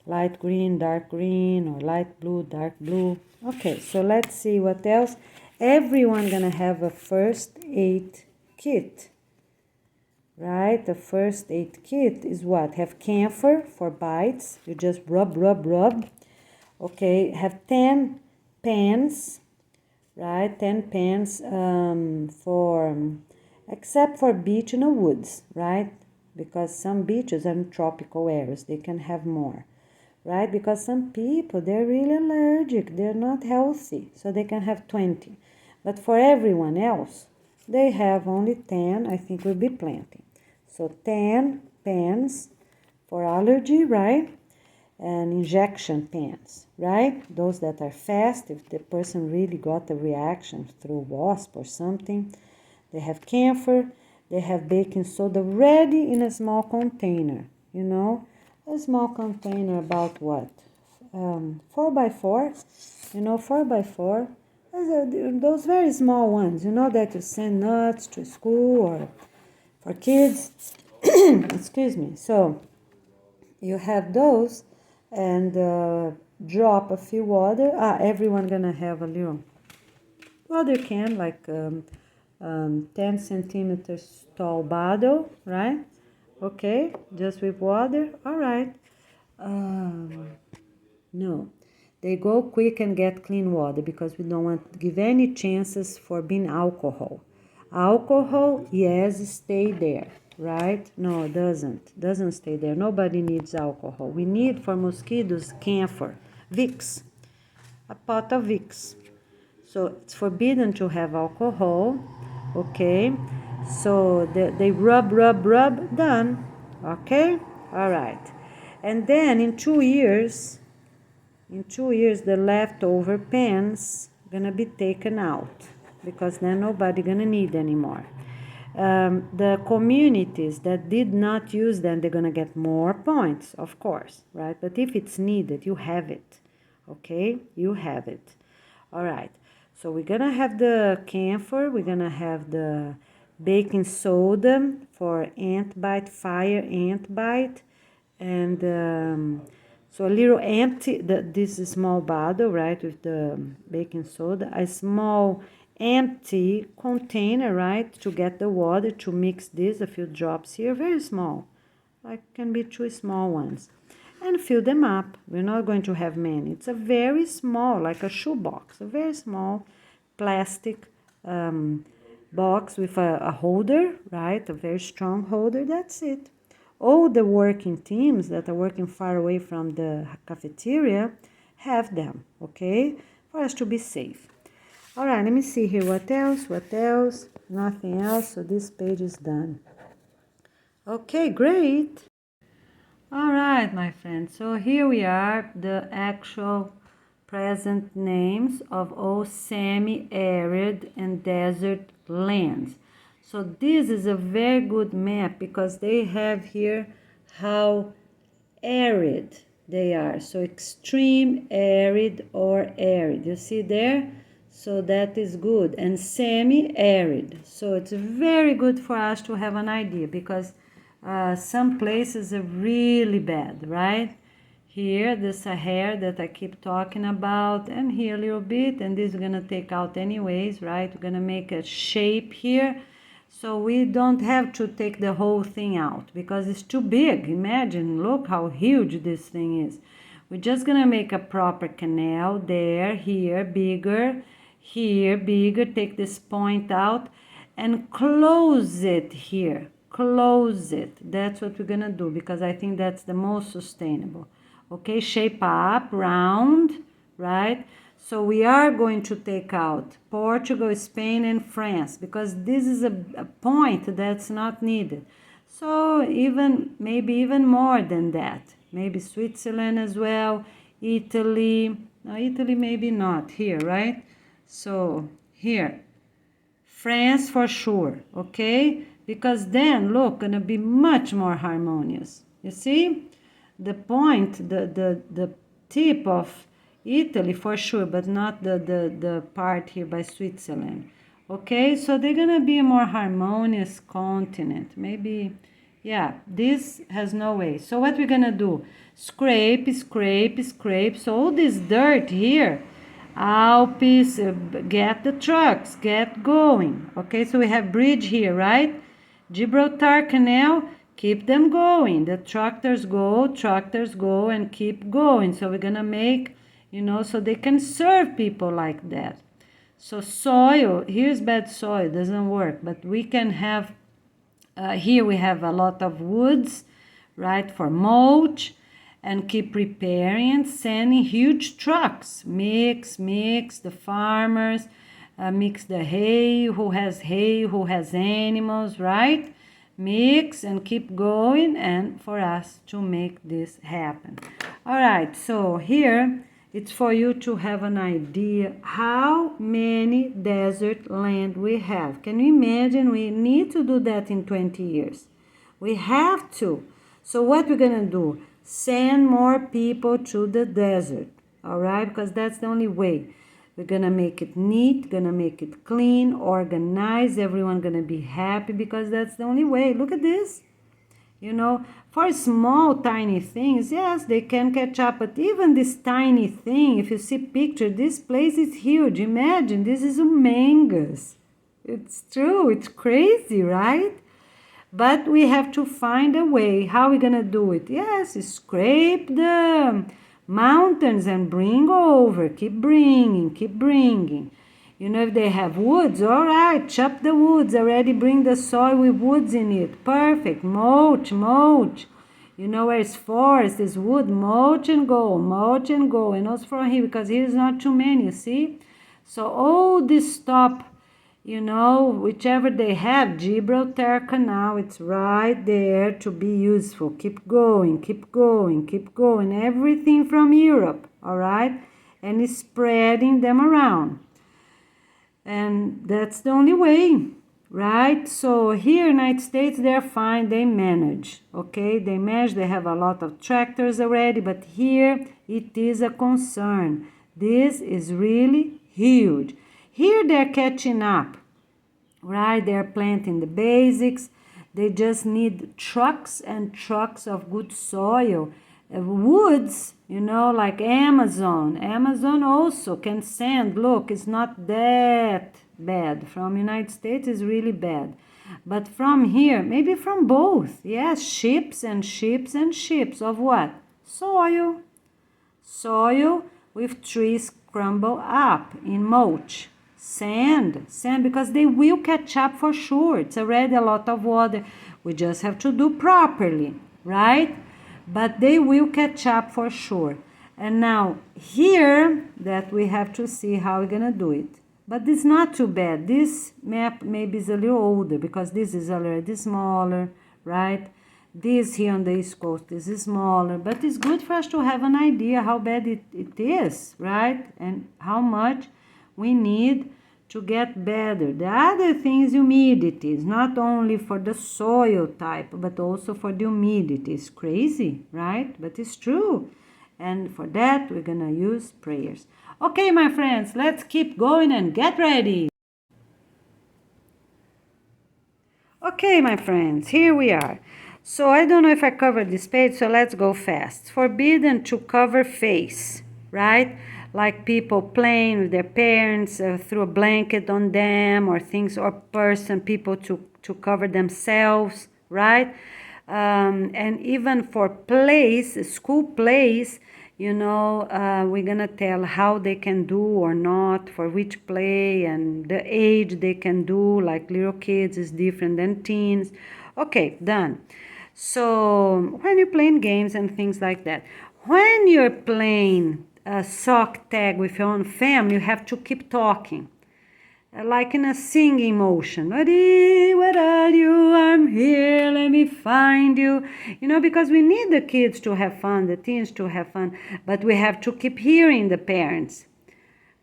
Light green, dark green, or light blue, dark blue. Okay, so let's see what else. Everyone gonna have a first aid kit, right? The first aid kit is what? Have camphor for bites. You just rub. Okay, have 10 pans, right? 10 pans except for beach in the woods, right? Because some beaches are in tropical areas, they can have more, right? Because some people, they're really allergic, they're not healthy, so they can have 20. But for everyone else, they have only 10, I think will be plenty. So 10 pans for allergy, right? And injection pens, right? Those that are fast, if the person really got a reaction through wasp or something. They have camphor, they have baking soda ready in a small container, you know, a small container about what? 4x4, you know, 4x4. Those very small ones, you know, that you send nuts to school or for kids. Excuse me. So you have those and drop a few water. Everyone gonna have a little water can, like 10 centimeters tall bottle, right? Okay, just with water. All right. No, they go quick and get clean water because we don't want to give any chances for being alcohol. Alcohol, yes, stay there, right? No, it doesn't stay there. Nobody needs alcohol. We need for mosquitoes camphor, Vicks, a pot of Vicks. So it's forbidden to have alcohol, okay? So they rub, done, okay? All right. And then in 2 years, the leftover pans gonna be taken out because then nobody gonna need anymore. The communities that did not use them, they're gonna get more points, of course, right? But if it's needed, you have it, okay? You have it. All right. So we're gonna have the camphor, we're gonna have the baking soda for ant bite, fire ant bite, and so a little empty, this small bottle, right, with the baking soda, a small empty container, right, to get the water, to mix this, a few drops here, very small, like can be 2 small ones, and fill them up. We're not going to have many. It's a very small, like a shoebox, a very small plastic box with a holder, right, a very strong holder, that's it. All the working teams that are working far away from the cafeteria have them, okay, for us to be safe. All right, let me see here. What else? Nothing else. So this page is done. Okay, great. All right, my friends. So here we are, the actual present names of all semi-arid and desert lands. So this is a very good map because they have here how arid they are. So extreme arid or arid. You see there? So that is good. And semi-arid. So it's very good for us to have an idea because some places are really bad, right? Here, the Sahara that I keep talking about, and here a little bit, and this is gonna take out anyways, right? We're gonna make a shape here. So we don't have to take the whole thing out because it's too big. Imagine, look how huge this thing is. We're just gonna make a proper canal there, here, bigger, here, bigger, take this point out and close it here. Close it. That's what we're gonna do because I think that's the most sustainable. Okay, shape up, round, right? So we are going to take out Portugal, Spain, and France because this is a point that's not needed. So maybe even more than that. Maybe Switzerland as well, Italy. No, Italy maybe not here, right? So here, France for sure, okay? Because then, look, gonna be much more harmonious. You see? The point, the tip of Italy for sure, but not the part here by Switzerland. Okay, so they're gonna be a more harmonious continent. Maybe, yeah, this has no way. So what we're gonna do? Scrape, scrape, scrape. So all this dirt here, Alpes, get the trucks, get going. Okay, so we have bridge here, right? Gibraltar Canal, keep them going. The tractors go and keep going. So we're gonna make, so they can serve people like that. So soil, here's bad soil, doesn't work, but we can have, here we have a lot of woods, right, for mulch, and keep preparing and sending huge trucks. Mix, the farmers, mix the hay, who has animals, right? Mix and keep going and for us to make this happen. All right, so here It's for you to have an idea how many desert land we have. Can you imagine? We need to do that in 20 years. We have to. So what we're going to do? Send more people to the desert. All right? Because that's the only way. We're going to make it neat, going to make it clean, organized. Everyone going to be happy because that's the only way. Look at this. You know, for small, tiny things, yes, they can catch up. But even this tiny thing, if you see picture, this place is huge. Imagine, this is humongous. It's true. It's crazy, right? But we have to find a way. How are we going to do it? Yes, scrape the mountains and bring over. Keep bringing, keep bringing. You know, if they have woods, all right, chop the woods, already bring the soil with woods in it. Perfect. Mulch, mulch. You know where it's forest, it's wood, mulch and go, mulch and go. And also from here, because here is not too many, you see? So all this stop, you know, whichever they have, Gibraltar Canal, it's right there to be useful. Keep going, keep going, keep going. Everything from Europe, all right? And it's spreading them around. And that's the only way, right? So here in the United States, they're fine, they manage, okay? They manage, they have a lot of tractors already, but here it is a concern. This is really huge. Here they're catching up, right? They're planting the basics. They just need trucks and trucks of good soil. Woods, you know, like Amazon. Amazon also can send. Look, it's not that bad. From United States is really bad. But from here, maybe from both. Yes, ships and ships and ships of what? Soil. Soil with trees crumble up in mulch. Sand, because they will catch up for sure. It's already a lot of water. We just have to do properly, right? But they will catch up for sure. And now here that we have to see how we're gonna do it. But it's not too bad. This map maybe is a little older because this is already smaller, right? This here on the East Coast, this is smaller, but it's good for us to have an idea how bad it is, right? And how much we need to get better. The other thing is humidity. It's not only for the soil type, but also for the humidity. It's crazy, right? But it's true. And for that, we're going to use prayers. Okay, my friends, let's keep going and get ready. Okay, my friends, here we are. So I don't know if I covered this page, so let's go fast. Forbidden to cover face, right? Like people playing with their parents, throw a blanket on them or things, or people to cover themselves, right? And even for plays, school plays, you know, we're going to tell how they can do or not, for which play, and the age they can do, like little kids is different than teens. Okay, done. So when you're playing games and things like that, when you're playing a sock tag with your own family, you have to keep talking, like in a singing motion. Where are you? I'm here, let me find you. You know, because we need the kids to have fun, the teens to have fun, but we have to keep hearing the parents.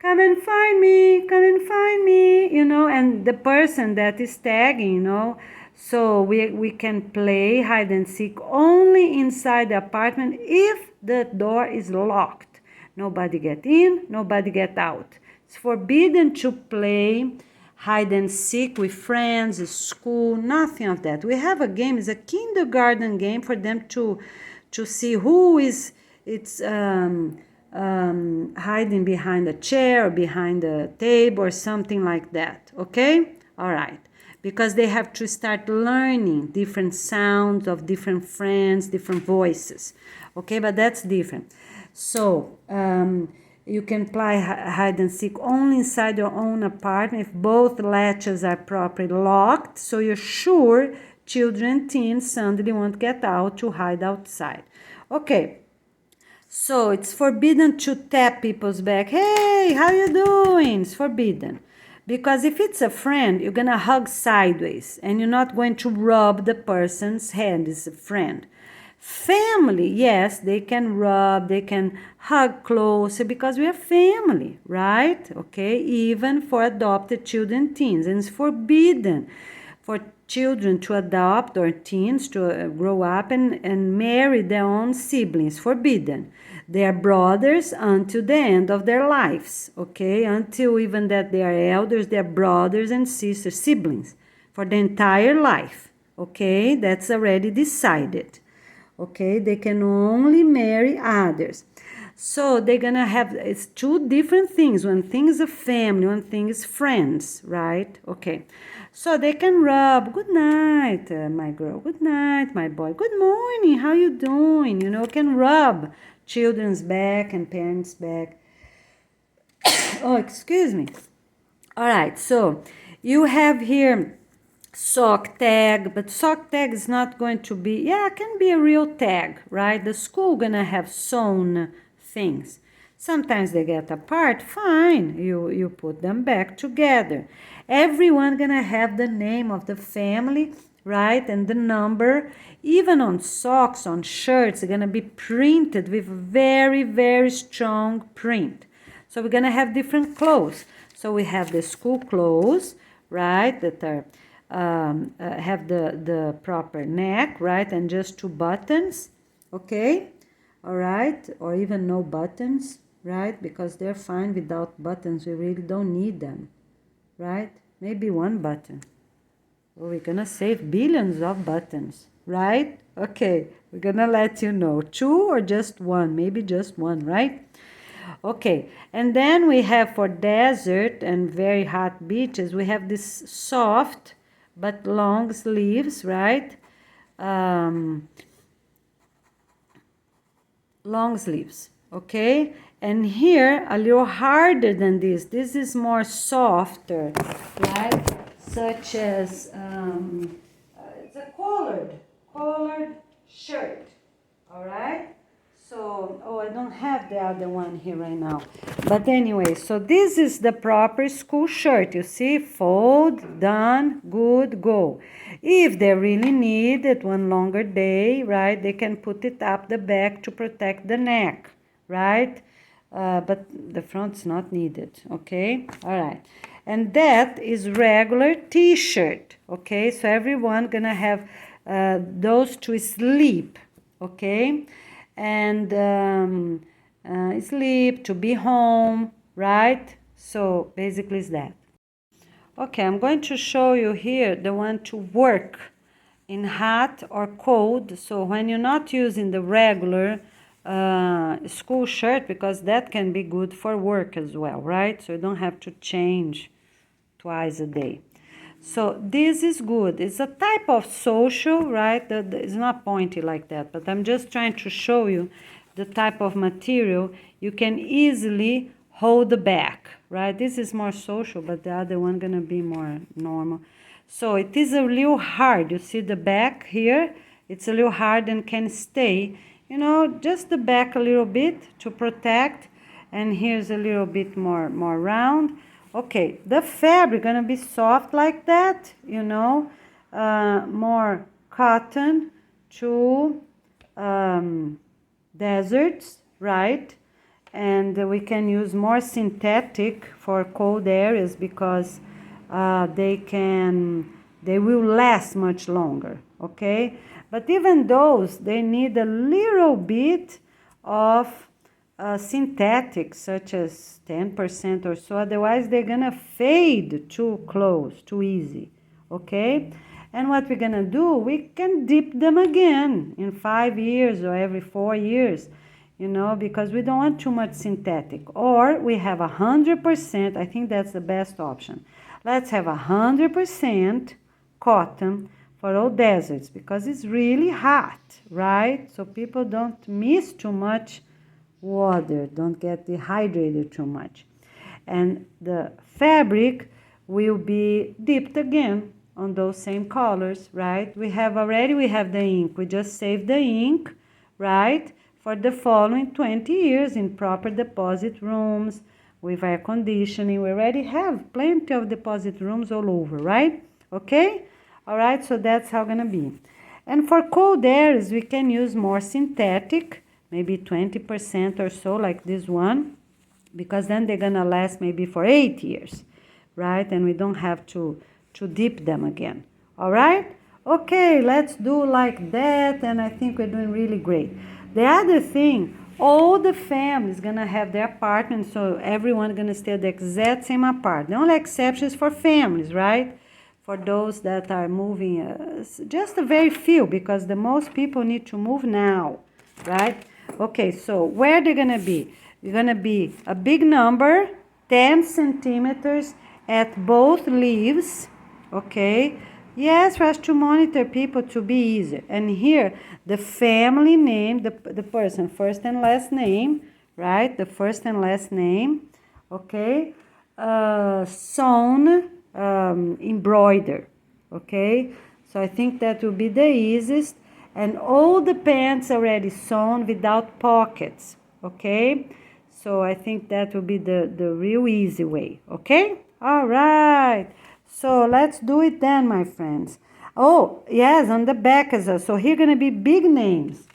Come and find me, come and find me, you know, and the person that is tagging, you know. So we can play hide and seek only inside the apartment if the door is locked. Nobody get in, nobody get out. It's forbidden to play hide and seek with friends, school, nothing of that. We have a game, it's a kindergarten game for them to see who is hiding behind a chair or behind a table or something like that, okay? All right. Because they have to start learning different sounds of different friends, different voices, okay? But that's different. So you can play hide and seek only inside your own apartment if both latches are properly locked, so you're sure children and teens suddenly won't get out to hide outside. Okay, so it's forbidden to tap people's back. Hey, how you doing? It's forbidden. Because if it's a friend, you're going to hug sideways and you're not going to rub the person's hand. It's a friend. Family, yes, they can rub, they can hug closer because we are family, right? Okay, even for adopted children, teens, and it's forbidden for children to adopt or teens to grow up and marry their own siblings. Forbidden. They are brothers until the end of their lives, okay? Until even that they are elders, they are brothers and sisters, siblings for the entire life, okay? That's already decided, okay? They can only marry others. So they're gonna have, it's two different things. One thing is a family, one thing is friends, right? Okay. So they can rub, good night, my girl, good night, my boy, good morning, how you doing? You know, can rub children's back and parents' back. Oh, excuse me. All right, so you have here sock tag, but sock tag is not going to be, yeah, it can be a real tag, right? The school gonna have sewn things. Sometimes they get apart, fine, you put them back together. Everyone gonna have the name of the family, right? And the number. Even on socks, on shirts, they're gonna be printed with very, very strong print. So we're gonna have different clothes. So we have the school clothes, right, that are have the proper neck, right, and just 2 buttons, okay, all right, or even no buttons, right, because they're fine without buttons. We really don't need them, right? Maybe 1 button. Well, we're gonna save billions of buttons, right? Okay, we're gonna let you know 2 or just 1, maybe just 1, right? Okay, and then we have for desert and very hot beaches, we have this soft but long sleeves, right? Long sleeves, okay? And here, a little harder than this. This is more softer, right? Such as, it's a collared shirt, all right? So, oh, I don't have the other one here right now. But anyway, so this is the proper school shirt. You see, fold, done, good, go. If they really need it one longer day, right, they can put it up the back to protect the neck, right? But the front's not needed, okay? All right. And that is regular t-shirt, okay? So everyone gonna have those to sleep, okay? And sleep, to be home, right? So basically it's that. Okay, I'm going to show you here the one to work in hot or cold. So when you're not using the regular school shirt, because that can be good for work as well, right? So you don't have to change twice a day. So this is good. It's a type of social, right? It's not pointy like that, but I'm just trying to show you the type of material you can easily hold the back, right? This is more social, but the other one gonna be more normal. So it is a little hard. You see the back here? It's a little hard and can stay, you know, just the back a little bit to protect. And here's a little bit more round. Okay, the fabric gonna be soft like that, you know, more cotton to deserts, right? And we can use more synthetic for cold areas because they will last much longer, okay? But even those, they need a little bit of synthetic, such as 10% or so, otherwise they're gonna fade too close, too easy, okay? And what we're gonna do, we can dip them again in 5 years or every 4 years, you know, because we don't want too much synthetic. Or we have 100%, I think that's the best option. Let's have 100% cotton for all deserts because it's really hot, right? So people don't miss too much water, don't get dehydrated too much. And the fabric will be dipped again on those same colors, right? We have the ink. We just saved the ink, right? For the following 20 years in proper deposit rooms with air conditioning. We already have plenty of deposit rooms all over, right? Okay? All right, so that's how gonna be. And for cold areas, we can use more synthetic, maybe 20% or so, like this one, because then they're gonna last maybe for 8 years, right? And we don't have to dip them again. All right? Okay, let's do like that, and I think we're doing really great. The other thing, all the families gonna have their apartment, so everyone gonna stay at the exact same apartment. The only exception is for families, right? For those that are moving, just a very few, because the most people need to move now, right? Okay, so where they're gonna be? They're gonna be a big number, 10 centimeters at both leaves, okay? Yes, for us to monitor people to be easier. And here, the family name, the person, first and last name, right? The first and last name, okay? Sewn, embroider, okay? So I think that will be the easiest. And all the pants already sewn without pockets, okay? So I think that will be the real easy way, okay? All right. So let's do it then, my friends. Oh, yes, on the back as well. So here are going to be big names.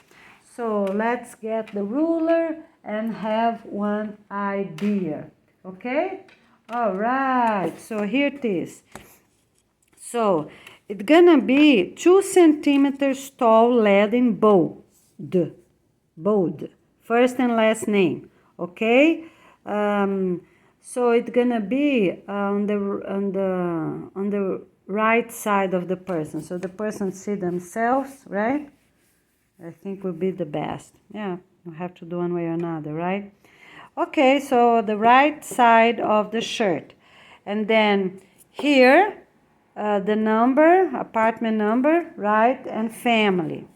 So let's get the ruler and have one idea, okay? All right, so here it is. So it's going to be 2 centimeters tall lead in bold, first and last name, okay? So it's gonna be on the right side of the person, so the person see themselves, right? I think will be the best. Yeah, we have to do one way or another, right? Okay, so the right side of the shirt, and then here the number, apartment number, right, and family.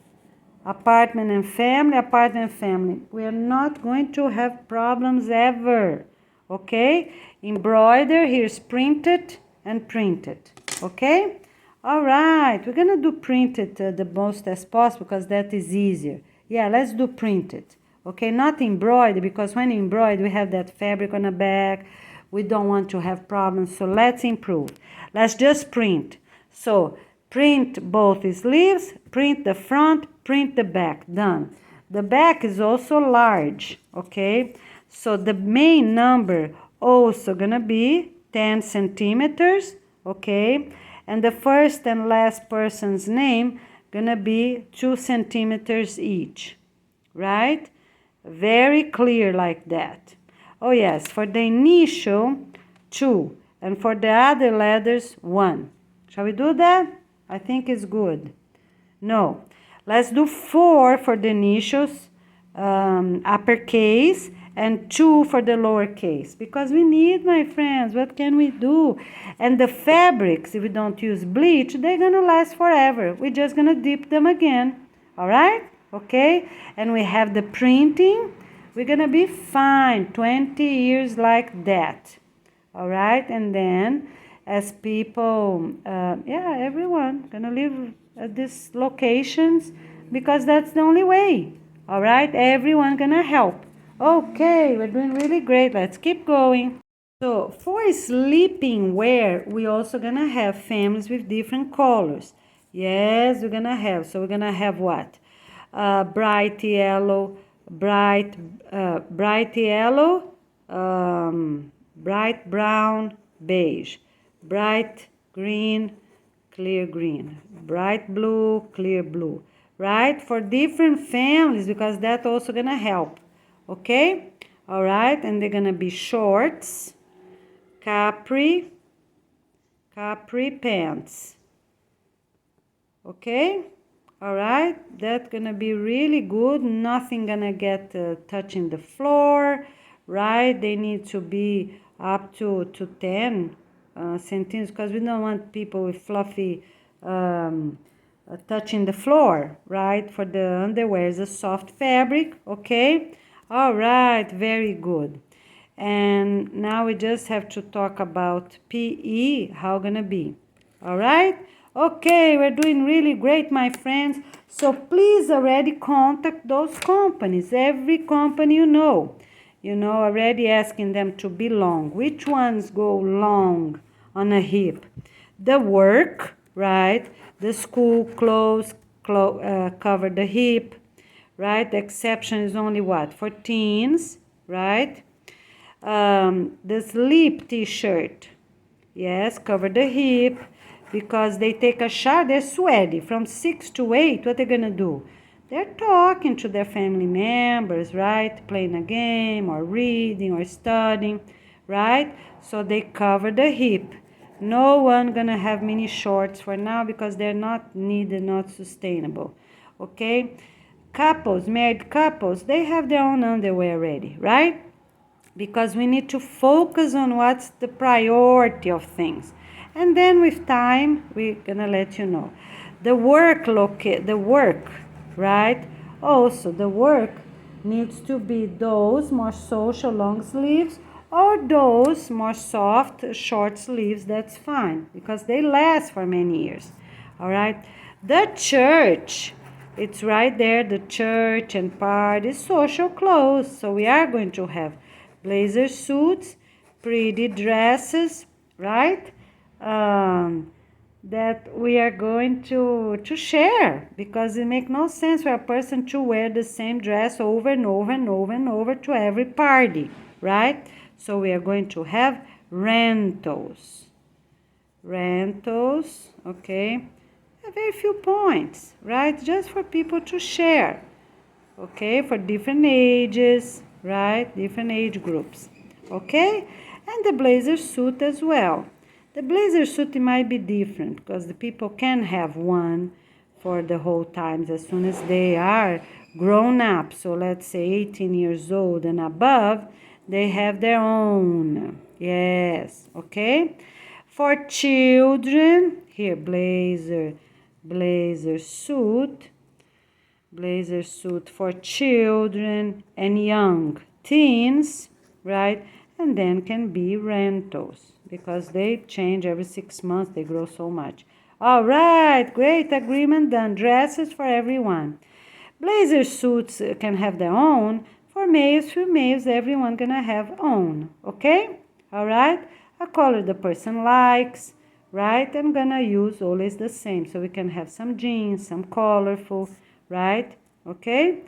Apartment and family, apartment and family. We are not going to have problems ever. Okay? Embroider, here's printed and printed. Okay? All right, we're going to do printed the most as possible because that is easier. Yeah, let's do printed. Okay, not embroidered, because when embroidered we have that fabric on the back. We don't want to have problems, so let's improve. Let's just print. So print both sleeves, print the front, print the back. Done. The back is also large, okay? So the main number also gonna be 10 centimeters, okay? And the first and last person's name gonna be 2 centimeters each, right? Very clear like that. Oh yes, for the initial, 2, and for the other letters, 1. Shall we do that? I think it's good. No. Let's do 4 for the initials, uppercase, and 2 for the lowercase. Because we need, my friends, what can we do? And the fabrics, if we don't use bleach, they're going to last forever. We're just going to dip them again. All right? Okay? And we have the printing. We're going to be fine. 20 years like that. All right? And then as people, everyone going to live at these locations because that's the only way. All right? Everyone going to help. Okay, we're doing really great. Let's keep going. So for sleeping wear, we're also going to have families with different colors. Yes, we're going to have. So we're going to have what? Bright yellow, bright yellow, bright brown, beige, bright green, clear green, bright blue, clear blue, right? For different families, because that's also going to help, okay? All right, and they're going to be shorts, capri pants, okay? All right, that's going to be really good. Nothing going to get touching the floor, right? They need to be up to 10 centimeters because we don't want people with fluffy touching the floor, right? For the underwear is a soft fabric, okay? All right, very good. And now we just have to talk about PE, how gonna be, all right? Okay, we're doing really great, my friends. So please already contact those companies, every company you know, already asking them to be long. Which ones go long on a hip? The work, right? The school clothes, cover the hip, right? The exception is only what? For teens, right? The sleep t-shirt, yes, cover the hip, because they take a shower, they're sweaty. From 6 to 8, what they're gonna do? They're talking to their family members, right? Playing a game or reading or studying, right? So they cover the hip. No one gonna have mini shorts for now because they're not needed, not sustainable, okay? Couples, married couples, they have their own underwear ready, right? Because we need to focus on what's the priority of things. And then with time, we're gonna let you know. The work, right? Also, the work needs to be those more social long sleeves or those more soft short sleeves. That's fine because they last for many years. All right. The church, it's right there. The church and parties, social clothes. So we are going to have blazer suits, pretty dresses, right? That we are going to share, because it makes no sense for a person to wear the same dress over and over and over and over to every party, right? So we are going to have rentals, okay? A very few points, right? Just for people to share, okay? For different ages, right? Different age groups, okay? And the blazer suit as well. The blazer suit might be different because the people can have one for the whole times as soon as they are grown up. So let's say 18 years old and above, they have their own. Yes, okay? For children, here blazer suit for children and young teens, right? And then can be rentals because they change every 6 months. They grow so much. All right, great agreement done. Dresses for everyone. Blazer suits can have their own. For males, females, everyone gonna have own. Okay? All right? A color the person likes, right? I'm gonna use always the same. So we can have some jeans, some colorful, right? Okay?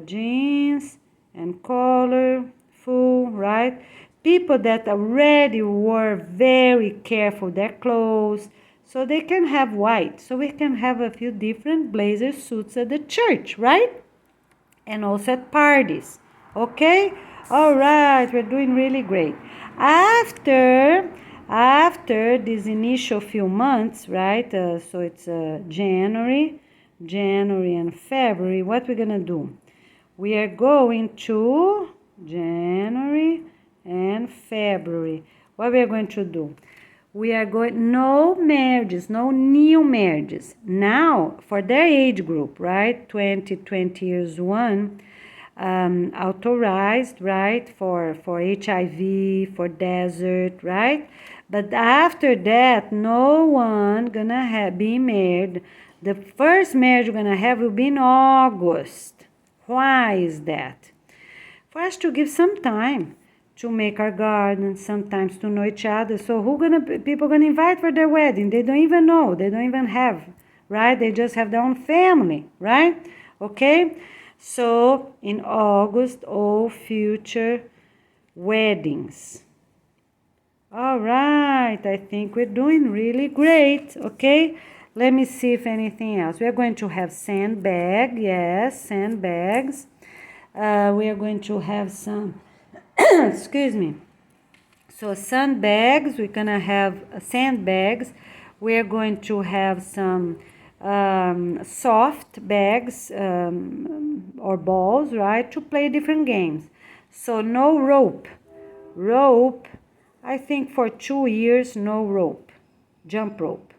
Jeans and colorful, right? People that already were very careful their clothes, so they can have white. So we can have a few different blazer suits at the church, right? And also at parties, okay? All right, we're doing really great. After these initial few months, right? So it's January and February. What we're gonna do? We are going to January and February. What we are going to do? We are going, no marriages, no new marriages. Now, for their age group, right? 20 years one, authorized, right? For HIV, for desert, right? But after that, no one gonna be married. The first marriage we're gonna have will be in August. Why is that? For us to give some time to make our garden, sometimes to know each other. So people gonna invite for their wedding? They don't even know. They don't even have, right? They just have their own family, right? Okay? So in August, all future weddings. All right, I think we're doing really great, okay? Let me see if anything else. We're going to have sandbag, yes, sandbags. We are going to have some, excuse me. So sandbags, we're gonna have sandbags. We're going to have some soft bags or balls, right, to play different games. So no rope. I think for 2 years, no rope, jump rope,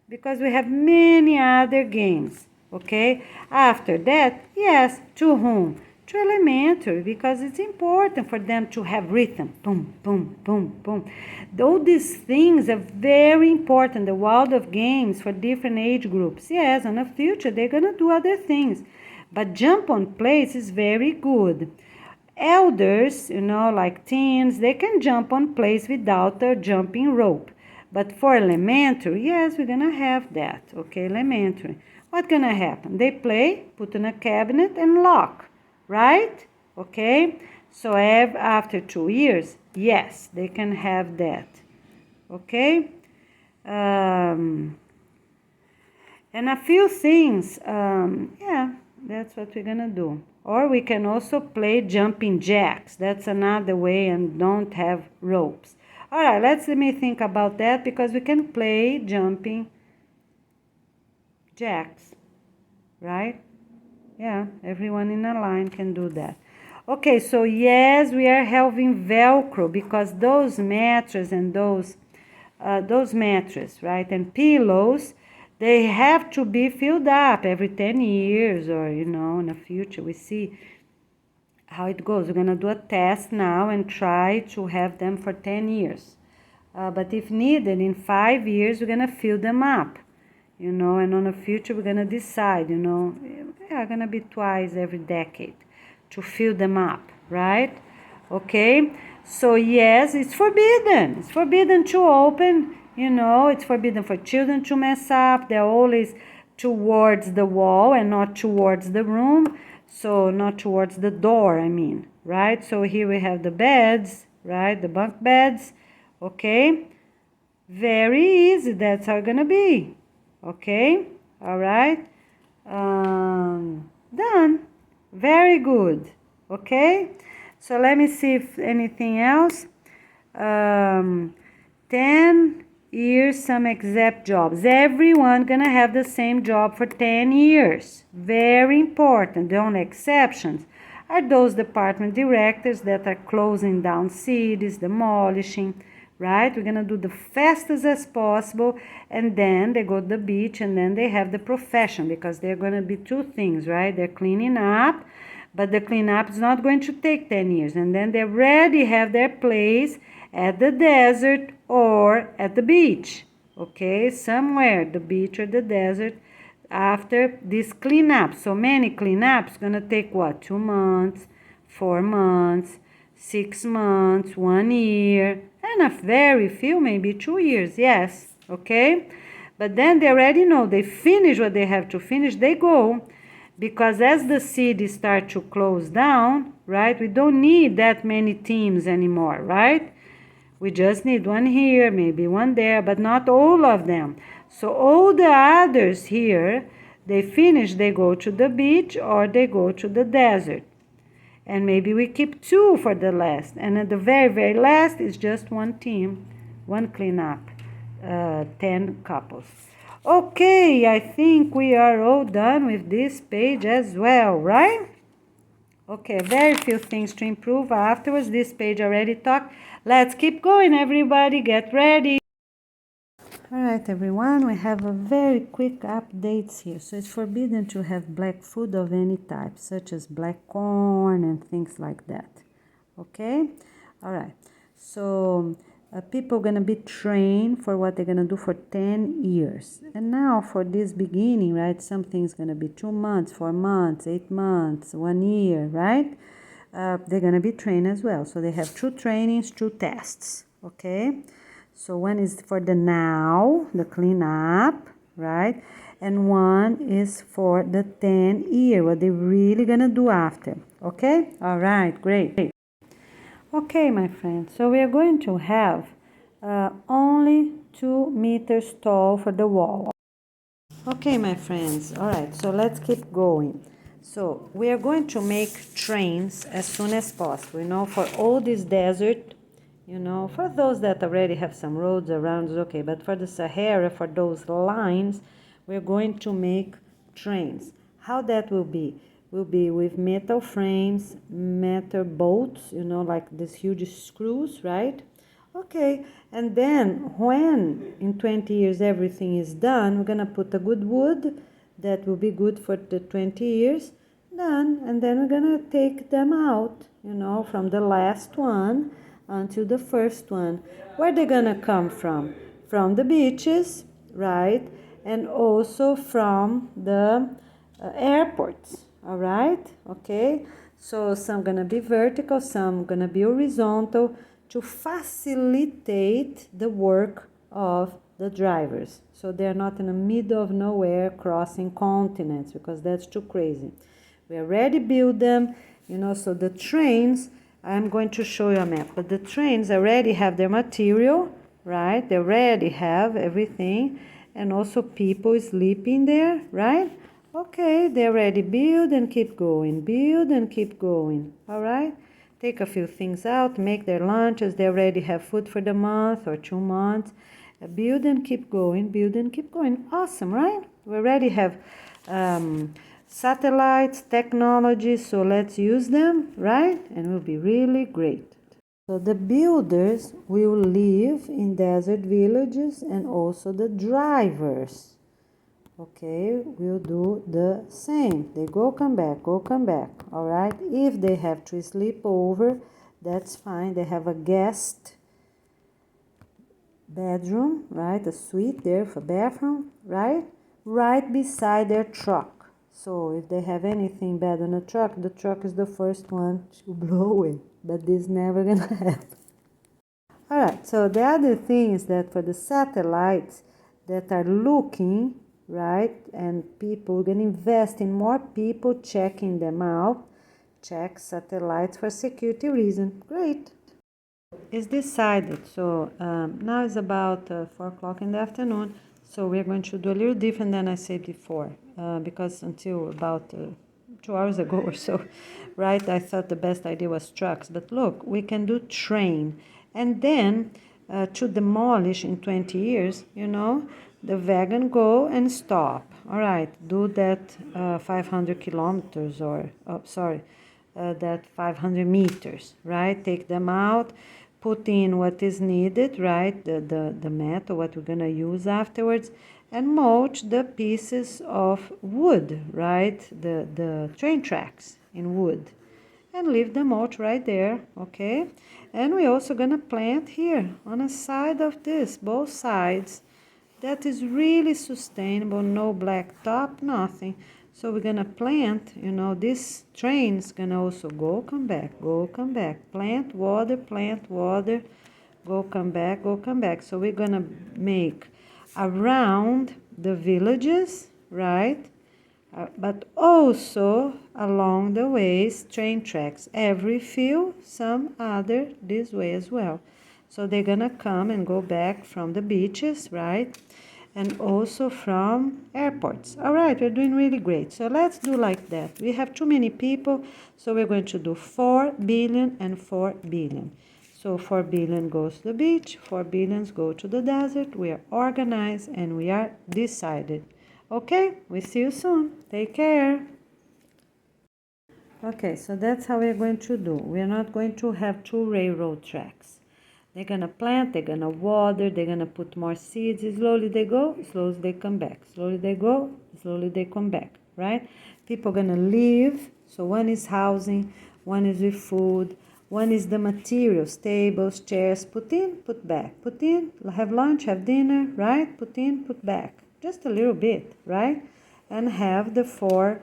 because we have many other games, okay? After that, yes, to whom? To elementary, because it's important for them to have rhythm, boom, boom, boom, boom. All these things are very important, the world of games for different age groups. Yes, in the future, they're going to do other things, but jump on place is very good. Elders, like teens, they can jump on place without a jumping rope. But for elementary, yes, we're going to have that, okay, elementary. what's gonna happen? They play, put in a cabinet and lock, right? Okay, so after 2 years, yes, they can have that. Okay, and a few things, yeah, that's what we're gonna do. Or we can also play jumping jacks. That's another way, and don't have ropes. All right, let me think about that, because we can play jumping jacks, right? Yeah, everyone in a line can do that. Okay, so yes, we are having Velcro, because those mattresses and those mattresses, right, and pillows, they have to be filled up every 10 years, or in the future we see how it goes. We're gonna do a test now and try to have them for 10 years. But if needed, in 5 years, we're gonna fill them up, and on the future, we're gonna decide, yeah, gonna be twice every decade to fill them up, right? Okay, so yes, it's forbidden. It's forbidden to open, it's forbidden for children to mess up. They're always towards the wall and not towards the room. So not towards the door, I mean, right? So here we have the beds, right? The bunk beds, okay? Very easy, that's how it's gonna be, okay? All right, done. Very good, okay? So let me see if anything else. 10 years, some exempt jobs. Everyone gonna have the same job for 10 years. Very important. The only exceptions are those department directors that are closing down cities, demolishing, right? We're gonna do the fastest as possible, and then they go to the beach, and then they have the profession, because they're gonna be two things, right? They're cleaning up, but the cleanup is not going to take 10 years, and then they already have their place at the desert or at the beach, okay? Somewhere, the beach or the desert, after this cleanup. So many cleanups gonna take what? 2 months, 4 months, 6 months, 1 year, and a very few, maybe 2 years, yes, okay? But then they already know they finish what they have to finish, they go. Because as the cities start to close down, right, we don't need that many teams anymore, right? We just need one here, maybe one there, but not all of them. So all the others here, they finish, they go to the beach or they go to the desert. And maybe we keep 2 for the last. And at the very, very last is just one team, one cleanup, 10 couples. Okay, I think we are all done with this page as well, right? Okay, very few things to improve afterwards. This page already talked. Let's keep going, everybody. Get ready. All right, everyone, we have a very quick updates here. So it's forbidden to have black food of any type, such as black corn and things like that. Okay? All right. So people going to be trained for what they're going to do for 10 years. And now for this beginning, right, something's going to be 2 months, 4 months, 8 months, 1 year, right? They're going to be trained as well. So they have 2 trainings, 2 tests, okay? So one is for the now, the cleanup, right? And one is for the 10 year, what they're really going to do after, okay? All right, great. Okay, my friends, so we are going to have only 2 meters tall for the wall. Okay, my friends, all right, so let's keep going. So we are going to make trains as soon as possible, for all this desert, for those that already have some roads around, it's okay, but for the Sahara, for those lines, we're going to make trains. How that will be? Will be with metal frames, metal bolts, like these huge screws, right? Okay, and then when in 20 years everything is done, we're gonna put a good wood that will be good for the 20 years done, and then we're gonna take them out, from the last one until the first one. Where they gonna come from? From the beaches, right? And also from the airports. All right, okay, so some gonna be vertical, some gonna be horizontal to facilitate the work of the drivers, so they're not in the middle of nowhere crossing continents, because that's too crazy. We already built them, so the trains, I'm going to show you a map, but the trains already have their material, right? They already have everything, and also people sleeping there, right? Okay, they already build and keep going, build and keep going, all right? Take a few things out, make their lunches, they already have food for the month or 2 months. Build and keep going, build and keep going. Awesome, right? We already have satellites, technology, so let's use them, right? And it will be really great. So the builders will live in desert villages, and also the drivers. Okay, we'll do the same. They go, come back, go, come back. All right, if they have to sleep over, that's fine. They have a guest bedroom, right? A suite there for bathroom, right? Right beside their truck. So if they have anything bad on the truck is the first one to blow away. But this never gonna happen. All right, so the other thing is that for the satellites that are looking, right, and people, we're going to invest in more people checking them out, check satellites for security reason. Great. It's decided. So now it's about 4 o'clock in the afternoon, so we're going to do a little different than I said before, because until about 2 hours ago or so, right, I thought the best idea was trucks. But look, we can do train, and then to demolish in 20 years, the wagon go and stop. All right, do that 500 kilometers or, that 500 meters, right? Take them out, put in what is needed, right? The metal, what we're gonna use afterwards, and mulch the pieces of wood, right? The train tracks in wood, and leave the mulch right there, okay? And we're also gonna plant here on the side of this, both sides. That is really sustainable, no black top, nothing. So we're gonna plant, this train's gonna also go, come back, plant, water, go, come back. So we're gonna make around the villages, right? But also along the ways, train tracks, every few, some other this way as well. So they're gonna come and go back from the beaches, right? And also from airports. All right, we're doing really great. So let's do like that. We have too many people, so we're going to do 4 billion and 4 billion. So 4 billion goes to the beach, 4 billions go to the desert. We are organized and we are decided. Okay, we see you soon. Take care. Okay, so that's how we're going to do. We're not going to have 2 railroad tracks. They're gonna plant, they're gonna water, they're gonna put more seeds. Slowly they go, slowly they come back. Slowly they go, slowly they come back, right? People are gonna live. So one is housing, one is with food, one is the materials, tables, chairs, put in, put back. Put in, have lunch, have dinner, right? Put in, put back. Just a little bit, right? And have the 4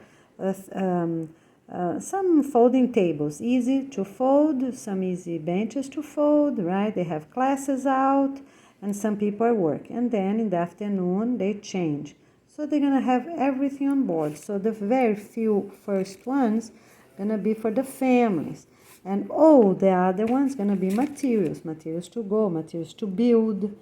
some folding tables, easy to fold, some easy benches to fold, right? They have classes out, and some people are working. And then in the afternoon, they change. So they're gonna have everything on board. So the very few first ones gonna be for the families. And all the other ones gonna be materials to go, materials to build,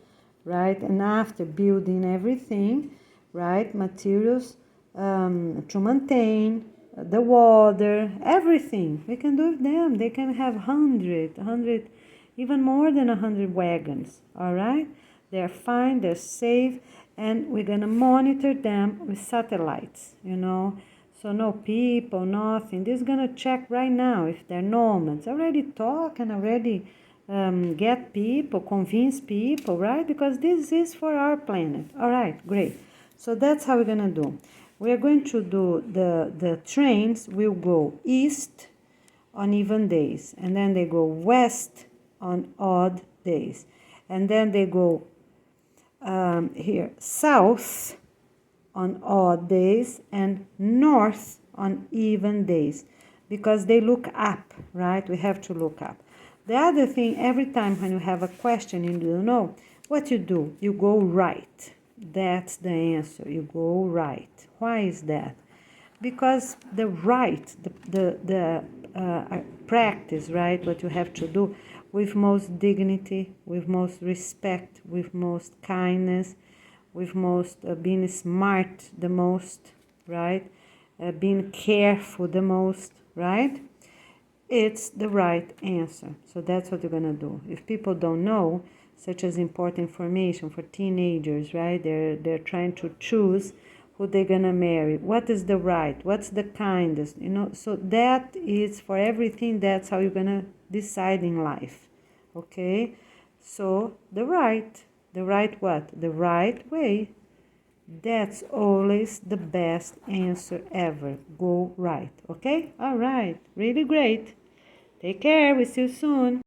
right? And after building everything, right, materials to maintain, the water, everything. We can do with them. They can have 100, even more than 100 wagons, all right? They're fine, they're safe, and we're gonna monitor them with satellites, So no people, nothing. This is gonna check right now if they're nomads. Already talk and already get people, convince people, right? Because this is for our planet. All right, great. So that's how we're gonna do. We are going to do the trains will go east on even days, and then they go west on odd days, and then they go here south on odd days and north on even days, because they look up, right? We have to look up. The other thing, every time when you have a question and you don't know, what you do? You go right. That's the answer. You go right. Why is that? Because the right, the practice, right, what you have to do with most dignity, with most respect, with most kindness, with most being smart the most, right, being careful the most, right, it's the right answer. So that's what you're gonna do. If people don't know, such as important information for teenagers, right, they're trying to choose who they're gonna marry, what is the right, what's the kindest, so that is for everything. That's how you're gonna decide in life. Okay, so the right what, the right way, that's always the best answer ever. Go right. Okay, all right, really great. Take care, we see you soon.